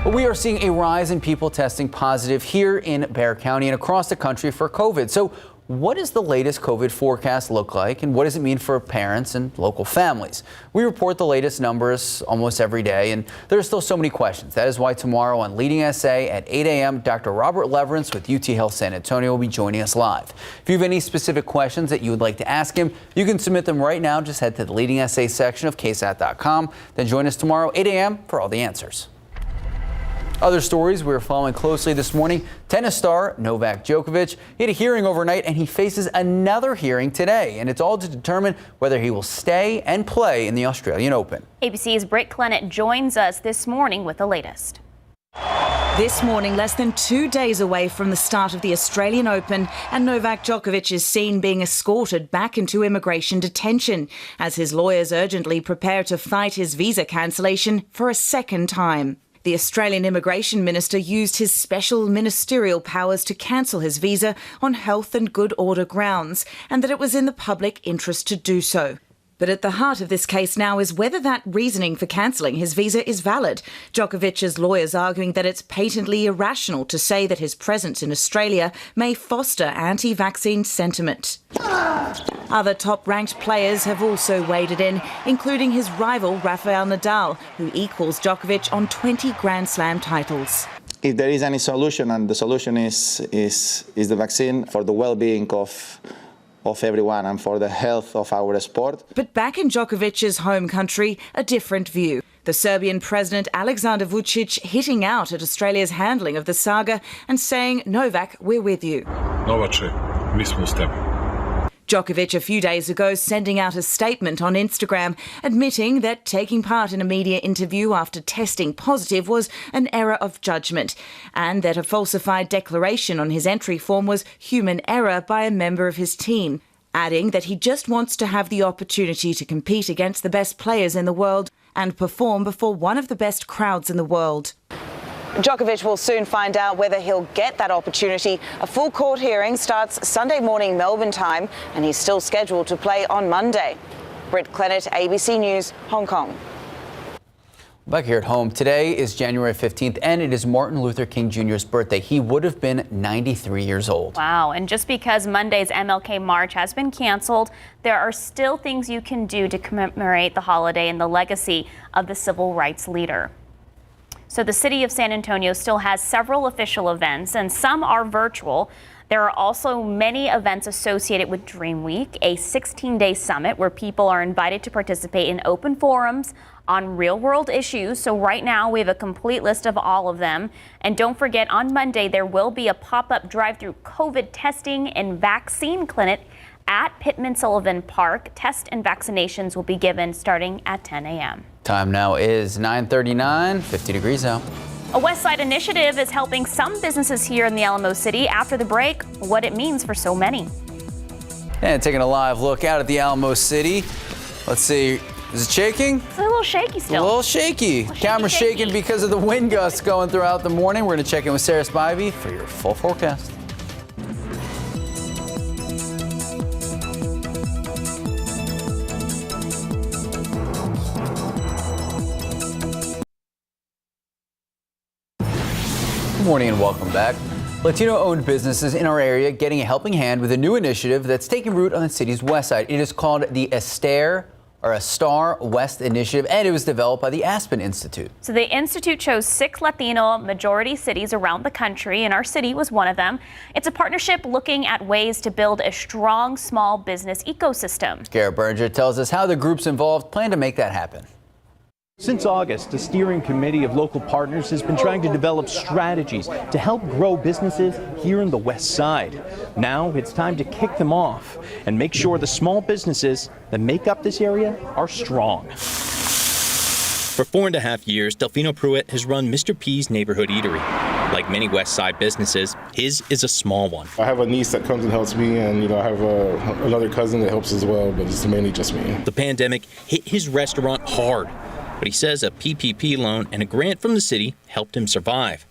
Speaker 2: But we are seeing a rise in people testing positive here in Bexar County and across the country for COVID. So what does the latest COVID forecast look like, and what does it mean for parents and local families? We report the latest numbers almost every day, and there are still so many questions. That is why tomorrow on Leading SA at 8 a.m., Dr. Robert Leverance with UT Health San Antonio will be joining us live. If you have any specific questions that you would like to ask him, you can submit them right now. Just head to the Leading SA section of KSAT.com. Then join us tomorrow, 8 a.m. for all the answers. Other stories we're following closely this morning. Tennis star Novak Djokovic, he had a hearing overnight and he faces another hearing today. And it's all to determine whether he will stay and play in the Australian Open.
Speaker 3: ABC's Britt Clennett joins us this morning with the latest.
Speaker 1: This morning, less than 2 days away from the start of the Australian Open, and Novak Djokovic is seen being escorted back into immigration detention as his lawyers urgently prepare to fight his visa cancellation for a second time. The Australian Immigration Minister used his special ministerial powers to cancel his visa on health and good order grounds, and that it was in the public interest to do so. But at the heart of this case now is whether that reasoning for cancelling his visa is valid. Djokovic's lawyers arguing that it's patently irrational to say that his presence in Australia may foster anti-vaccine sentiment. Other top-ranked players have also waded in, including his rival Rafael Nadal, who equals Djokovic on 20 Grand Slam titles.
Speaker 17: If there is any solution, and the solution is the vaccine for the well-being of everyone and for the health of our sport.
Speaker 1: But back in Djokovic's home country, a different view. The Serbian President Aleksandar Vučić hitting out at Australia's handling of the saga and saying, Novak, we're with you.
Speaker 18: Novače, mi smo s tebi.
Speaker 1: Djokovic a few days ago sending out a statement on Instagram admitting that taking part in a media interview after testing positive was an error of judgment, and that a falsified declaration on his entry form was human error by a member of his team, adding that he just wants to have the opportunity to compete against the best players in the world and perform before one of the best crowds in the world. Djokovic will soon find out whether he'll get that opportunity. A full court hearing starts Sunday morning Melbourne time, and he's still scheduled to play on Monday. Britt Clennett, ABC News, Hong Kong.
Speaker 2: Back here at home, today is January 15th, and it is Martin Luther King Jr.'s birthday. He would have been 93 years old.
Speaker 3: Wow, and just because Monday's MLK March has been canceled, there are still things you can do to commemorate the holiday and the legacy of the civil rights leader. So the city of San Antonio still has several official events, and some are virtual. There are also many events associated with Dream Week, a 16-day summit where people are invited to participate in open forums on real-world issues. So right now we have a complete list of all of them. And don't forget, on Monday there will be a pop-up drive-through COVID testing and vaccine clinic at Pittman Sullivan Park. Test and vaccinations will be given starting at 10 a.m.
Speaker 2: Time now is 9:39, 50 degrees out.
Speaker 3: A West Side initiative is helping some businesses here in the Alamo City. After the break, what it means for so many.
Speaker 2: And taking a live look out at the Alamo City. Let's see, is it shaking?
Speaker 3: It's a little shaky still.
Speaker 2: A little shaky. Camera's shaking because of the wind gusts going throughout the morning. We're going to check in with Sarah Spivey for your full forecast. Good morning and welcome back. Latino-owned businesses in our area getting a helping hand with a new initiative that's taking root on the city's west side. It is called the A Star West Initiative, and it was developed by the Aspen Institute.
Speaker 3: So the Institute chose 6 Latino majority cities around the country, and our city was one of them. It's a partnership looking at ways to build a strong small business ecosystem.
Speaker 2: Garrett Berger tells us how the groups involved plan to make that happen.
Speaker 7: Since August, a steering committee of local partners has been trying to develop strategies to help grow businesses here in the West Side. Now it's time to kick them off and make sure the small businesses that make up this area are strong.
Speaker 8: For 4.5 years, Delfino Pruitt has run Mr. P's Neighborhood Eatery. Like many West Side businesses, his is a small one.
Speaker 9: I have a niece that comes and helps me, and I have another cousin that helps as well, but it's mainly just me.
Speaker 8: The pandemic hit his restaurant hard, but he says a PPP loan and a grant from the city helped him survive.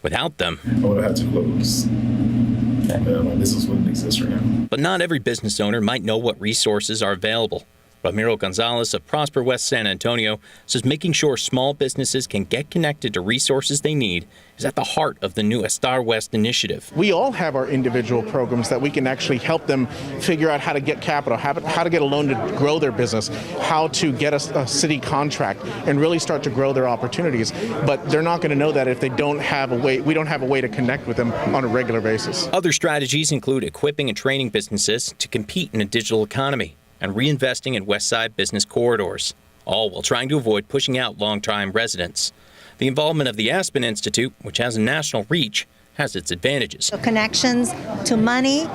Speaker 8: Without them,
Speaker 9: I would have had to close. My business wouldn't exist right now.
Speaker 8: But not every business owner might know what resources are available. Ramiro Gonzalez of Prosper West San Antonio says making sure small businesses can get connected to resources they need is at the heart of the new Star West initiative.
Speaker 19: We all have our individual programs that we can actually help them figure out how to get capital, how to get a loan to grow their business, how to get a city contract and really start to grow their opportunities. But they're not going to know that if they don't have a way, we don't have a way to connect with them on a regular basis.
Speaker 8: Other strategies include equipping and training businesses to compete in a digital economy and reinvesting in West Side business corridors, all while trying to avoid pushing out long-time residents. The involvement of the Aspen Institute, which has a national reach, has its advantages.
Speaker 20: So connections to money,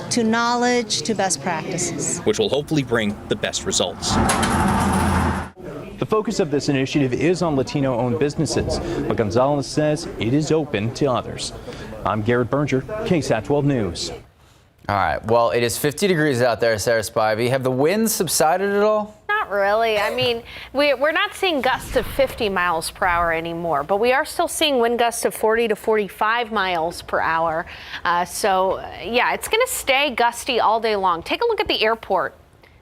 Speaker 20: to knowledge, to best practices,
Speaker 8: which will hopefully bring the best results.
Speaker 7: The focus of this initiative is on Latino-owned businesses, but Gonzalez says it is open to others. I'm Garrett Berger, KSAT 12 News.
Speaker 2: All right, well, it is 50 degrees out there, Sarah Spivey. Have the winds subsided at all?
Speaker 4: Not really. I mean, we're not seeing gusts of 50 miles per hour anymore, but we are still seeing wind gusts of 40 to 45 miles per hour. Yeah, it's going to stay gusty all day long. Take a look at the airport.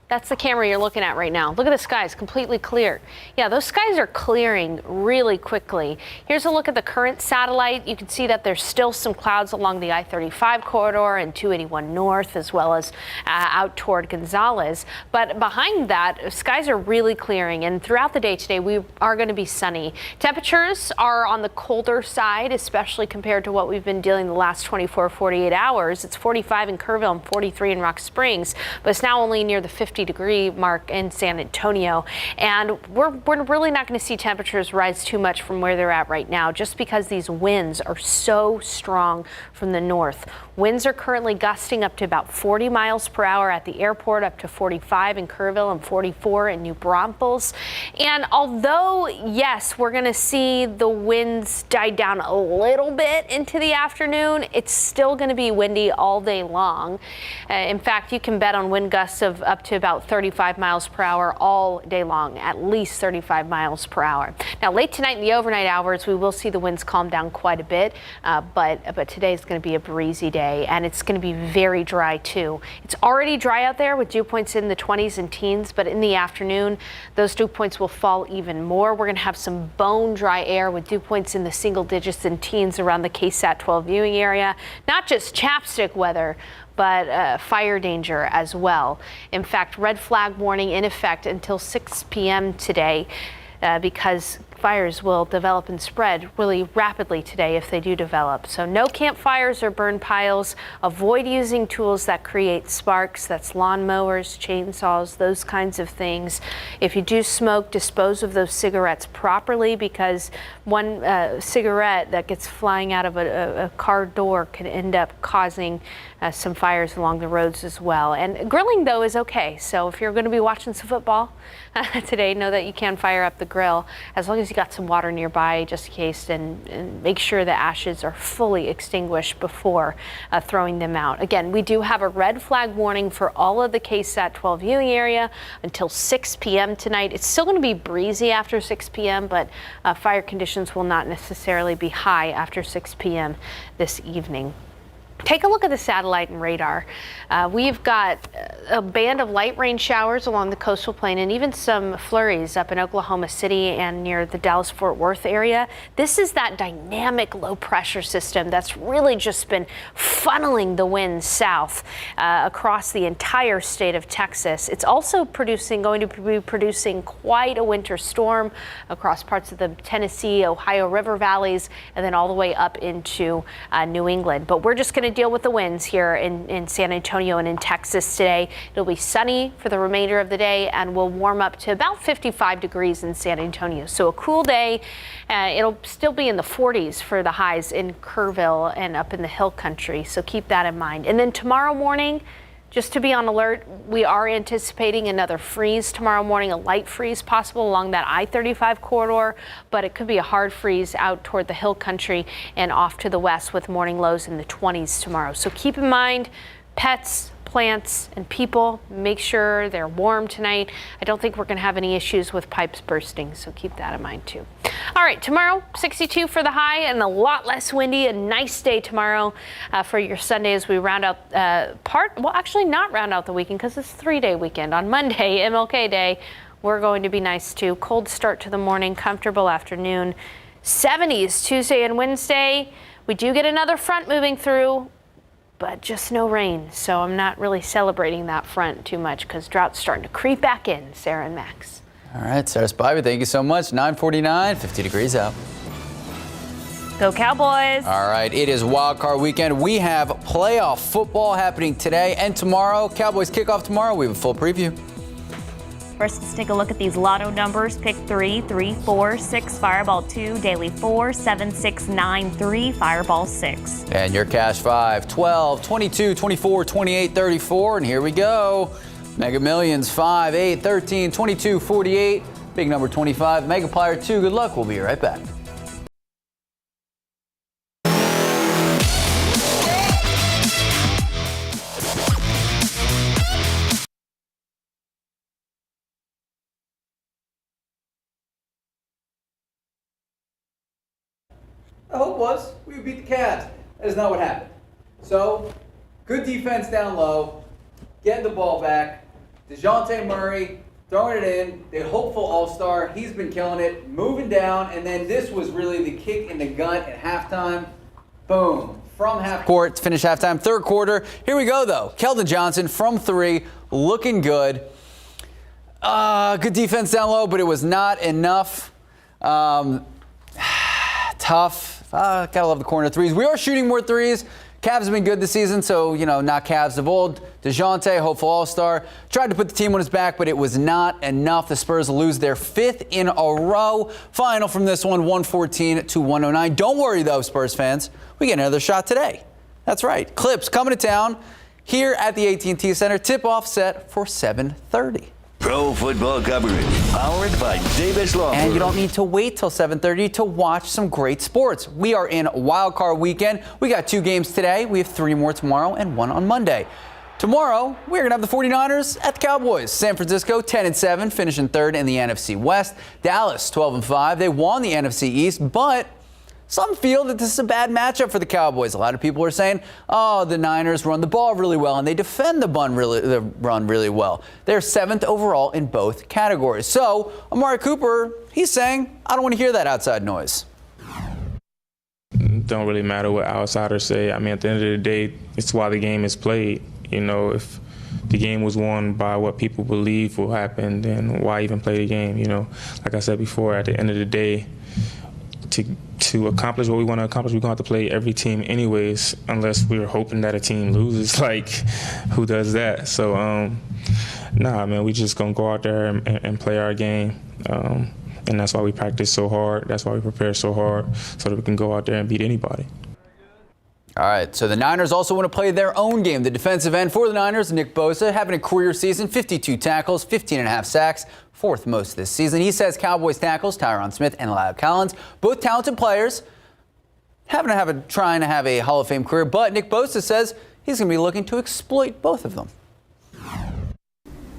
Speaker 4: That's the camera you're looking at right now. Look at the skies, completely clear. Yeah, those skies are clearing really quickly. Here's a look at the current satellite. You can see that there's still some clouds along the I-35 corridor and 281 North, as well as out toward Gonzales. But behind that, skies are really clearing. And throughout the day today, we are going to be sunny. Temperatures are on the colder side, especially compared to what we've been dealing the last 24, 48 hours. It's 45 in Kerrville and 43 in Rock Springs, but it's now only near the 50-degree mark in San Antonio. And we're really not going to see temperatures rise too much from where they're at right now, just because these winds are so strong from the north. Winds are currently gusting up to about 40 miles per hour at the airport, up to 45 in Kerrville and 44 in New Braunfels. And although, yes, we're going to see the winds die down a little bit into the afternoon, it's still going to be windy all day long. In fact, you can bet on wind gusts of up to about 35 miles per hour all day long, at least 35 miles per hour. Now, late tonight in the overnight hours, we will see the winds calm down quite a bit, but today is going to be a breezy day. And it's going to be very dry too. It's already dry out there with dew points in the 20s and teens, but in the afternoon, those dew points will fall even more. We're going to have some bone dry air with dew points in the single digits and teens around the KSAT 12 viewing area. Not just chapstick weather, but fire danger as well. In fact, red flag warning in effect until 6 p.m. today because fires will develop and spread really rapidly today if they do develop. So no campfires or burn piles. Avoid using tools that create sparks. That's lawnmowers, chainsaws, those kinds of things. If you do smoke, dispose of those cigarettes properly, because one cigarette that gets flying out of a car door could end up causing some fires along the roads as well. And grilling, though, is okay. So if you're going to be watching some football today, know that you can fire up the grill as long as you got some water nearby, just in case, and make sure the ashes are fully extinguished before throwing them out. Again, we do have a red flag warning for all of the KSAT 12 viewing area until 6 p.m. tonight. It's still going to be breezy after 6 p.m., but fire conditions will not necessarily be high after 6 p.m. this evening. Take a look at the satellite and radar. We've got a band of light rain showers along the coastal plain and even some flurries up in Oklahoma City and near the Dallas-Fort Worth area. This is that dynamic low pressure system that's really just been funneling the winds south across the entire state of Texas. It's also going to be producing quite a winter storm across parts of the Tennessee, Ohio River valleys, and then all the way up into New England. But we're just going to to deal with the winds here in San Antonio and in Texas today. It'll be sunny for the remainder of the day and will warm up to about 55 degrees in San Antonio. So a cool day. It'll still be in the 40s for the highs in Kerrville and up in the hill country. So keep that in mind. And then tomorrow morning, just to be on alert, we are anticipating another freeze tomorrow morning, a light freeze possible along that I-35 corridor, but it could be a hard freeze out toward the hill country and off to the west with morning lows in the 20s tomorrow. So keep in mind, pets, plants, and people, make sure they're warm tonight. I don't think we're going to have any issues with pipes bursting, so keep that in mind too. All right, tomorrow, 62 for the high and a lot less windy. A nice day tomorrow for your Sunday as we round out not round out the weekend because it's a 3-day weekend. On Monday, MLK Day, we're going to be nice too. Cold start to the morning, comfortable afternoon. 70s Tuesday and Wednesday. We do get another front moving through, but just no rain. So I'm not really celebrating that front too much because drought's starting to creep back in. Sarah and Max.
Speaker 2: All right, Sarah Spivey, thank you so much. 9:49, 50 degrees out.
Speaker 3: Go Cowboys.
Speaker 2: All right, it is Wild Card Weekend. We have playoff football happening today and tomorrow. Cowboys kickoff tomorrow. We have a full preview.
Speaker 3: First, let's take a look at these lotto numbers. Pick 3, 3, 4, 6, Fireball 2, Daily 4, 7, 6, 9, 3, Fireball 6.
Speaker 2: And your cash 5, 12, 22, 24, 28, 34. And here we go. Mega Millions 5, 8, 13, 22, 48. Big number 25. Mega Plier 2. Good luck. We'll be right back. The hope was we would beat the Cavs. That is not what happened. So, good defense down low, getting the ball back. DeJounte Murray throwing it in, the hopeful all-star. He's been killing it, moving down, and then this was really the kick in the gut at halftime. Boom. From half court to finish halftime. Third quarter. Here we go, though. Keldon Johnson from 3, looking good. Good defense down low, but it was not enough. Tough. Gotta love the corner threes. We are shooting more threes. Cavs have been good this season, so, not Cavs of old. DeJounte, hopeful all-star, tried to put the team on his back, but it was not enough. The Spurs lose their 5th in a row. Final from this one, 114 to 109. Don't worry, though, Spurs fans. We get another shot today. That's right. Clips coming to town here at the AT&T Center. Tip-off set for 7:30.
Speaker 21: Pro football coverage, powered by Davis Law.
Speaker 2: And you don't need to wait till 7:30 to watch some great sports. We are in Wild Card Weekend. We got 2 games today. We have 3 more tomorrow and 1 on Monday. Tomorrow, we're going to have the 49ers at the Cowboys. San Francisco, 10-7, finishing 3rd in the NFC West. Dallas, 12-5. They won the NFC East, but some feel that this is a bad matchup for the Cowboys. A lot of people are saying, the Niners run the ball really well, and they defend the run really well. They're 7th overall in both categories. So, Amari Cooper, he's saying, I don't want to hear that outside noise.
Speaker 22: Don't really matter what outsiders say. I mean, at the end of the day, it's why the game is played. If the game was won by what people believe will happen, then why even play the game? Like I said before, at the end of the day, to accomplish what we want to accomplish, we're going to have to play every team anyways, unless we're hoping that a team loses. Like, who does that? So, we just going to go out there and play our game. And that's why we practice so hard. That's why we prepare so hard, so that we can go out there and beat anybody.
Speaker 2: All right, so the Niners also want to play their own game. The defensive end for the Niners, Nick Bosa, having a career season, 52 tackles, 15.5 sacks, 4th most this season. He says Cowboys tackles, Tyron Smith and La'el Collins, both talented players, trying to have a Hall of Fame career, but Nick Bosa says he's going to be looking to exploit both of them.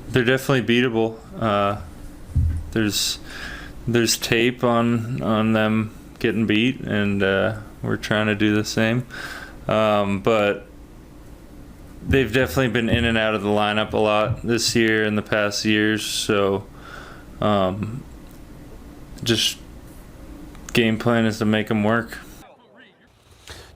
Speaker 23: They're definitely beatable. There's tape on them getting beat, and we're trying to do the same. But they've definitely been in and out of the lineup a lot this year and the past years. So just game plan is to make them work.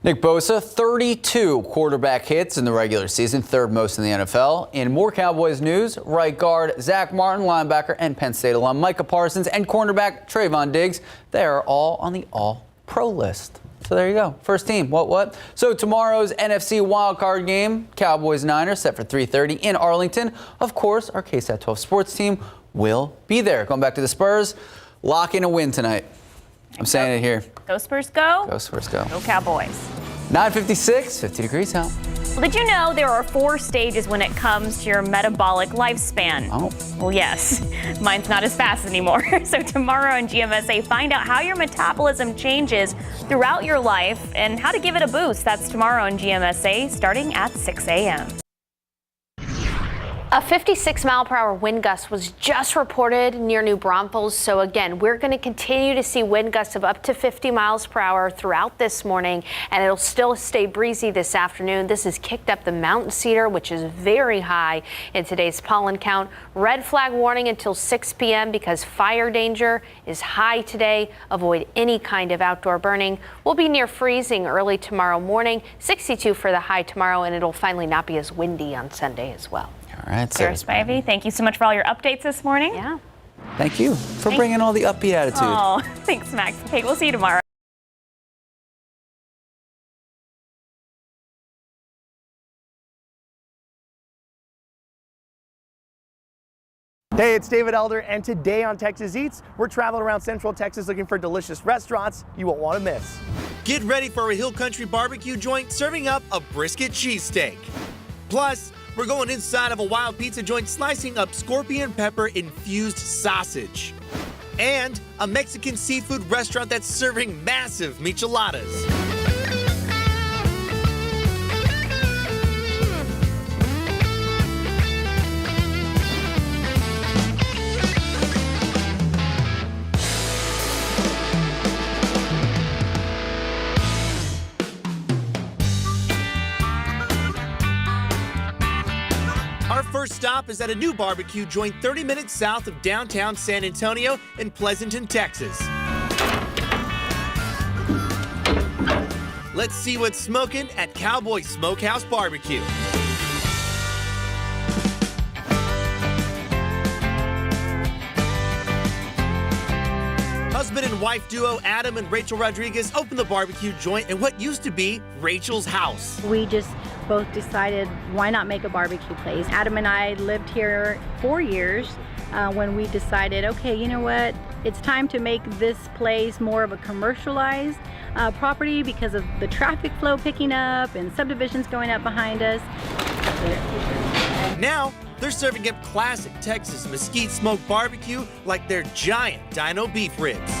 Speaker 2: Nick Bosa, 32 quarterback hits in the regular season, 3rd most in the NFL. In more Cowboys news, right guard Zach Martin, linebacker and Penn State alum Micah Parsons, and cornerback Trayvon Diggs, they are all on the All-Pro list. So there you go. First team. What? So tomorrow's NFC wildcard game, Cowboys-Niners, set for 3:30 in Arlington. Of course, our KSAT 12 sports team will be there. Going back to the Spurs, lock in a win tonight. I'm saying it here.
Speaker 3: Go Spurs, go.
Speaker 2: Go Spurs, go.
Speaker 3: Go Cowboys.
Speaker 2: 9:56, 50 degrees out.
Speaker 3: Well, did you know there are 4 stages when it comes to your metabolic lifespan?
Speaker 2: Oh.
Speaker 3: Well, yes. Mine's not as fast anymore. So tomorrow on GMSA, find out how your metabolism changes throughout your life and how to give it a boost. That's tomorrow on GMSA, starting at 6 a.m.
Speaker 4: A 56-mile-per-hour wind gust was just reported near New Braunfels. So again, we're going to continue to see wind gusts of up to 50 miles per hour throughout this morning, and it'll still stay breezy this afternoon. This has kicked up the mountain cedar, which is very high in today's pollen count. Red flag warning until 6 p.m. because fire danger is high today. Avoid any kind of outdoor burning. We'll be near freezing early tomorrow morning, 62 for the high tomorrow, and it'll finally not be as windy on Sunday as well.
Speaker 2: All right,
Speaker 3: Sarah Spivey, thank you so much for all your updates this morning.
Speaker 4: Yeah.
Speaker 2: Thank you for bringing all the upbeat attitude.
Speaker 3: Oh, thanks, Max. Okay, we'll see you tomorrow.
Speaker 5: Hey, it's David Elder, and today on Texas Eats, we're traveling around Central Texas looking for delicious restaurants you won't want to miss.
Speaker 11: Get ready for a Hill Country barbecue joint serving up a brisket cheesesteak. Plus, we're going inside of a wild pizza joint slicing up scorpion pepper infused sausage. And a Mexican seafood restaurant that's serving massive micheladas. Our first stop is at a new barbecue joint 30 minutes south of downtown San Antonio in Pleasanton, Texas. Let's see what's smoking at Cowboy Smokehouse Barbecue. Husband and wife duo Adam and Rachel Rodriguez opened the barbecue joint in what used to be Rachel's house.
Speaker 12: We just both decided, why not make a barbecue place? Adam and I lived here 4 years when we decided, okay, you know what? It's time to make this place more of a commercialized property because of the traffic flow picking up and subdivisions going up behind us.
Speaker 11: Now, they're serving up classic Texas mesquite smoked barbecue like their giant dino beef ribs.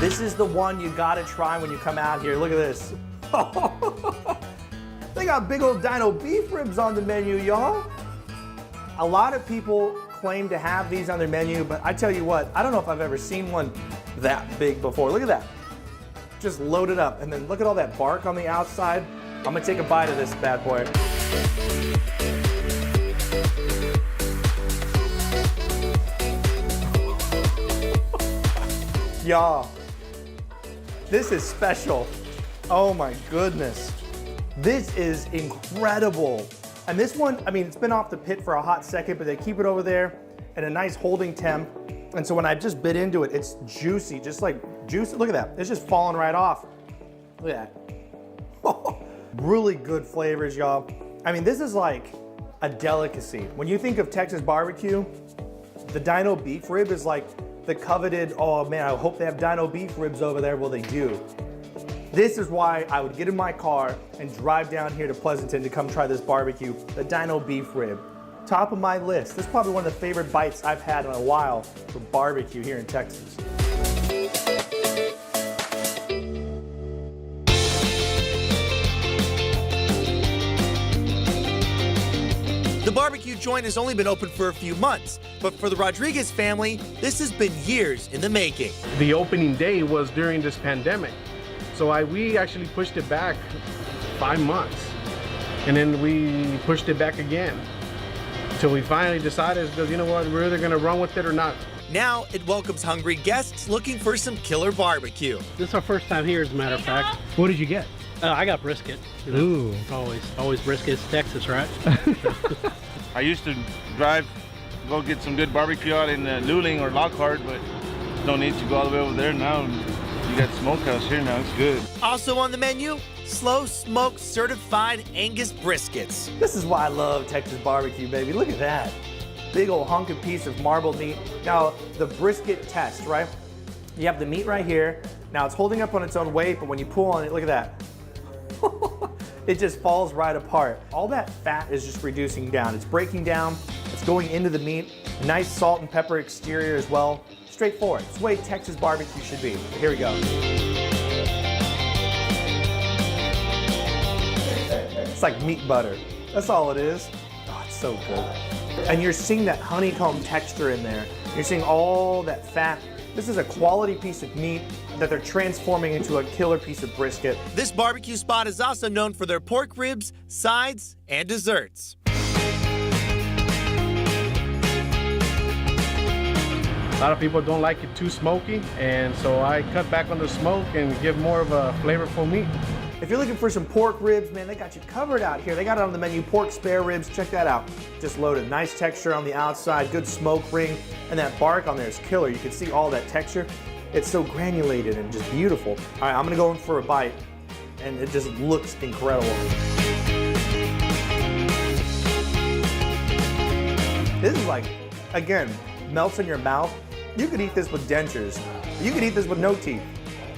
Speaker 5: This is the one you gotta try when you come out here. Look at this. They got big old dino beef ribs on the menu, y'all. A lot of people claim to have these on their menu, but I tell you what, I don't know if I've ever seen one that big before. Look at that. Just loaded up. And then look at all that bark on the outside. I'm gonna take a bite of this bad boy. Y'all, this is special. Oh my goodness. This is incredible. And this one, I mean, it's been off the pit for a hot second, but they keep it over there at a nice holding temp. And so when I just bit into it, it's juicy, just like juicy. Look at that, it's just falling right off. Look at that. Really good flavors, y'all. I mean, this is like a delicacy. When you think of Texas barbecue, the dino beef rib is like the coveted, oh man, I hope they have dino beef ribs over there. Well, they do. This is why I would get in my car and drive down here to Pleasanton to come try this barbecue, the dino beef rib. Top of my list. This is probably one of the favorite bites I've had in a while for barbecue here in Texas.
Speaker 11: The barbecue joint has only been open for a few months, but for the Rodriguez family, this has been years in the making.
Speaker 19: The opening day was during this pandemic. So we actually pushed it back 5 months. And then we pushed it back again. Until we finally decided, you know what, we're either gonna run with it or not.
Speaker 11: Now it welcomes hungry guests looking for some killer barbecue.
Speaker 24: This is our first time here, as a matter of fact. What did you get?
Speaker 10: I got brisket.
Speaker 13: Ooh.
Speaker 10: Always brisket. It's Texas, right?
Speaker 14: I used to go get some good barbecue out in Luling or Lockhart, but no need to go all the way over there now. You got smokehouse here now, it's good.
Speaker 11: Also on the menu, slow smoked certified Angus briskets.
Speaker 5: This is why I love Texas barbecue, baby. Look at that. Big old hunky piece of marbled meat. Now, the brisket test, right? You have the meat right here. Now, it's holding up on its own weight, but when you pull on it, look at that. It just falls right apart. All that fat is just reducing down. It's breaking down. It's going into the meat. Nice salt and pepper exterior as well. Straightforward. It's the way Texas barbecue should be. Here we go. It's like meat butter. That's all it is. Oh, it's so good. And you're seeing that honeycomb texture in there. You're seeing all that fat. This is a quality piece of meat that they're transforming into a killer piece of brisket.
Speaker 11: This barbecue spot is also known for their pork ribs, sides, and desserts.
Speaker 13: A lot of people don't like it too smoky, and so I cut back on the smoke and give more of a flavorful meat.
Speaker 5: If you're looking for some pork ribs, man, they got you covered out here. They got it on the menu, pork spare ribs. Check that out. Just loaded. Nice texture on the outside, good smoke ring, and that bark on there is killer. You can see all that texture. It's so granulated and just beautiful. All right, I'm gonna go in for a bite, and it just looks incredible. This is like, again, melts in your mouth. You could eat this with dentures. You could eat this with no teeth.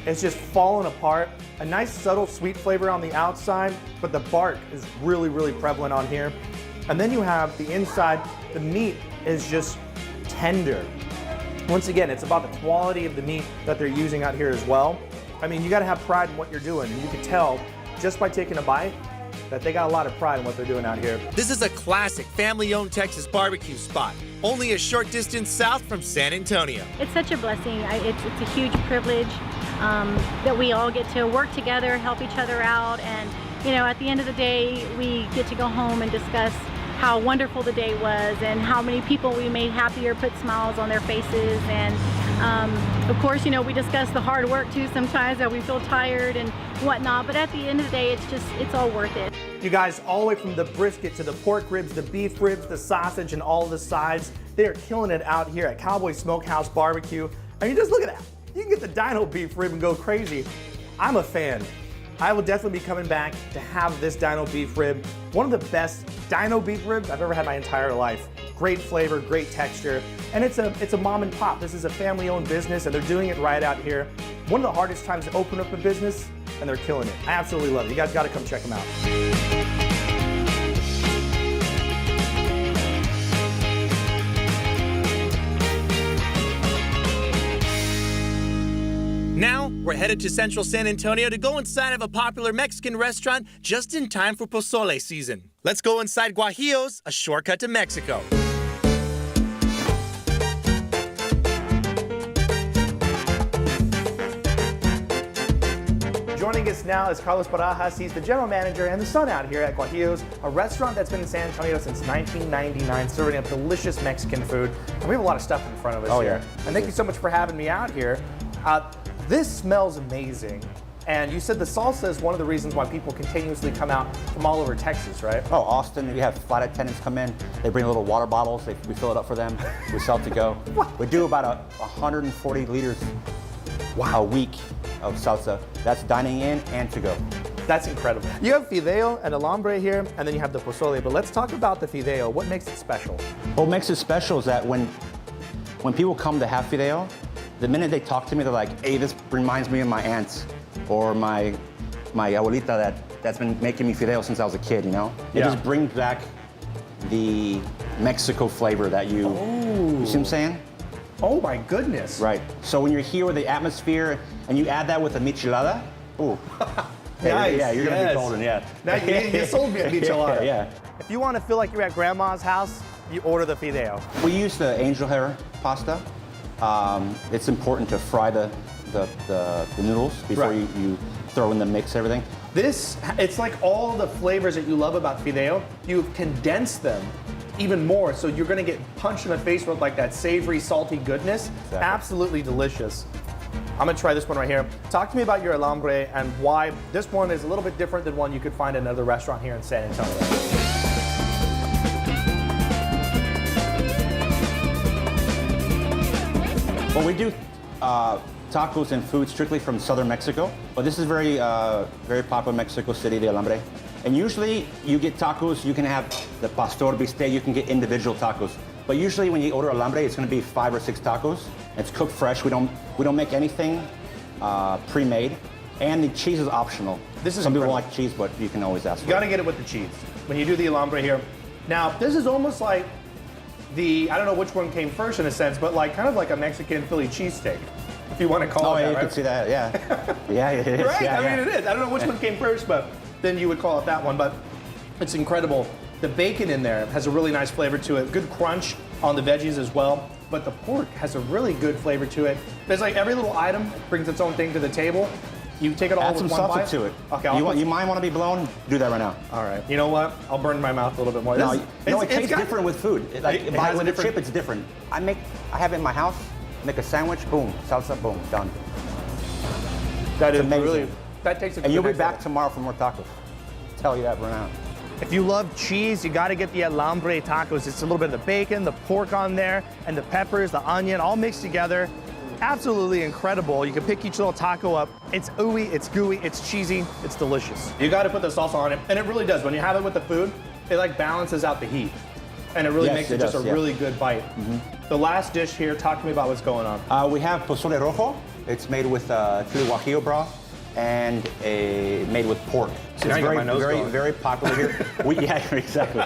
Speaker 5: It's just falling apart. A nice subtle sweet flavor on the outside, but the bark is really, really prevalent on here. And then you have the inside, the meat is just tender. Once again, it's about the quality of the meat that they're using out here as well. I mean, you gotta have pride in what you're doing. You can tell just by taking a bite that they got a lot of pride in what they're doing out here.
Speaker 11: This is a classic family-owned Texas barbecue spot, only a short distance south from San Antonio.
Speaker 12: It's such a blessing. It's a huge privilege that we all get to work together, help each other out, and you know, at the end of the day, we get to go home and discuss how wonderful the day was and how many people we made happier, put smiles on their faces, and of course, you know, we discuss the hard work too sometimes, that we feel tired and whatnot, but at the end of the day, it's all worth it.
Speaker 5: You guys, all the way from the brisket to the pork ribs, the beef ribs, the sausage, and all the sides, they are killing it out here at Cowboy Smokehouse Barbecue. I mean, just look at that. You can get the dino beef rib and go crazy. I'm a fan. I will definitely be coming back to have this dino beef rib. One of the best dino beef ribs I've ever had my entire life. Great flavor, great texture, and it's a mom and pop. This is a family-owned business, and they're doing it right out here. One of the hardest times to open up a business, and they're killing it. I absolutely love it. You guys got to come check them out.
Speaker 11: Now, we're headed to central San Antonio to go inside of a popular Mexican restaurant just in time for pozole season. Let's go inside Guajillo's, a shortcut to Mexico.
Speaker 5: Joining us now is Carlos Barajas. He's the general manager and the son out here at Guajillo's, a restaurant that's been in San Antonio since 1999, serving up delicious Mexican food. And we have a lot of stuff in front of us here. And thank you so much for having me out here. This smells amazing. And you said the salsa is one of the reasons why people continuously come out from all over Texas, right?
Speaker 24: Oh, Austin, we have flight attendants come in. They bring little water bottles. We fill it up for them. We sell it to go. We do about 140 liters a week of salsa. That's dining in and to go.
Speaker 5: That's incredible. You have fideo and alambre here, and then you have the pozole. But let's talk about the fideo. What makes it special?
Speaker 24: What makes it special is that when people come to have fideo, the minute they talk to me, they're like, hey, this reminds me of my aunt or my abuelita that's been making me fideo since I was a kid, you know? It just brings back the Mexico flavor that you see what I'm saying?
Speaker 5: Oh my goodness.
Speaker 24: Right. So when you're here with the atmosphere and you add that with a michelada, ooh.
Speaker 5: Nice.
Speaker 24: Yeah, you're gonna be golden,
Speaker 5: Now, you sold me a michelada.
Speaker 24: Yeah.
Speaker 5: If you want to feel like you're at grandma's house, you order the fideo.
Speaker 24: We use the angel hair pasta. It's important to fry the noodles before you throw in the mix, everything.
Speaker 5: It's like all the flavors that you love about fideo, you've condensed them even more, so you're gonna get punched in the face with like that savory, salty goodness. Exactly. Absolutely delicious. I'm gonna try this one right here. Talk to me about your alambre and why this one is a little bit different than one you could find at another restaurant here in San Antonio.
Speaker 24: Well, we do tacos and food strictly from southern Mexico, but this is very popular in Mexico City, the alambre. And usually you get tacos, you can have the pastor bistec, you can get individual tacos. But usually when you order alambre, it's gonna be 5 or 6 tacos. It's cooked fresh. We don't make anything pre-made, and the cheese is optional. Some people don't like cheese, but you can always ask for it.
Speaker 5: You gotta get it with the cheese when you do the alambre here. Now, this is almost like I don't know which one came first in a sense, but kind of like a Mexican Philly cheesesteak, if you want to call it that,
Speaker 24: yeah, you
Speaker 5: right?
Speaker 24: could see that, yeah. Yeah, it is.
Speaker 5: Right,
Speaker 24: Yeah,
Speaker 5: I mean, it is. I don't know which one came first, but then you would call it that one, but it's incredible. The bacon in there has a really nice flavor to it, good crunch on the veggies as well, but the pork has a really good flavor to it. There's every little item brings its own thing to the table. You take it all
Speaker 24: Add
Speaker 5: with
Speaker 24: some
Speaker 5: one bite.
Speaker 24: salsa to it.
Speaker 5: Okay,
Speaker 24: You might want to be blown, do that right now.
Speaker 5: All right, you know what? I'll burn my mouth a little bit more.
Speaker 24: No, it tastes different with food.
Speaker 5: It
Speaker 24: With
Speaker 5: has
Speaker 24: a
Speaker 5: a different
Speaker 24: chip, it's different. I have it in my house, make a sandwich, boom, salsa, boom, done.
Speaker 5: That is
Speaker 24: amazing.
Speaker 5: really, that takes it to
Speaker 24: And
Speaker 5: the
Speaker 24: you'll be
Speaker 5: next
Speaker 24: back
Speaker 5: level.
Speaker 24: tomorrow for more tacos. Tell you that right now.
Speaker 5: If you love cheese, you got to get the alambre tacos. It's a little bit of the bacon, the pork on there, and the peppers, the onion, all mixed together. Absolutely incredible. You can pick each little taco up. It's ooey, it's gooey, it's cheesy, it's delicious. You got to put the salsa on it, and it really does. When you have it with the food, it balances out the heat, and it really makes it just a really good bite. The last dish here, talk to me about what's going on.
Speaker 24: We have pozole rojo. It's made with chili guajillo broth and made with pork.
Speaker 5: See,
Speaker 24: It's
Speaker 5: now I got my nose going.
Speaker 24: very popular here. Yeah, exactly.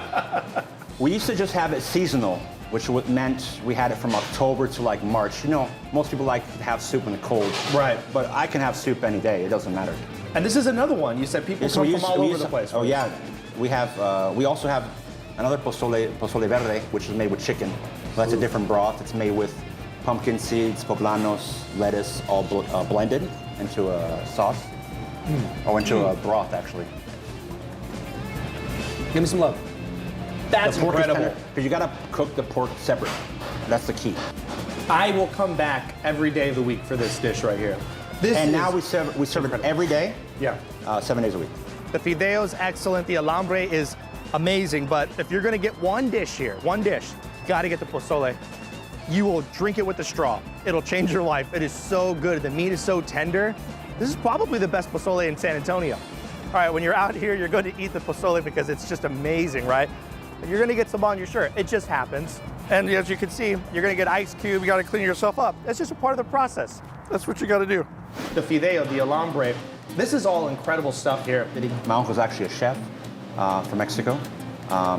Speaker 24: We used to just have it seasonal, which meant we had it from October to March. You know, most people like to have soup in the cold.
Speaker 5: Right.
Speaker 24: But I can have soup any day. It doesn't matter.
Speaker 5: And this is another one. You said people come from all over the place.
Speaker 24: Oh yeah, we also have another pozole verde, which is made with chicken. That's a different broth. It's made with pumpkin seeds, poblanos, lettuce, all blended into a sauce, or into a broth, actually.
Speaker 5: Give me some love. That's incredible.
Speaker 24: Because you gotta cook the pork separate. That's the key.
Speaker 5: I will come back every day of the week for this dish right here.
Speaker 24: Now we serve it every day.
Speaker 5: Yeah.
Speaker 24: 7 days a week.
Speaker 5: The fideo's excellent. The alambre is amazing. But if you're gonna get one dish here, you gotta get the pozole. You will drink it with a straw. It'll change your life. It is so good. The meat is so tender. This is probably the best pozole in San Antonio. All right, when you're out here, you're going to eat the pozole because it's just amazing, right? And you're gonna get some on your shirt. It just happens. And as you can see, you're gonna get ice cube. You gotta clean yourself up. That's just a part of the process. That's what you gotta do. The fideo, the alambre, this is all incredible stuff here.
Speaker 24: My uncle's actually a chef from Mexico.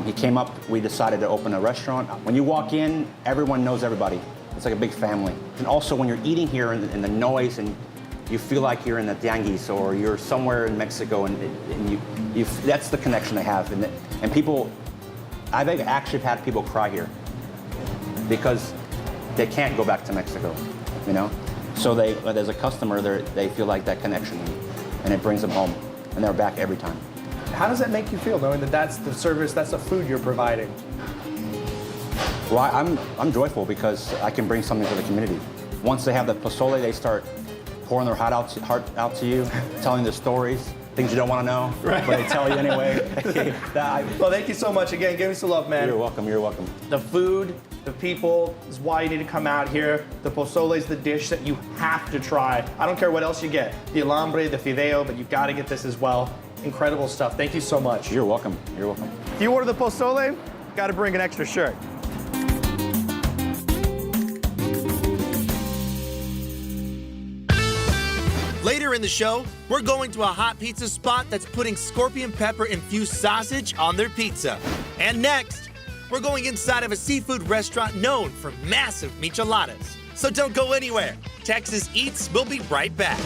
Speaker 24: He came up, we decided to open a restaurant. When you walk in, everyone knows everybody. It's like a big family. And also when you're eating here in the noise and you feel like you're in the tianguis or you're somewhere in Mexico and you that's the connection they have. And people, I've actually had people cry here because they can't go back to Mexico, you know? So as a customer, they feel like that connection and it brings them home and they're back every time.
Speaker 5: How does that make you feel, knowing that that's the service, that's the food you're providing?
Speaker 24: Well, I'm joyful because I can bring something to the community. Once they have the pozole, they start pouring their heart out to you, telling their stories, things you don't want to know, right. But they tell you anyway.
Speaker 5: Well, thank you so much again. Give me some love, man.
Speaker 24: You're welcome. You're welcome.
Speaker 5: The food, the people is why you need to come out here. The pozole is the dish that you have to try. I don't care what else you get. The alambre, the fideo, but you got to get this as well. Incredible stuff. Thank you so much.
Speaker 24: You're welcome. You're welcome.
Speaker 5: If you order the pozole, got to bring an extra shirt. Later in the show, we're going to a hot pizza spot that's putting scorpion pepper infused sausage on their pizza. And next, we're going inside of a seafood restaurant known for massive micheladas. So don't go anywhere. Texas Eats will be right back.